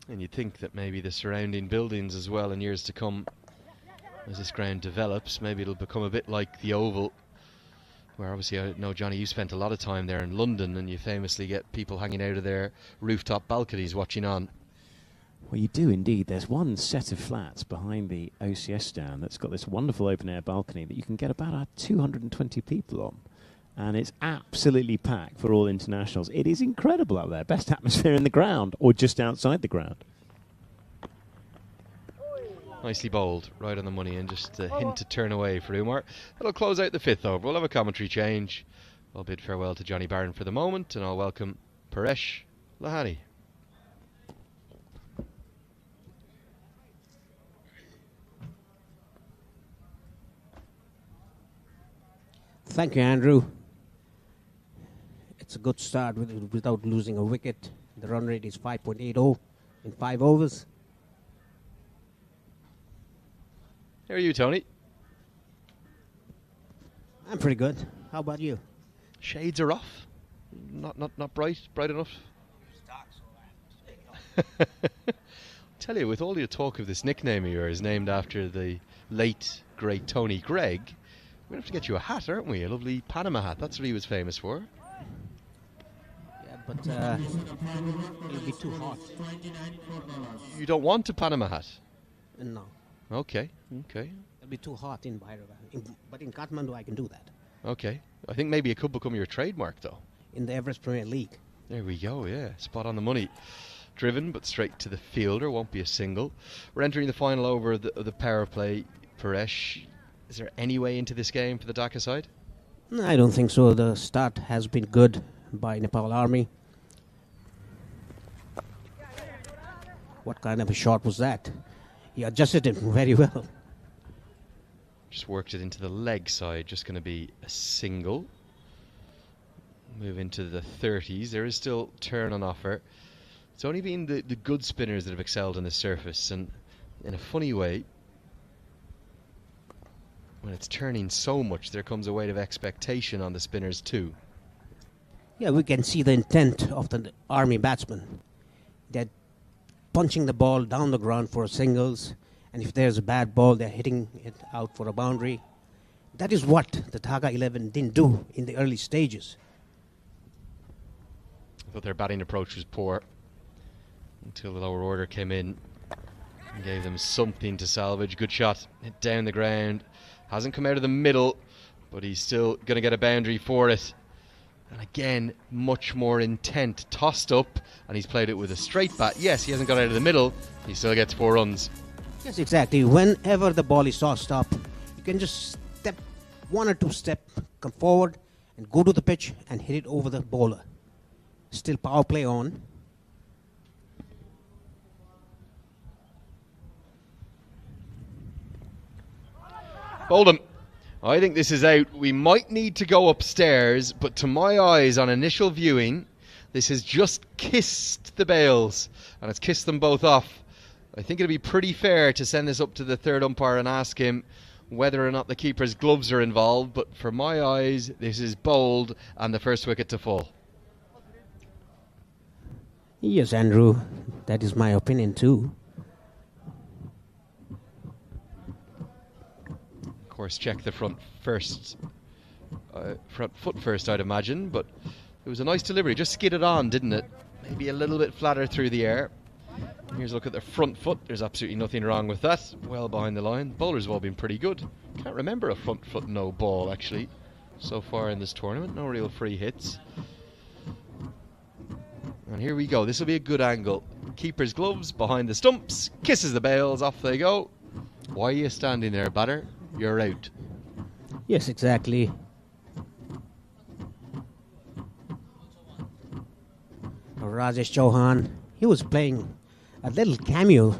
And you'd think that maybe the surrounding buildings as well in years to come, as this ground develops, maybe it'll become a bit like the Oval, where obviously I know, Johnny, you spent a lot of time there in London, and you famously get people hanging out of their rooftop balconies watching on. Well, you do indeed. There's one set of flats behind the OCS stand that's got this wonderful open-air balcony that you can get about 220 people on. And it's absolutely packed for all internationals. It is incredible out there. Best atmosphere in the ground, or just outside the ground. Nicely bowled, right on the money, and just a hint to turn away for Umar. That'll close out the 5th over. We'll have a commentary change. I'll bid farewell to Johnny Barron for the moment, and I'll welcome Paresh Lahani. Thank you, Andrew. It's a good start without losing a wicket. The run rate is 5.80 in 5 overs. How are you, Tony? I'm pretty good. How about you? Shades are off. Not bright enough. Tell you, with all your talk of this nickname of yours named after the late great Tony Gregg, we're going to have to get you a hat, aren't we? A lovely Panama hat. That's what he was famous for. Yeah, but it'll be too hot. You don't want a Panama hat? No. Okay. It'll be too hot in Bhairava. But in Kathmandu, I can do that. Okay. I think maybe it could become your trademark, though. In the Everest Premier League. There we go, yeah. Spot on the money. Driven, but straight to the fielder. Won't be a single. We're entering the final over of the power play. Paresh, is there any way into this game for the Dhaka side? No, I don't think so. The start has been good by Nepal Army. What kind of a shot was that? He adjusted it very well. Just worked it into the leg side. Just going to be a single. Move into the 30s. There is still turn on offer. It's only been the good spinners that have excelled on the surface, and in a funny way, when it's turning so much, there comes a weight of expectation on the spinners too. Yeah, we can see the intent of the Army batsmen. They're punching the ball down the ground for singles, and if there's a bad ball, they're hitting it out for a boundary. That is what the Dhaka 11 didn't do in the early stages. I thought their batting approach was poor until the lower order came in and gave them something to salvage. Good shot, hit down the ground, hasn't come out of the middle, but he's still going to get a boundary for it. And again, much more intent. Tossed up, and he's played it with a straight bat. Yes, he hasn't got out of the middle. He still gets 4 runs. Yes, exactly. Whenever the ball is tossed up, you can just step 1 or 2 steps, come forward, and go to the pitch and hit it over the bowler. Still power play on. Oldham, I think this is out. We might need to go upstairs, but to my eyes on initial viewing, this has just kissed the bails, and it's kissed them both off. I think it'd be pretty fair to send this up to the third umpire and ask him whether or not the keeper's gloves are involved, but for my eyes, this is bowled and the first wicket to fall. Yes, Andrew, that is my opinion too. Of course, check the front first, front foot first, I'd imagine, but it was a nice delivery. Just skidded on, didn't it? Maybe a little bit flatter through the air. Here's a look at the front foot. There's absolutely nothing wrong with that. Well behind the line. Bowlers have all been pretty good. Can't remember a front foot no ball, actually, so far in this tournament. No real free hits. And here we go. This will be a good angle. Keeper's gloves behind the stumps. Kisses the bails. Off they go. Why are you standing there, batter? You're out. Yes, exactly. Rajesh Chauhan, he was playing a little cameo,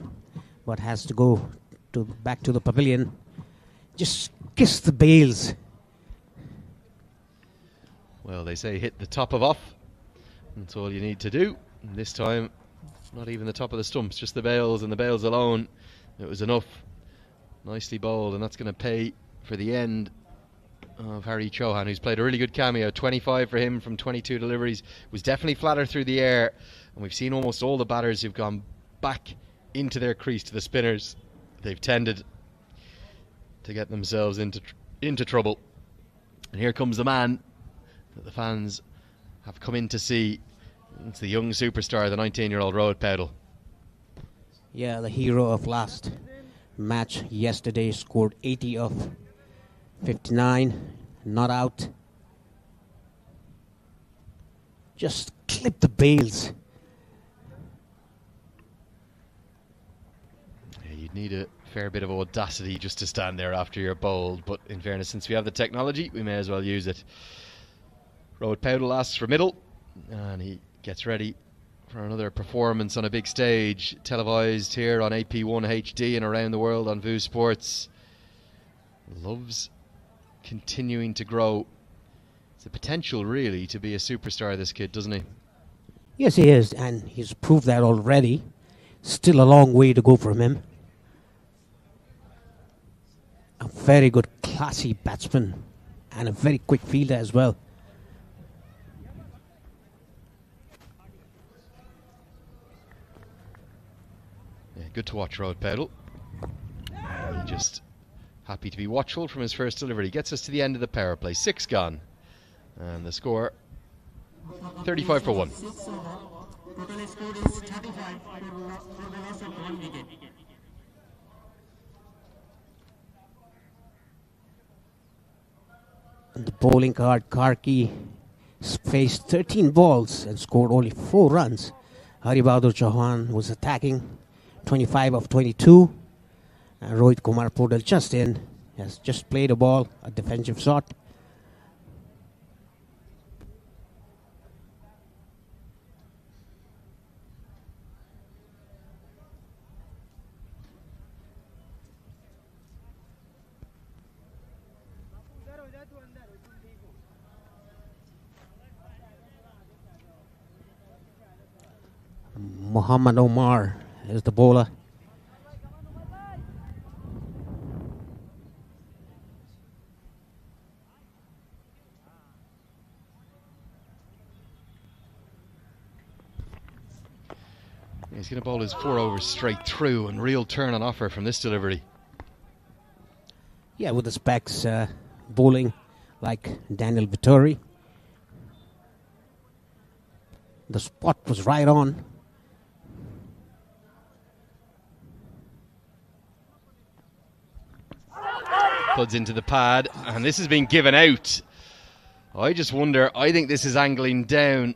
but has to go back to the pavilion. Just kiss the bails. Well, they say hit the top of off. That's all you need to do. And this time, not even the top of the stumps, just the bails, and the bails alone. It was enough. Nicely bowled, and that's going to pay for the end of Harry Chauhan, who's played a really good cameo. 25 for him from 22 deliveries. Was definitely flatter through the air, and we've seen almost all the batters who've gone back into their crease to the spinners. They've tended to get themselves into trouble. And here comes the man that the fans have come in to see. It's the young superstar, the 19-year-old Rohit Paudel. Yeah, the hero of last match yesterday, scored 80 of 59, not out. Just clip the bails. Yeah, you'd need a fair bit of audacity just to stand there after you're bowled, but in fairness, since we have the technology, we may as well use it. Rohit Paudel asks for middle, and he gets ready for another performance on a big stage, televised here on AP1 HD and around the world on VU Sports. Loves continuing to grow. It's the potential, really, to be a superstar, this kid, doesn't he? Yes, he is, and he's proved that already. Still a long way to go from him. A very good, classy batsman, and a very quick fielder as well. Good to watch Rohit Paudel. Just happy to be watchful from his first delivery. Gets us to the end of the power play. 6 gone. And the score 35 for 1. Total score is 35 for the loss of 1 wicket. And the bowling card, Karki faced 13 balls and scored only 4 runs. Hari Bahadur Chauhan was attacking, 25 of 22. Rohit Kumar Paudel just in, has just played a ball, a defensive shot. Muhammad Omar is the bowler. He's going to bowl his 4 overs straight through, and real turn on offer from this delivery. Yeah, with the specs bowling like Daniel Vittori. The spot was right on. Puds into the pad, and this has been given out. I just wonder, I think this is angling down.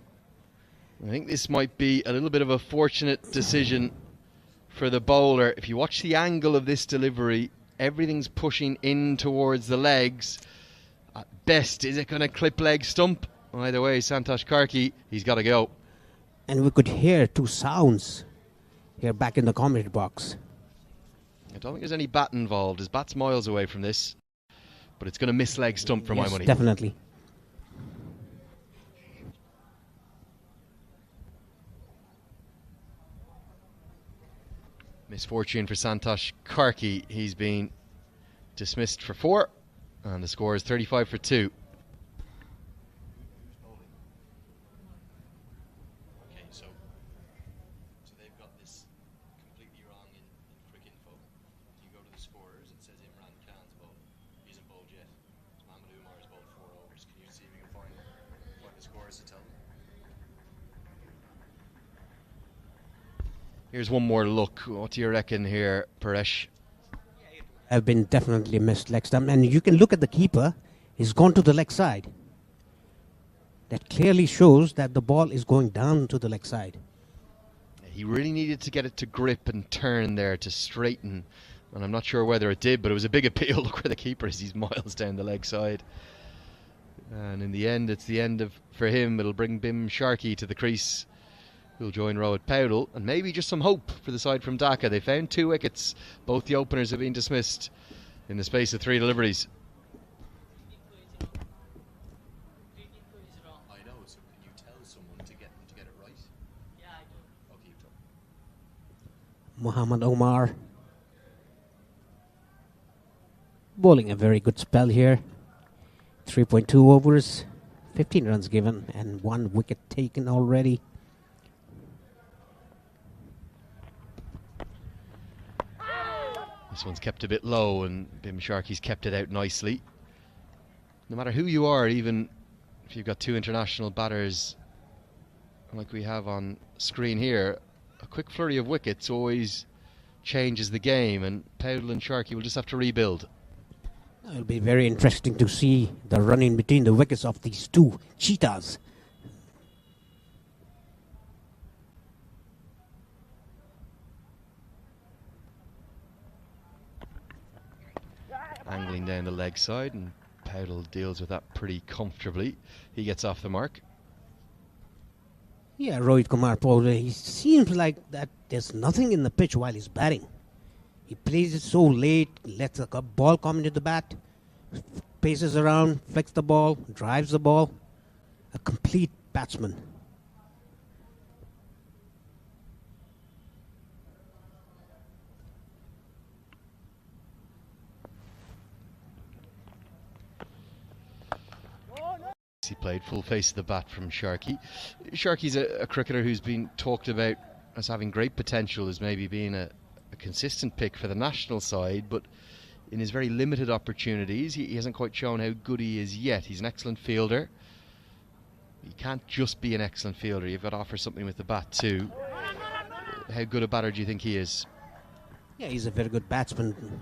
I think this might be a little bit of a fortunate decision for the bowler. If you watch the angle of this delivery, everything's pushing in towards the legs. At best, is it going to clip leg stump? Either way, Santosh Karki, he's got to go. And we could hear two sounds here back in the commentary box. I don't think there's any bat involved. His bat's miles away from this, but it's going to miss leg stump for my money. Definitely. Misfortune for Santosh Karki. He's been dismissed for 4, and the score is 35 for 2. Okay, so they've got this completely wrong in quick info. You go to the scorers, it says Imran Khan's bowled. He hasn't bowled yet. Mohammad Umar's bowled 4 overs. Can you see if you can find the scorers to tell me? Here's one more look. What do you reckon here, Paresh? Have been definitely missed leg stump, and you can look at the keeper. He's gone to the leg side. That clearly shows that the ball is going down to the leg side. He really needed to get it to grip and turn there to straighten, and I'm not sure whether it did, but it was a big appeal. Look where the keeper is. He's miles down the leg side, and in the end, it's the end of for him. It'll bring Bim Sharkey to the crease, who'll join Rohit Powdell, and maybe just some hope for the side from Dhaka. They found 2 wickets. Both the openers have been dismissed in the space of 3 deliveries. I know, so can you tell someone to get it right? Yeah, I do. Okay, Muhammad Omar bowling a very good spell here. 3.2 overs, 15 runs given, and 1 wicket taken already. This one's kept a bit low, and Bim Sharkey's kept it out nicely. No matter who you are, even if you've got 2 international batters like we have on screen here, a quick flurry of wickets always changes the game, and Powdell and Sharkey will just have to rebuild. It'll be very interesting to see the run in between the wickets of these 2 cheetahs. Angling down the leg side, and Powdell deals with that pretty comfortably. He gets off the mark. Yeah, Rohit Kumar Powdell, he seems like that there's nothing in the pitch while he's batting. He plays it so late, lets the ball come into the bat, paces around, flicks the ball, drives the ball. A complete batsman. He played full face of the bat from Sharkey. Sharkey's a cricketer who's been talked about as having great potential, as maybe being a consistent pick for the national side, but in his very limited opportunities, he hasn't quite shown how good he is yet. He's an excellent fielder. You can't just be an excellent fielder, you've got to offer something with the bat too. How good a batter do you think he is? Yeah, he's a very good batsman,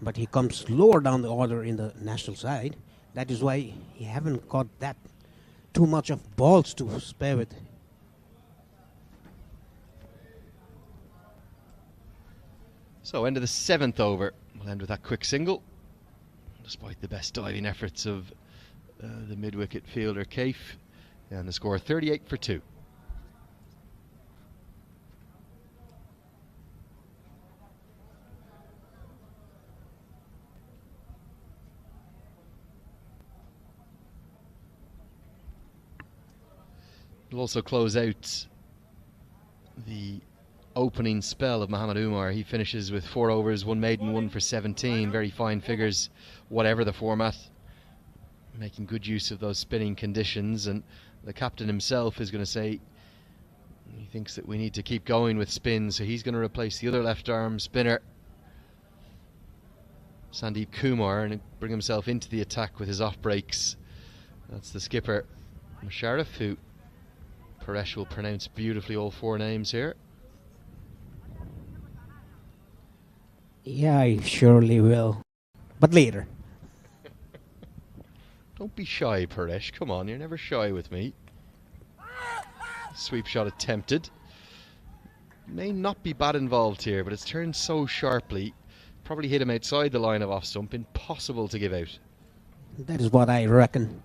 but he comes lower down the order in the national side. That is why he haven't got that too much of balls to spare with. So end of the 7th over. We'll end with that quick single, despite the best diving efforts of the mid-wicket fielder Kaif, and the score 38 for 2. We'll also close out the opening spell of Mohammad Umar. He finishes with 4 overs, 1 maiden, 1 for 17. Very fine figures, whatever the format. Making good use of those spinning conditions, and the captain himself is going to say he thinks that we need to keep going with spin, so he's going to replace the other left arm spinner, Sandeep Kumar, and bring himself into the attack with his off breaks. That's the skipper, Musharraf, who Paresh will pronounce beautifully all 4 names here. Yeah, I surely will. But later. Don't be shy, Paresh. Come on, you're never shy with me. Sweep shot attempted. May not be bad involved here, but it's turned so sharply. Probably hit him outside the line of off stump. Impossible to give out. That is what I reckon,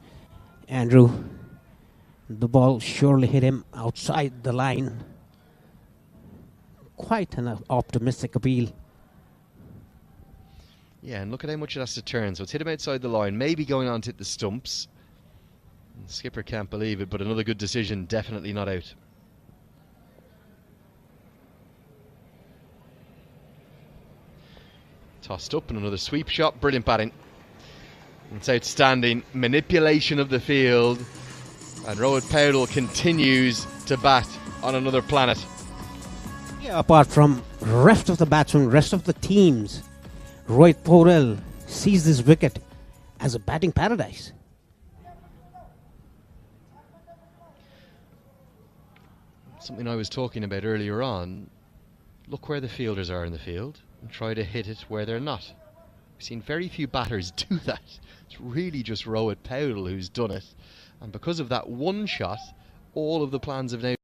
Andrew. The ball surely hit him outside the line. Quite an optimistic appeal. Yeah, and look at how much it has to turn. So it's hit him outside the line, maybe going on to hit the stumps. And the skipper can't believe it, but another good decision, definitely not out. Tossed up and another sweep shot, brilliant batting. It's outstanding manipulation of the field, and Rohit Paudel continues to bat on another planet. Yeah, apart from rest of the batsmen, rest of the teams, Rohit Paudel sees this wicket as a batting paradise. Something I was talking about earlier on. Look where the fielders are in the field and try to hit it where they're not. We've seen very few batters do that. It's really just Rohit Paudel who's done it. And because of that one shot, all of the plans have now...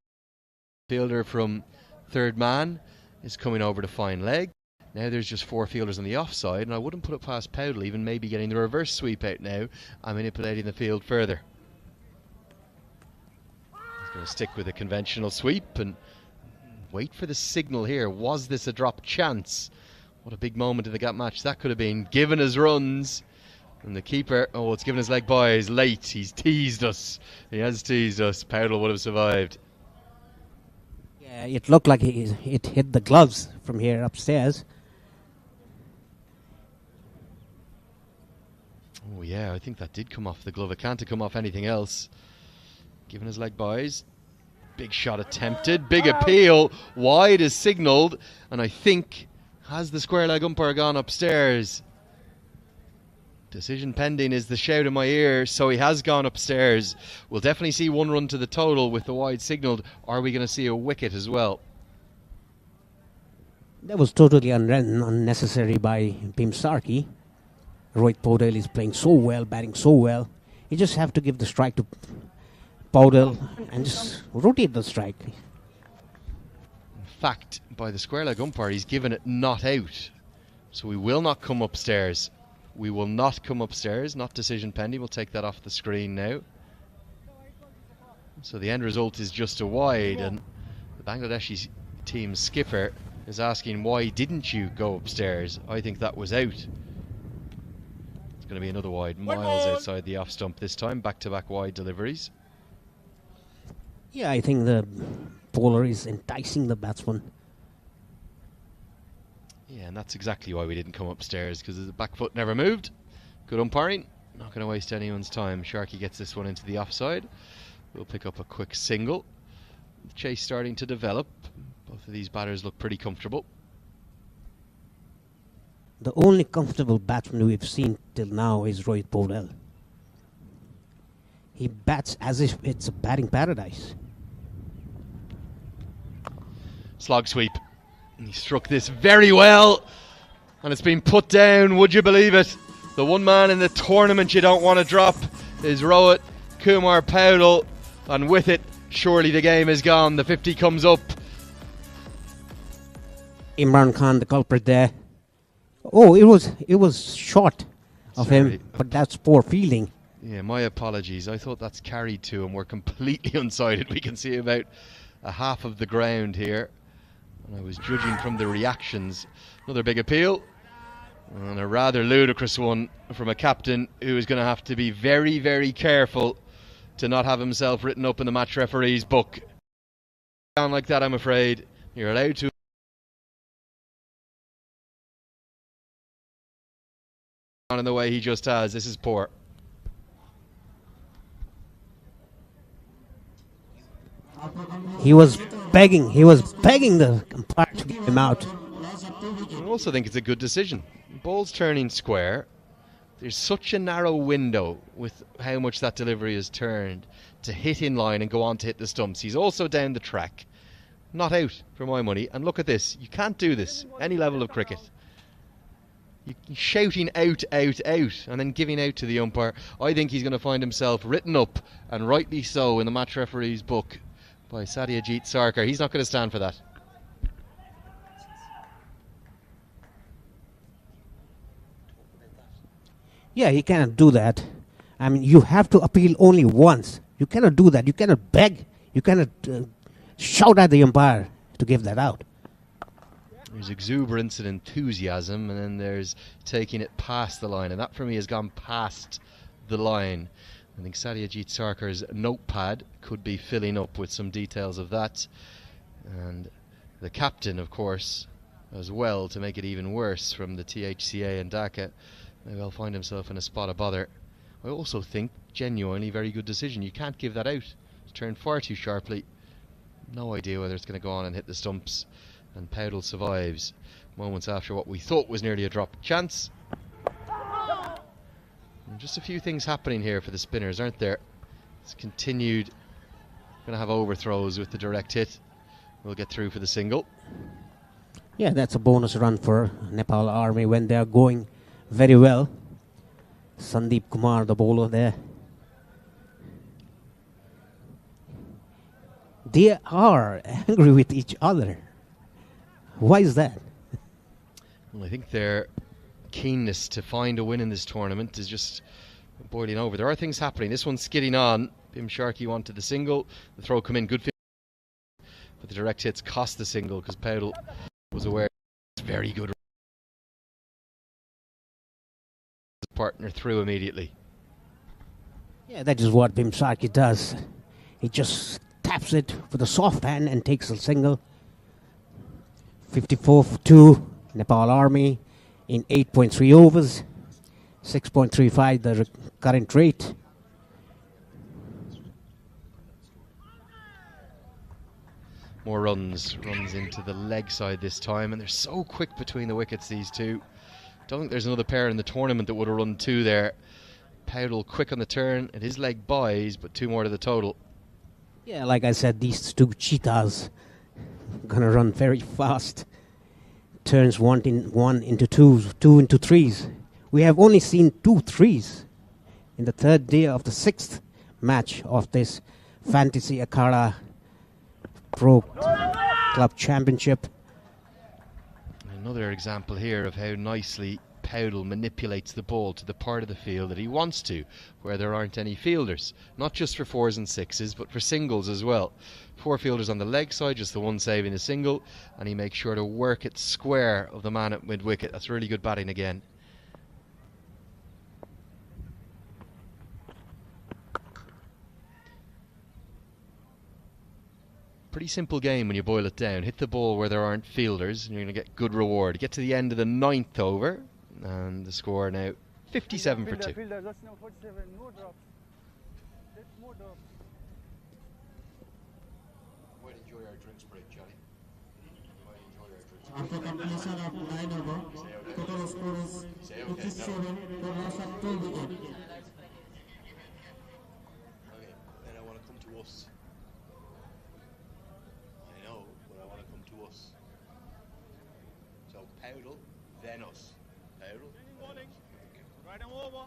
Fielder from third man is coming over to fine leg. Now there's just four fielders on the offside, and I wouldn't put it past Paudel even maybe getting the reverse sweep out now and manipulating the field further. He's going to stick with a conventional sweep and wait for the signal here. Was this a drop chance? What a big moment in the gap match that could have been. Given his runs, and the keeper, oh, it's given his leg by. He's late. He's teased us. He has teased us. Paudel would have survived. Yeah, it looked like it hit the gloves from here upstairs. Oh yeah, I think that did come off the glove. It can't have come off anything else. Given his leg buys. Big shot attempted. Big appeal. Wide is signalled. And I think, has the square leg umpire gone upstairs? Decision pending is the shout in my ear. So he has gone upstairs. We'll definitely see one run to the total with the wide signalled. Are we going to see a wicket as well? That was totally unnecessary by Bhim Sarkey. Rohit Paudel is playing so well, batting so well. You just have to give the strike to Paudel and just rotate the strike. In fact, by the square leg umpire, he's given it not out. So we will not come upstairs. We will not come upstairs. Not decision pending. We'll take that off the screen now. So the end result is just a wide, and the Bangladeshi team skipper is asking, why didn't you go upstairs? I think that was out. It's going to be another wide, miles outside the off stump this time. Back-to-back wide deliveries. Yeah, I think the bowler is enticing the batsman. Yeah, and that's exactly why we didn't come upstairs, because the back foot never moved. Good umpiring. Not going to waste anyone's time. Sharkey gets this one into the offside. We'll pick up a quick single. The chase starting to develop. Both of these batters look pretty comfortable. The only comfortable batsman we've seen till now is Rohit Paudel. He bats as if it's a batting paradise. Slog sweep. He struck this very well, and it's been put down. Would you believe it? The one man in the tournament you don't want to drop is Rohit Kumar Paudel, and with it, surely the game is gone. The 50 comes up. Imran Khan, the culprit there. Oh, it was short of Sorry. him, but that's poor fielding. Yeah, my apologies. I thought that's carried to him. We're completely unsighted. We can see about a half of the ground here. And I was judging from the reactions. Another big appeal. And a rather ludicrous one from a captain who is going to have to be very, very careful to not have himself written up in the match referee's book. Down like that, I'm afraid. You're allowed to. In the way he just has. This is poor. He was begging the umpire to get him out. I also think it's a good decision. Ball's turning square. There's such a narrow window with how much that delivery is turned to hit in line and go on to hit the stumps. He's also down the track. Not out for my money. And look at this. You can't do this any level of cricket. shouting out, out, out, and then giving out to the umpire. I think he's going to find himself written up, and rightly so, in the match referee's book by Satyajit Sarkar. He's not going to stand for that. Yeah, he cannot do that. I mean, you have to appeal only once. You cannot do that. You cannot beg. You cannot shout at the umpire to give that out. There's exuberance and enthusiasm, and then there's taking it past the line, and that for me has gone past the line. I think Satyajit Sarkar's notepad could be filling up with some details of that, and the captain, of course, as well, to make it even worse, from the THCA and Dhaka, may well find himself in a spot of bother. I also think genuinely very good decision. You can't give that out. It's turned far too sharply. No idea whether it's going to go on and hit the stumps, and Powdell survives moments after what we thought was nearly a drop chance. And just a few things happening here for the spinners, aren't there? It's continued. Going to have overthrows with the direct hit. We'll get through for the single. Yeah, that's a bonus run for Nepal Army when they are going very well. Sandeep Kumar, the bowler there. They are angry with each other. Why is that? Well, I think their keenness to find a win in this tournament is just boiling over. There are things happening. This one's skidding on. Bim Sharkey wanted the single. The throw come in. Good field. But the direct hits cost the single because Powdell was aware. It's very good. His partner through immediately. Yeah, that is what Bim Sharkey does. He just taps it with a soft hand and takes a single. 54 for 2, Nepal Army in 8.3 overs, 6.35 the current rate. More runs into the leg side this time, and they're so quick between the wickets, these two. Don't think there's another pair in the tournament that would have run 2 there. Powdell quick on the turn, and his leg buys, but 2 more to the total. Yeah, like I said, these two cheetahs gonna run very fast. Turns 1 into 2, 2 into 3s. We have only seen 2 3s in the third day of the 6th match of this Fantasy Akhada Pro Club Championship. Another example here of how nicely Powdell manipulates the ball to the part of the field that he wants to, where there aren't any fielders. Not just for 4s and 6s, but for singles as well. 4 fielders on the leg side, just the one saving the single, and he makes sure to work it square of the man at mid-wicket. That's really good batting again. Pretty simple game when you boil it down. Hit the ball where there aren't fielders and you're going to get good reward. Get to the end of the 9th over, and the score now 57 for 2. Fielder, just now 47, no drops. That's more drops. Might enjoy our drinks break, Johnny. Might enjoy our drinks break. After completion of 9 over, total score is 57 for loss of 2 wickets. Okay, then I want to come to us. I know, but I want to come to us. So Powdell, then us. Powdell, then us. Right and over.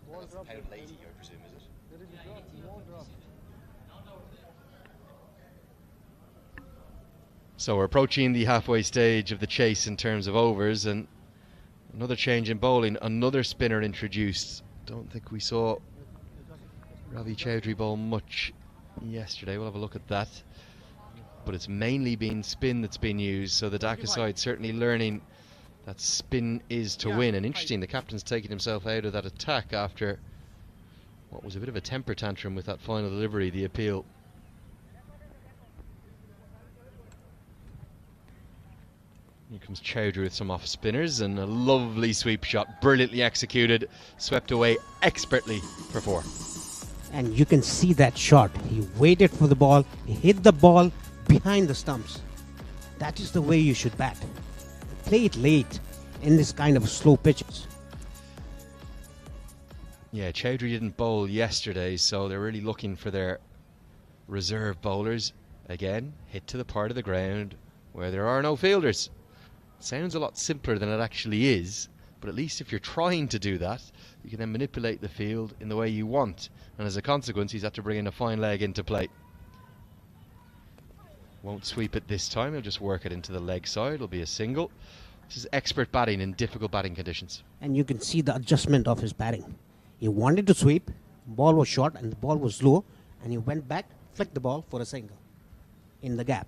Ball That's drop. Powdell 80, I presume, is it? There is a drop, more drop. So we're approaching the halfway stage of the chase in terms of overs, and another change in bowling, another spinner introduced. Don't think we saw Ravi Chowdhury bowl much yesterday. We'll have a look at that. But it's mainly been spin that's been used, so the Dhaka side certainly learning that spin is to win. And interesting, the captain's taking himself out of that attack after what was a bit of a temper tantrum with that final delivery, the appeal. Here comes Chowdhury with some off spinners and a lovely sweep shot, brilliantly executed, swept away expertly for 4. And you can see that shot. He waited for the ball, he hit the ball behind the stumps. That is the way you should bat. Play it late in this kind of slow pitches. Yeah, Chowdhury didn't bowl yesterday, so they're really looking for their reserve bowlers. Again, hit to the part of the ground where there are no fielders. Sounds a lot simpler than it actually is, but at least if you're trying to do that, you can then manipulate the field in the way you want. And as a consequence, he's had to bring in a fine leg into play. Won't sweep it this time, he'll just work it into the leg side. It'll be a single. This is expert batting in difficult batting conditions. And you can see the adjustment of his batting. He wanted to sweep, ball was short and the ball was low, and he went back, flicked the ball for a single in the gap.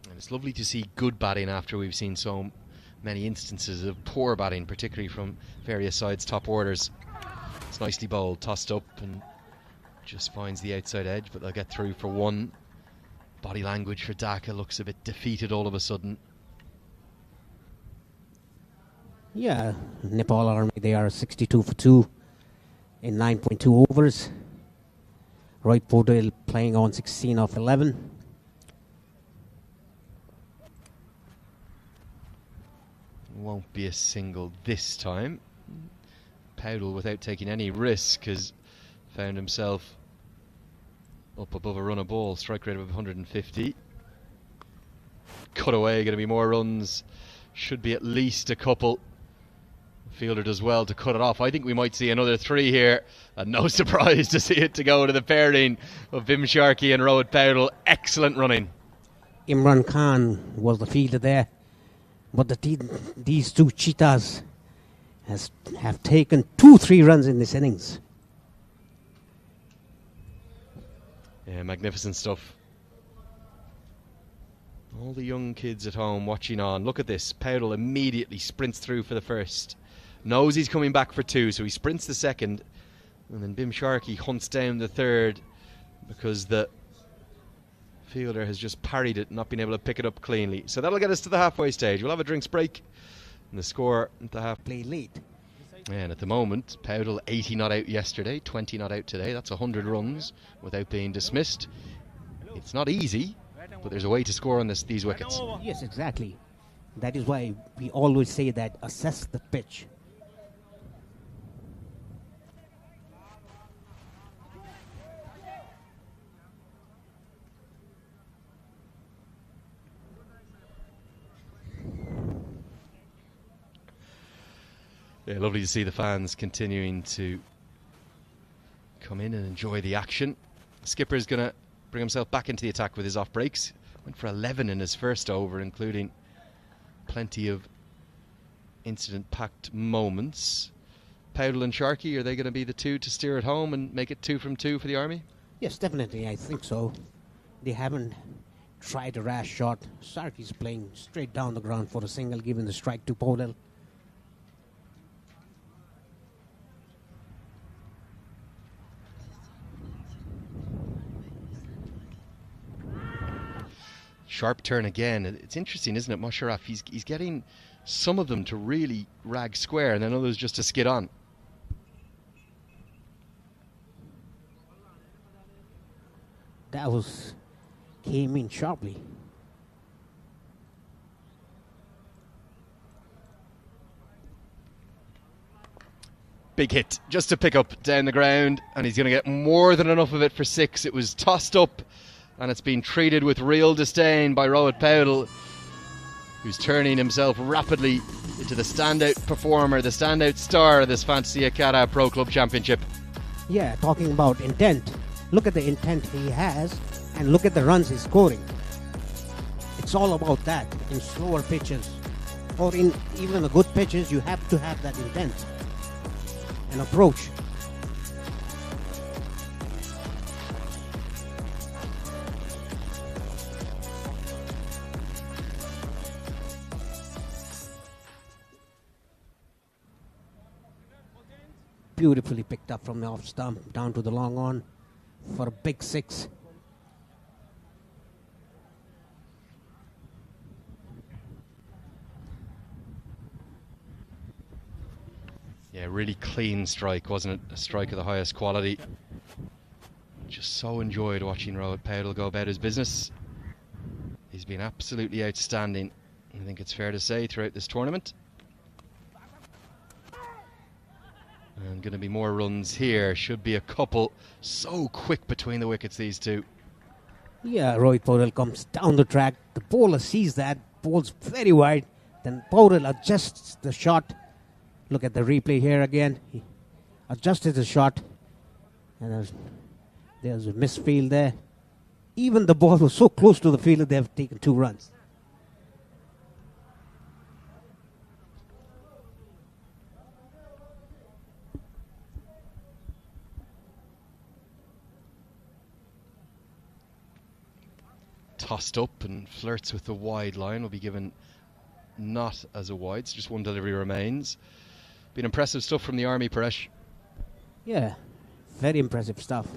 And it's lovely to see good batting after we've seen so many instances of poor batting, particularly from various sides' top orders. It's nicely bowled, tossed up, and just finds the outside edge, but they'll get through for one. Body language for Dhaka looks a bit defeated all of a sudden. Yeah, Nepal Army, they are 62 for 2 in 9.2 overs. Rohit Paudel playing on 16 of 11. Won't be a single this time. Paudel, without taking any risk, has found himself up above a run a ball, strike rate of 150. Cut away, going to be more runs. Should be at least a couple. Fielder does well to cut it off. I think we might see another 3 here, and no surprise to see it to go to the pairing of Bim Sharkey and Rohit Paudel. Excellent running. Imran Khan was the fielder there, but these two cheetahs have taken 2-3 runs in this innings. Yeah, magnificent stuff. All the young kids at home watching on. Look at this. Paudel immediately sprints through for the first. Knows he's coming back for 2, so he sprints the second. And then Bim Sharkey hunts down the third because the fielder has just parried it, not been able to pick it up cleanly. So that'll get us to the halfway stage. We'll have a drinks break. And the score at the half. Play late. And at the moment, Paudel 80 not out yesterday, 20 not out today. That's 100 runs without being dismissed. It's not easy, but there's a way to score on these wickets. Yes, exactly. That is why we always say that assess the pitch. Yeah, lovely to see the fans continuing to come in and enjoy the action. Skipper's going to bring himself back into the attack with his off breaks. Went for 11 in his first over, including plenty of incident-packed moments. Paudel and Sharkey, are they going to be the two to steer it home and make it 2 from 2 for the Army? Yes, definitely, I think so. They haven't tried a rash shot. Sharkey's playing straight down the ground for a single, giving the strike to Paudel. Sharp turn again. It's interesting, isn't it, Musharraf? He's getting some of them to really rag square and then others just to skid on. That came in sharply. Big hit just to pick up down the ground, and he's going to get more than enough of it for 6. It was tossed up, and it's been treated with real disdain by Rohit Paudel, who's turning himself rapidly into the standout performer, the standout star of this Fantasy Akata Pro Club Championship. Yeah, talking about intent. Look at the intent he has, and look at the runs he's scoring. It's all about that. In slower pitches, or in even the good pitches, you have to have that intent and approach. Beautifully picked up from the off stump down to the long on for a big 6. Yeah, really clean strike, wasn't it? A strike of the highest quality. Just so enjoyed watching Rohit Paudel go about his business. He's been absolutely outstanding, I think it's fair to say, throughout this tournament. And going to be more runs here. Should be a couple. So quick between the wickets, these two. Yeah, Rohit Paudel comes down the track. The bowler sees that, bowls very wide. Then Powell adjusts the shot. Look at the replay here again. He adjusted the shot. And there's a misfield there. Even the ball was so close to the fielder, they have taken 2 runs. Tossed up and flirts with the wide line, will be given not as a wide, so just 1 delivery remains. Been impressive stuff from the Army, Paresh. Yeah, very impressive stuff.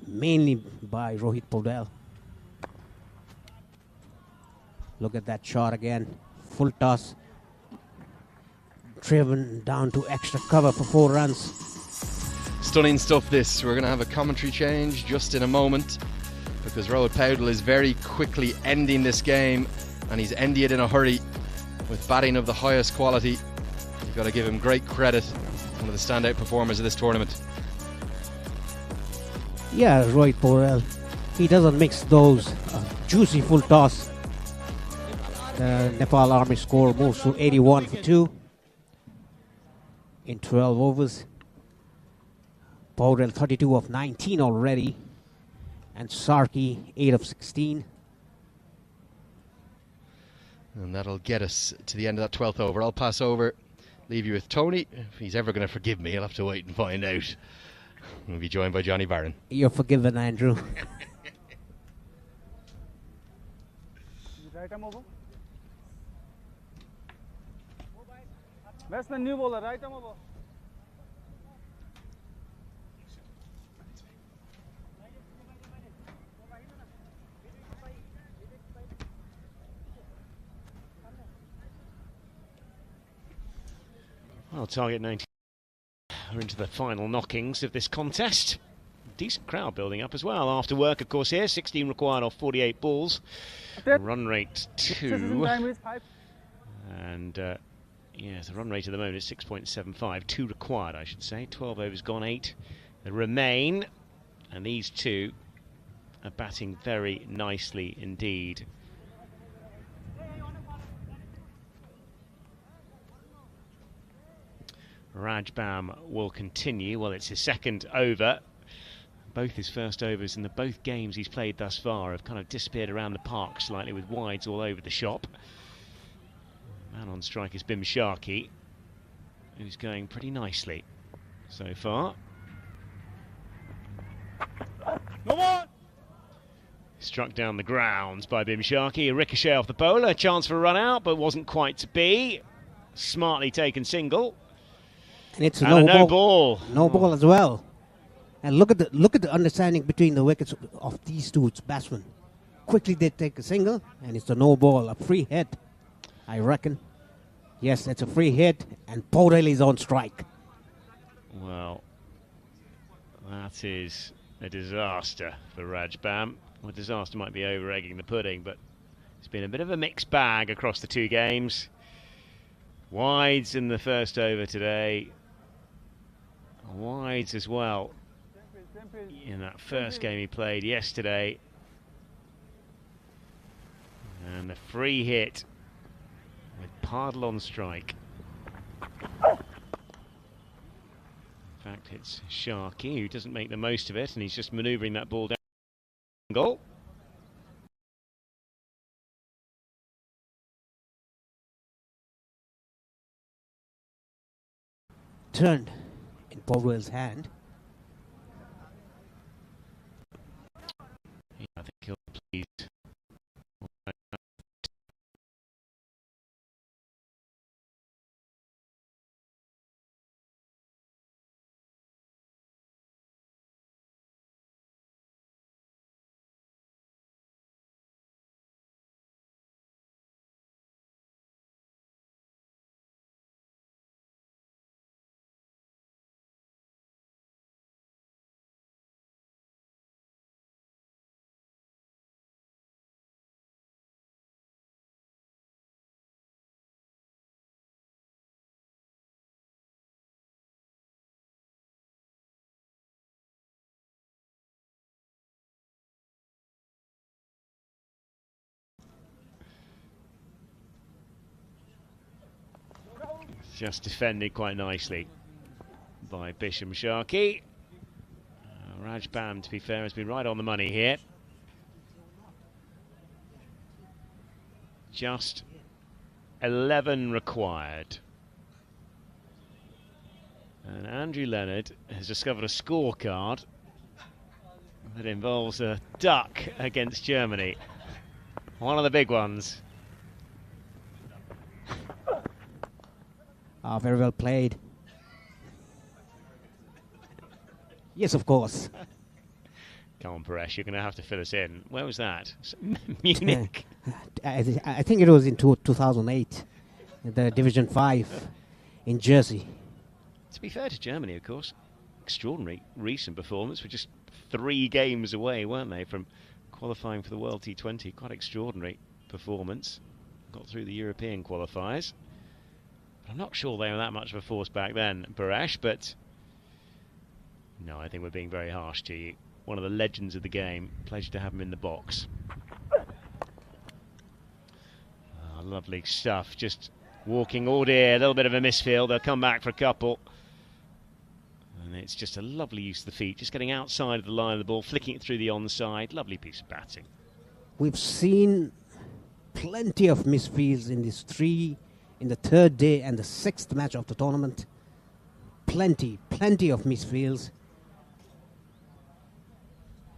Mainly by Rohit Podel. Look at that shot again. Full toss. Driven down to extra cover for 4 runs. Stunning stuff this. We're going to have a commentary change just in a moment, because Rohit Powell is very quickly ending this game, and he's ending it in a hurry with batting of the highest quality. You've got to give him great credit. One of the standout performers of this tournament. Yeah, Rohit Powell. He doesn't mix those juicy full toss. The Nepal Army score moves to 81 for 2 in 12 overs. Powell 32 of 19 already. And Sarki 8 of 16. And that'll get us to the end of that 12th over. I'll pass over, leave you with Tony. If he's ever going to forgive me, I'll have to wait and find out. We'll be joined by Johnny Barron. You're forgiven, Andrew. Right arm over. Batsman new bowler, right arm over. Well, target 90. We're into the final knockings of this contest. Decent crowd building up as well. After work, of course, here. 16 required off 48 balls. Run rate 2. And, yes, the run rate at the moment is 6.75. 2 required, I should say. 12 overs gone, 8 remain. And these two are batting very nicely indeed. Rajbam will continue. Well, it's his second over. Both his first overs in the both games he's played thus far have kind of disappeared around the park slightly with wides all over the shop. Man on strike is Bim Sharkey, who's going pretty nicely so far. No more. Struck down the grounds by Bim Sharkey. A ricochet off the bowler. A chance for a run out, but wasn't quite to be. Smartly taken single. And it's a and no ball. No ball as well. And look at the understanding between the wickets of these two batsmen. Quickly they take a single, and it's a no ball, a free hit, I reckon. Yes, it's a free hit, and Powell is on strike. Well, that is a disaster for Rajbam. Well, disaster might be over-egging the pudding, but it's been a bit of a mixed bag across the two games. Wides in the first over today. Wides as well in that first game he played yesterday. And the free hit with Pardle on strike. In fact, it's Sharkey who doesn't make the most of it, and he's just manoeuvring that ball down. Goal. Turned in Powell's hand. Yeah, I think he'll please Just defended quite nicely by Bisham Sharkey. Rajbam, to be fair, has been right on the money here. Just 11 required. And Andrew Leonard has discovered a scorecard that involves a duck against Germany. One of the big ones. Very well played. Yes, of course. Come on, Paresh, you're going to have to fill us in. Where was that? Munich. I think it was in 2008, the Division 5 in Jersey. To be fair to Germany, of course, extraordinary recent performance. We're just 3 games away, weren't they, from qualifying for the World T20. Quite extraordinary performance. Got through the European qualifiers. I'm not sure they were that much of a force back then, Paresh, but no, I think we're being very harsh to you. One of the legends of the game. Pleasure to have him in the box. Lovely stuff. Just walking all day, a little bit of a misfield. They'll come back for a couple. And it's just a lovely use of the feet. Just getting outside of the line of the ball, flicking it through the onside. Lovely piece of batting. We've seen plenty of misfields in the third day and the 6th match of the tournament. Plenty of misfields.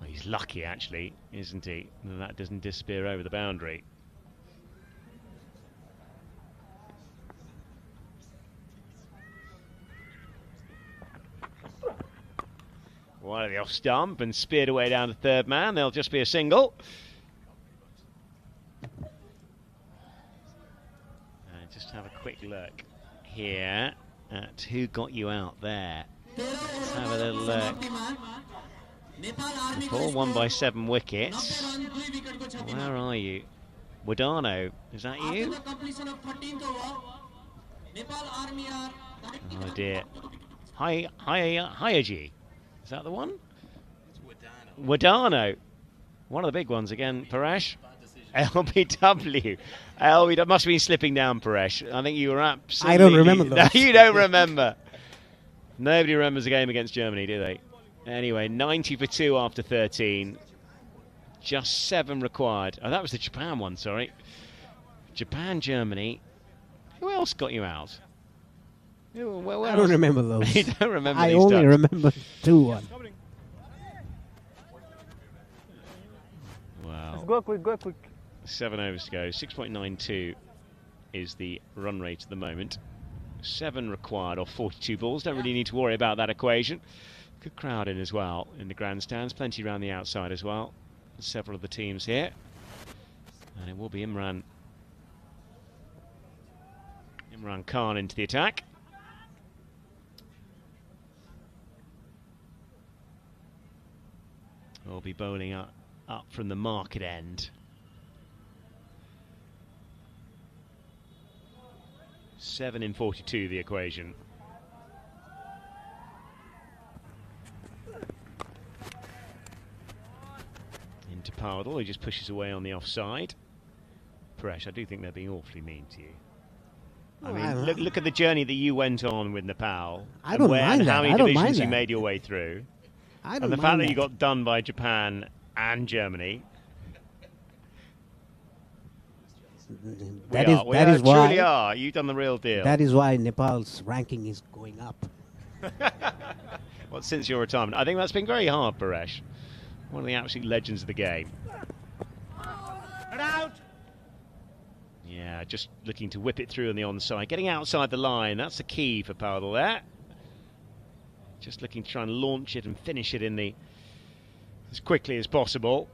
Well, he's lucky, actually, isn't he? That doesn't disappear over the boundary. Wide of the off stump and speared away down to third man. There'll just be a single. Just have a quick look here at who got you out there. Let's have a little look. Nepal won by 7 wickets. Where are you? Wadano, is that you? Oh dear. Hayaji. Is that the one? Wadano. One of the big ones again, Paresh. LBW. LBW must have been slipping down, Paresh. I think you were absolutely... I don't remember those. No, you don't remember. Nobody remembers the game against Germany, do they? Anyway, 90 for 2 after 13. Just 7 required. Oh, that was the Japan one, sorry. Japan, Germany. Who else got you out? I don't remember those. You don't remember I these only ducks. remember 2-1. Wow. Let's go quick. 7 overs to go. 6.92 is the run rate at the moment. 7 required off 42 balls. Don't really need to worry about that equation. Good crowd in as well in the grandstands. Plenty around the outside as well. Several of the teams here. And it will be Imran Khan into the attack. Will be bowling up from the market end. 7 in 42 the equation. Into Pardal, he just pushes away on the offside. Paresh, I do think they're being awfully mean to you. I mean, look at the journey that you went on with Nepal. I don't mind and that. how many I don't divisions mind you that. made your way through. I don't And the mind fact that you got done by Japan and Germany. That we is why truly are. You've done the real deal. That is why Nepal's ranking is going up. Well, since your retirement, I think that's been very hard, Paresh. One of the absolute legends of the game. Yeah, just looking to whip it through on the onside, getting outside the line. That's the key for Pardal there. Just looking to try and launch it and finish it in the as quickly as possible.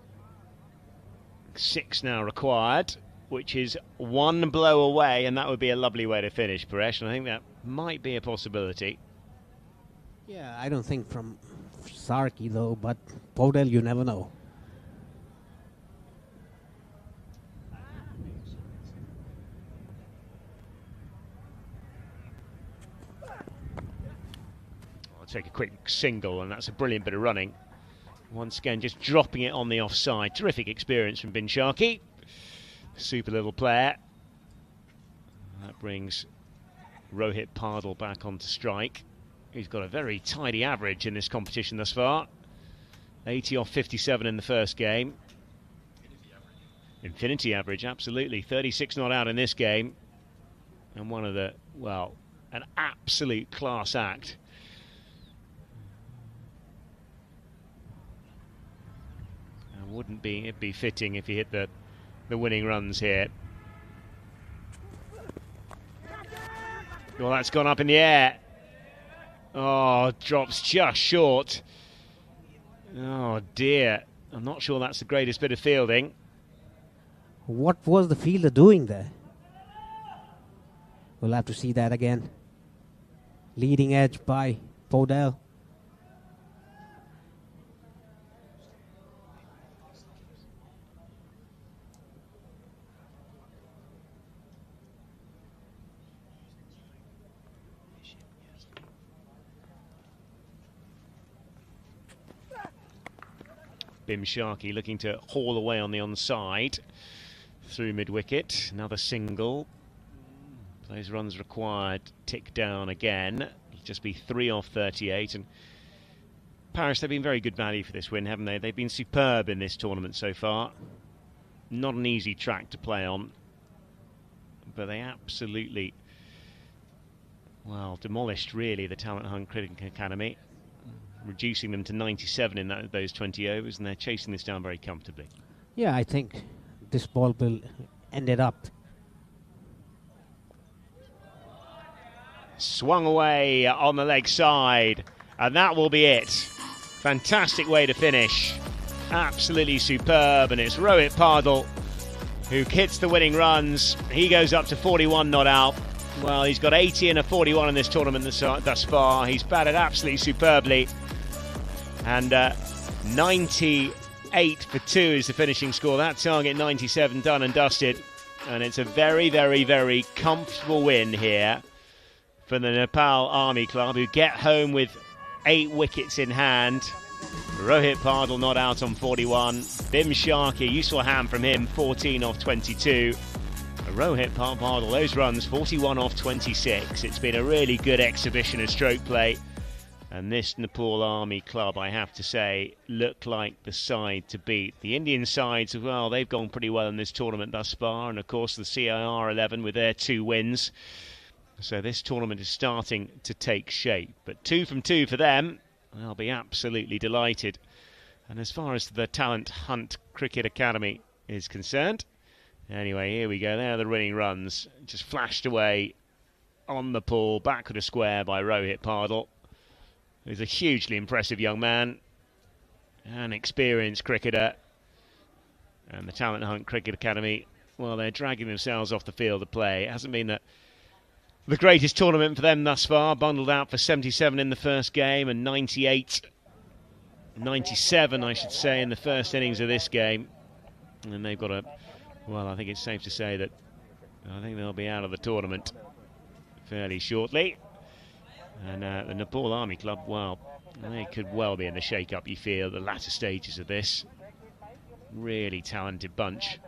6 now required, which is 1 blow away, and that would be a lovely way to finish, Paresh, and I think that might be a possibility. Yeah, I don't think from Sarki though, but Podel, you never know. I'll take a quick single, and that's a brilliant bit of running. Once again, just dropping it on the offside. Terrific experience from Bin Sharkey. Super little player. That brings Rohit Pardal back onto strike. He's got a very tidy average in this competition thus far. 80 off 57 in the first game. Infinity average, absolutely. 36 not out in this game. And one of the, well, an absolute class act. And wouldn't be, it'd be fitting if he hit the winning runs here. Well, that's gone up in the air. Oh, drops just short. Oh dear. I'm not sure that's the greatest bit of fielding. What was the fielder doing there? We'll have to see that again. Leading edge by Podell. Bim Sharkey looking to haul away on the onside through mid-wicket. Another single. Those runs required tick down again. It'll just be 3 off 38. And Paris, they've been very good value for this win, haven't they? They've been superb in this tournament so far. Not an easy track to play on. But they absolutely, well, demolished, really, the Talent Hunt Cricket Academy, reducing them to 97 in those 20 overs, and they're chasing this down very comfortably. Yeah, I think this ball will ended up. Swung away on the leg side, and that will be it. Fantastic way to finish. Absolutely superb, and it's Rohit Pardal who hits the winning runs. He goes up to 41 not out. Well, he's got 80 and a 41 in this tournament thus far. He's batted absolutely superbly. And 98 for 2 is the finishing score. That target 97 done and dusted. And it's a very, very, very comfortable win here for the Nepal Army Club, who get home with 8 wickets in hand. Rohit Pardal not out on 41. Bim Sharkey, useful hand from him, 14 off 22. Rohit Pardal, those runs, 41 off 26. It's been a really good exhibition of stroke play. And this Nepal Army Club, I have to say, look like the side to beat. The Indian sides, well, they've gone pretty well in this tournament thus far. And of course, the CIR 11 with their 2 wins. So this tournament is starting to take shape. But 2 from 2 for them. They'll be absolutely delighted. And as far as the Talent Hunt Cricket Academy is concerned, anyway, here we go. There are the winning runs. Just flashed away on the pull, backward a square by Rohit Pardal, who's a hugely impressive young man, an experienced cricketer. And the Talent Hunt Cricket Academy, well, they're dragging themselves off the field to play. It hasn't been the greatest tournament for them thus far. Bundled out for 77 in the first game and 97, I should say, in the first innings of this game. And they've got well, I think it's safe to say that I think they'll be out of the tournament fairly shortly. And the Nepal Army Club, well, they could well be in the shake-up, you feel, the latter stages of this. Really talented bunch.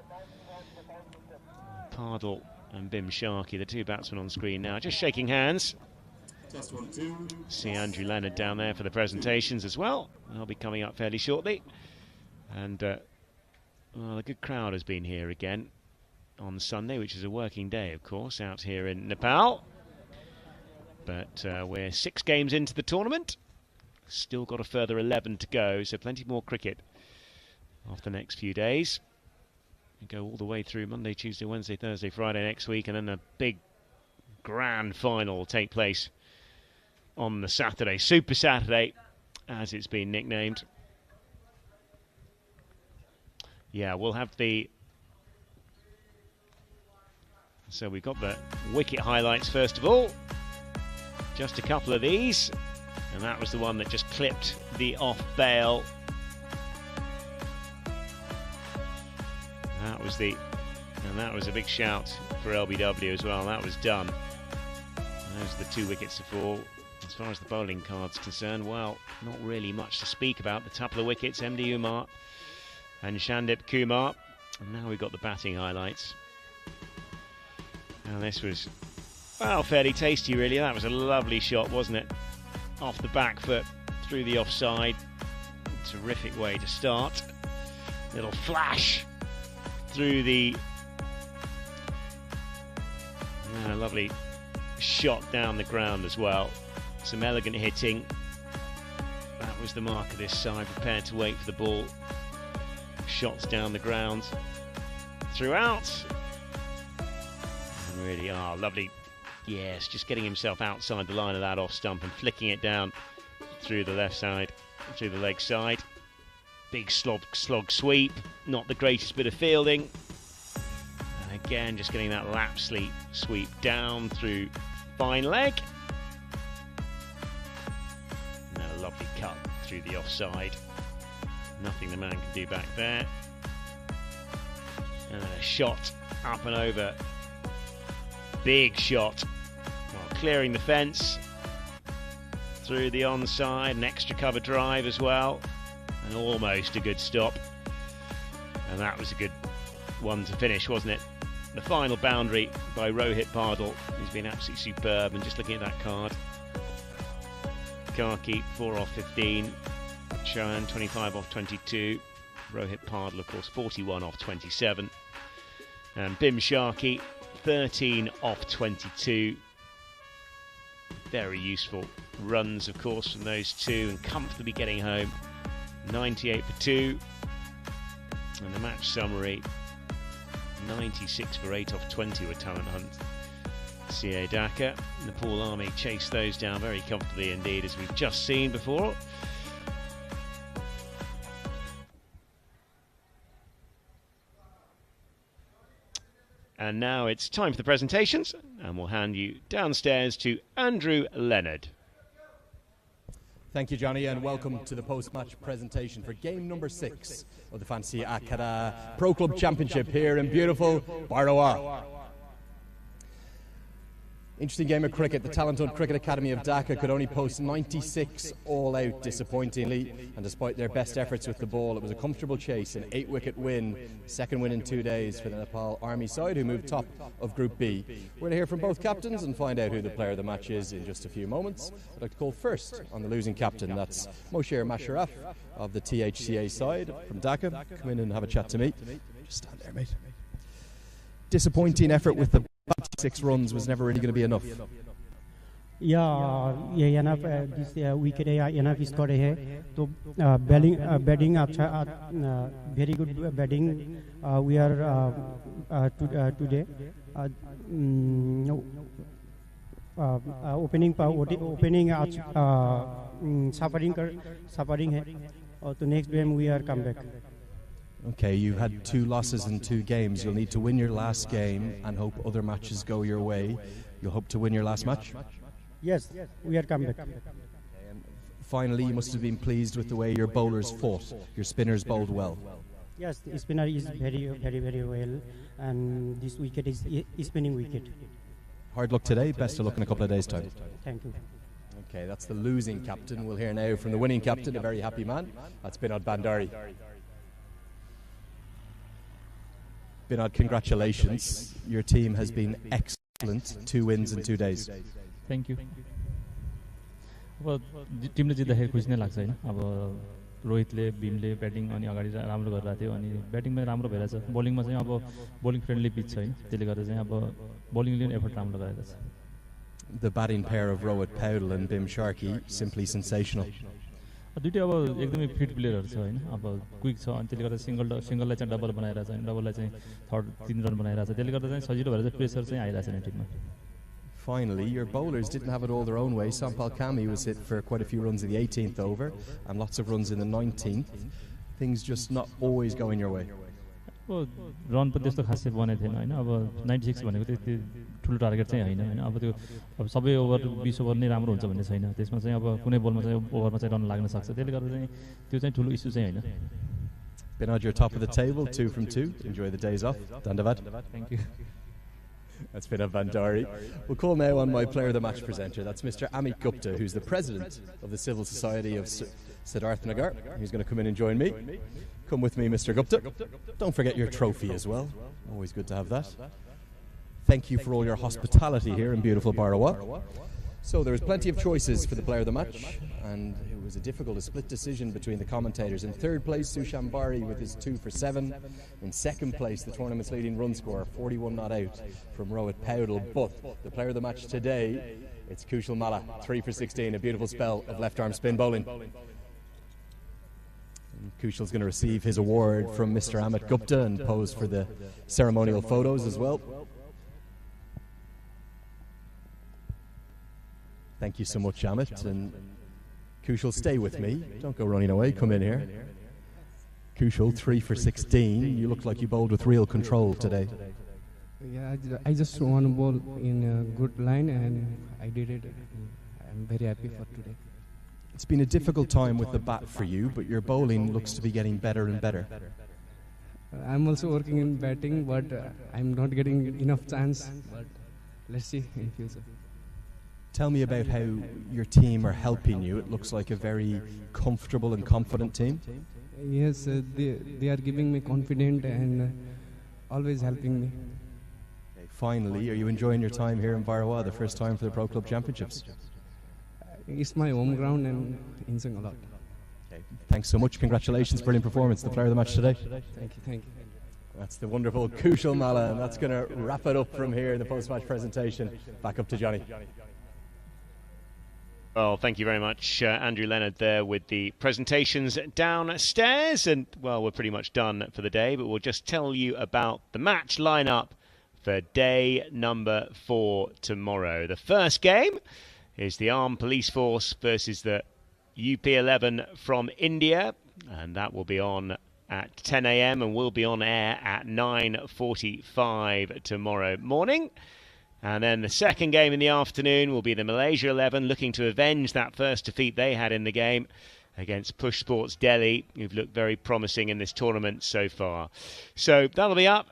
Pardal and Bim Sharkey, the 2 batsmen on screen now, just shaking hands. See Andrew Leonard down there for the presentations as well. They'll be coming up fairly shortly. And well, a good crowd has been here again on Sunday, which is a working day, of course, out here in Nepal. But we're 6 games into the tournament. Still got a further 11 to go, so plenty more cricket off the next few days. We go all the way through Monday, Tuesday, Wednesday, Thursday, Friday next week, and then a big grand final will take place on the Saturday. Super Saturday, as it's been nicknamed. Yeah, we'll have the... So we've got the wicket highlights first of all. Just a couple of these. And that was the one that just clipped the off bail. That was a big shout for LBW as well. That was done. Those are the 2 wickets to fall. As far as the bowling card's concerned, well, not really much to speak about. The top of the wickets, MD Umar and Shandip Kumar. And now we've got the batting highlights. Now this was Well, fairly tasty, really. That was a lovely shot, wasn't it? Off the back foot, through the offside. Terrific way to start. Little flash through the lovely shot down the ground as well. Some elegant hitting. That was the mark of this side, prepared to wait for the ball. Shots down the ground throughout. And really, lovely. Yes, just getting himself outside the line of that off stump and flicking it down through the left side, through the leg side. Big slog sweep, not the greatest bit of fielding. And again, just getting that lap sweep down through fine leg. And then a lovely cut through the offside. Nothing the man can do back there. And then a shot up and over. Big shot. While clearing the fence. Through the onside, an extra cover drive as well. And almost a good stop. And that was a good one to finish, wasn't it? The final boundary by Rohit Pardal, who's been absolutely superb. And just looking at that card. Karki, 4 off 15. Chauhan, 25 off 22. Rohit Pardal, of course, 41 off 27. And Bim Sharkey, 13 off 22. Very useful runs, of course, from those two, and comfortably getting home. 98 for 2. And the match summary, 96 for 8 off 20 with Talent Hunt. CA Dhaka, Nepal Army chased those down very comfortably indeed, as we've just seen before. And now it's time for the presentations, and we'll hand you downstairs to Andrew Leonard. Thank you, Johnny, and welcome to the post-match presentation for game number 6 of the Fancy Akara Pro Club Championship here in beautiful Barawa. Interesting game of cricket. The Talent Hunt Cricket Academy of Dhaka could only post 96 all out, disappointingly, and despite their best efforts with the ball, it was a comfortable chase, an 8-wicket win, second win in 2 days for the Nepal Army side, who moved top of Group B. We're going to hear from both captains and find out who the player of the match is in just a few moments. I'd like to call first on the losing captain. That's Mosher Masharaf of the THCA side from Dhaka. Come in and have a chat to me. Just stand there, mate. Disappointing effort with the 6 runs was never really going to be enough. Yeah, enough. This wicket enough scored है. तो batting अच्छा, very good batting. We are today. Opening suffering है. तो next game we are come back. Okay, you had 2 losses in 2 games. You'll need to win your last game and hope other matches go your way. You'll hope to win your last match? Yes, we are come back. Finally, you must have been pleased with the way your bowlers fought. Your spinners bowled well. Yes, the spinner is very well, and this wicket is spinning wicket. Hard luck today. Best of luck in a couple of days' time. Thank you. Okay, that's the losing captain. We'll hear now from the winning captain, a very happy man. That's Binod Bandari. Binod, congratulations. Your team has been excellent. 2 wins in 2 days. Thank you. अब टिमले जित्दाखेरि खुसी नै लाग्छ हैन. अब रोहितले भीमले batting अनि अगाडि राम्रो गरिरहेको थियो अनि ब्याटिङमा राम्रो भइरहेछ. बलिङमा चाहिँ अब बलिङ फ्रेन्डली पिच छ हैन. त्यसले गर्दा चाहिँ अब बलिङले पनि एफर्ट राम्रो गरेको छ. The batting pair of Rohit Pardal and Bim Sharkey simply sensational. दुईटै अब एकदमै फिट प्लेयरहरु छ हैन. अब क्विक छ अनि त्यसले गर्दा सिंगललाई चाहिँ डबल बनाइरहेछ हैन. डबललाई चाहिँ थर्ड 3 रन बनाइरहेछ. त्यसले गर्दा चाहिँ सजिलो भएर चाहिँ प्रेसर चाहिँ आइरहेछ नि टिममा. Finally, your bowlers didn't have it all their own way. Sampal Kami was hit for quite a few runs in the 18th over and lots of runs in the 19th. Things just not always going your way. अब run पनि त्यस्तो खासै बनेको थिएन हैन. अब 96 भनेको त्यति ठुलो टार्गेट चाहिँ हैन हैन. अब त्यो अब सबै ओभर 20 ओभर नै राम्रो हुन्छ भन्ने छैन. त्यसमा चाहिँ अब कुनै बलमा चाहिँ ओभरमा चाहिँ रन लाग्न सक्छ. त्यसले गर्दा चाहिँ त्यो चाहिँ ठुलो इस्यु चाहिँ हैन. Binod, you're top of the table, 2 from 2. Enjoy the days off. Dandavad. Thank you. That's Binod Bandari. We'll call now on my player of the match presenter. That's Mr. Amit Gupta, who's the president of the Civil Society of Siddharth Nagar. He's going to come in and join me. Come with me, Mr. Gupta. Don't forget your trophy as well. Always good to have that. Thank you for all your hospitality here in beautiful Barawa. So there was plenty of choices for the player of the match, and it was a difficult split decision between the commentators. In third place, Sushan Bari with his 2 for 7. In second place, the tournament's leading run scorer, 41 not out, from Rohit Powdell. But the player of the match today, it's Kushal Malla, 3 for 16, a beautiful spell of left-arm spin bowling. And Kushal's going to receive his award from Mr. Amit Gupta and pose for the ceremonial photos as well. Thank you so much, Amit. And Kushal, stay with me. Don't go running away. Come in here. Kushal, 3 for 16. You look like you bowled with real control today. Yeah, I just want to bowl in a good line, and I did it. I'm very happy for today. It's been a difficult time with the bat for you, but your bowling looks to be getting better and better. I'm also working in batting, but I'm not getting enough chance. But let's see in future. Tell me about how your team are helping you. It looks like a very comfortable and confident team. Yes, they are giving me confidence and always helping me. Okay, finally, are you enjoying your time here in Barawa, the first time for the Pro Club Championships? It's my home ground and enjoying a lot. Okay, thanks so much. Congratulations, brilliant performance. The player of the match today. Thank you. That's the wonderful Kushal Malla, and that's going to wrap it up from here in the post-match presentation. Back up to Johnny. Well, thank you very much, Andrew Leonard there with the presentations downstairs. And, well, we're pretty much done for the day, but we'll just tell you about the match lineup for day number 4 tomorrow. The first game is the Armed Police Force versus the UP11 from India, and that will be on at 10 a.m. and will be on air at 9:45 tomorrow morning. And then the second game in the afternoon will be the Malaysia 11 looking to avenge that first defeat they had in the game against Push Sports Delhi, who've looked very promising in this tournament so far. So that'll be up.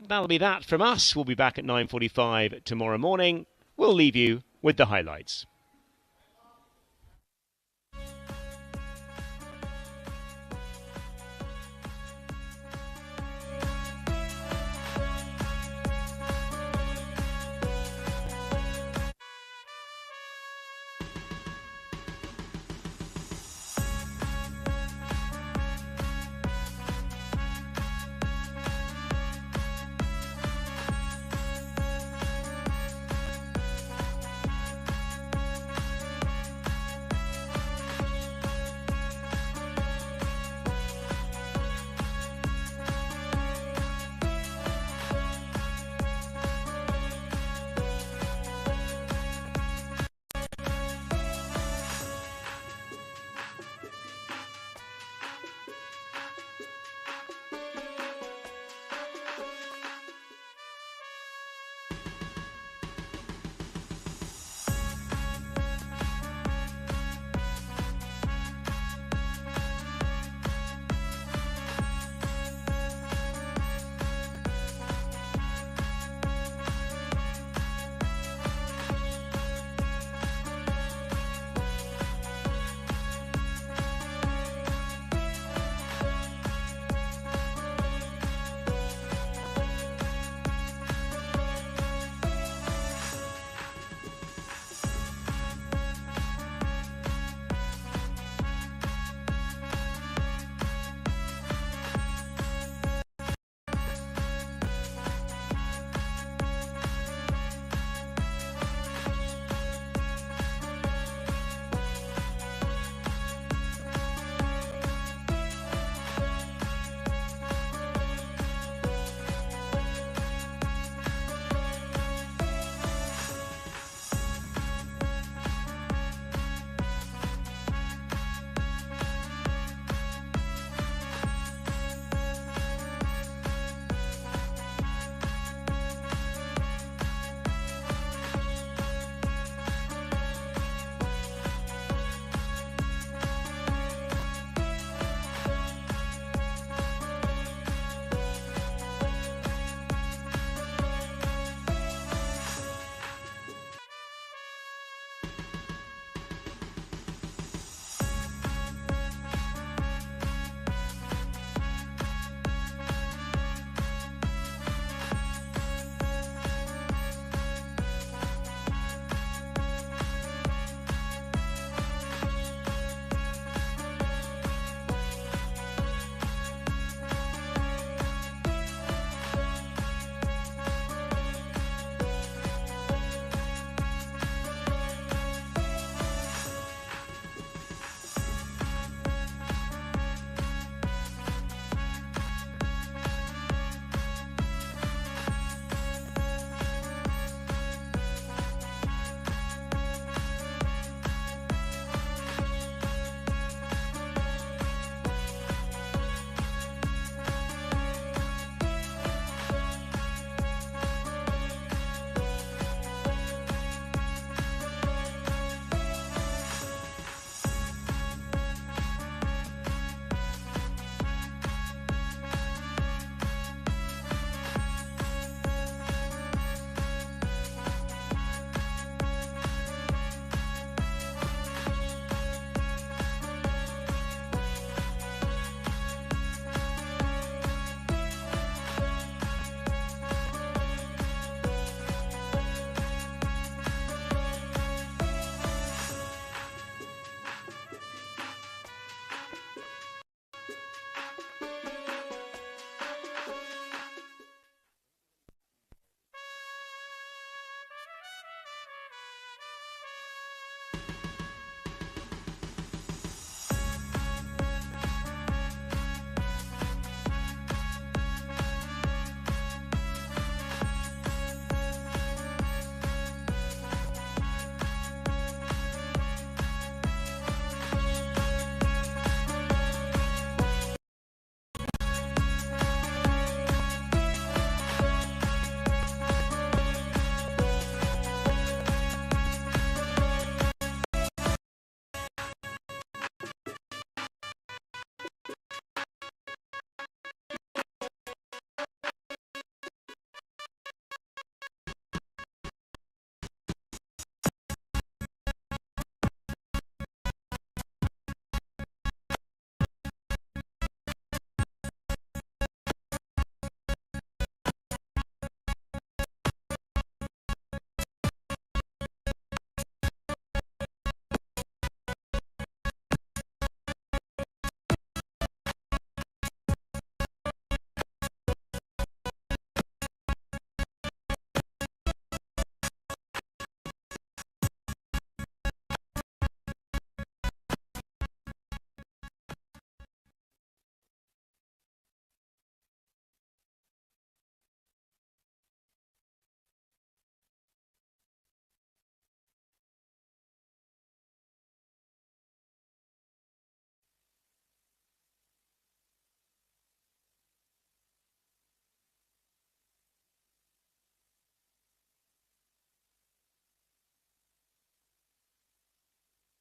That'll be that from us. We'll be back at 9:45 tomorrow morning. We'll leave you with the highlights.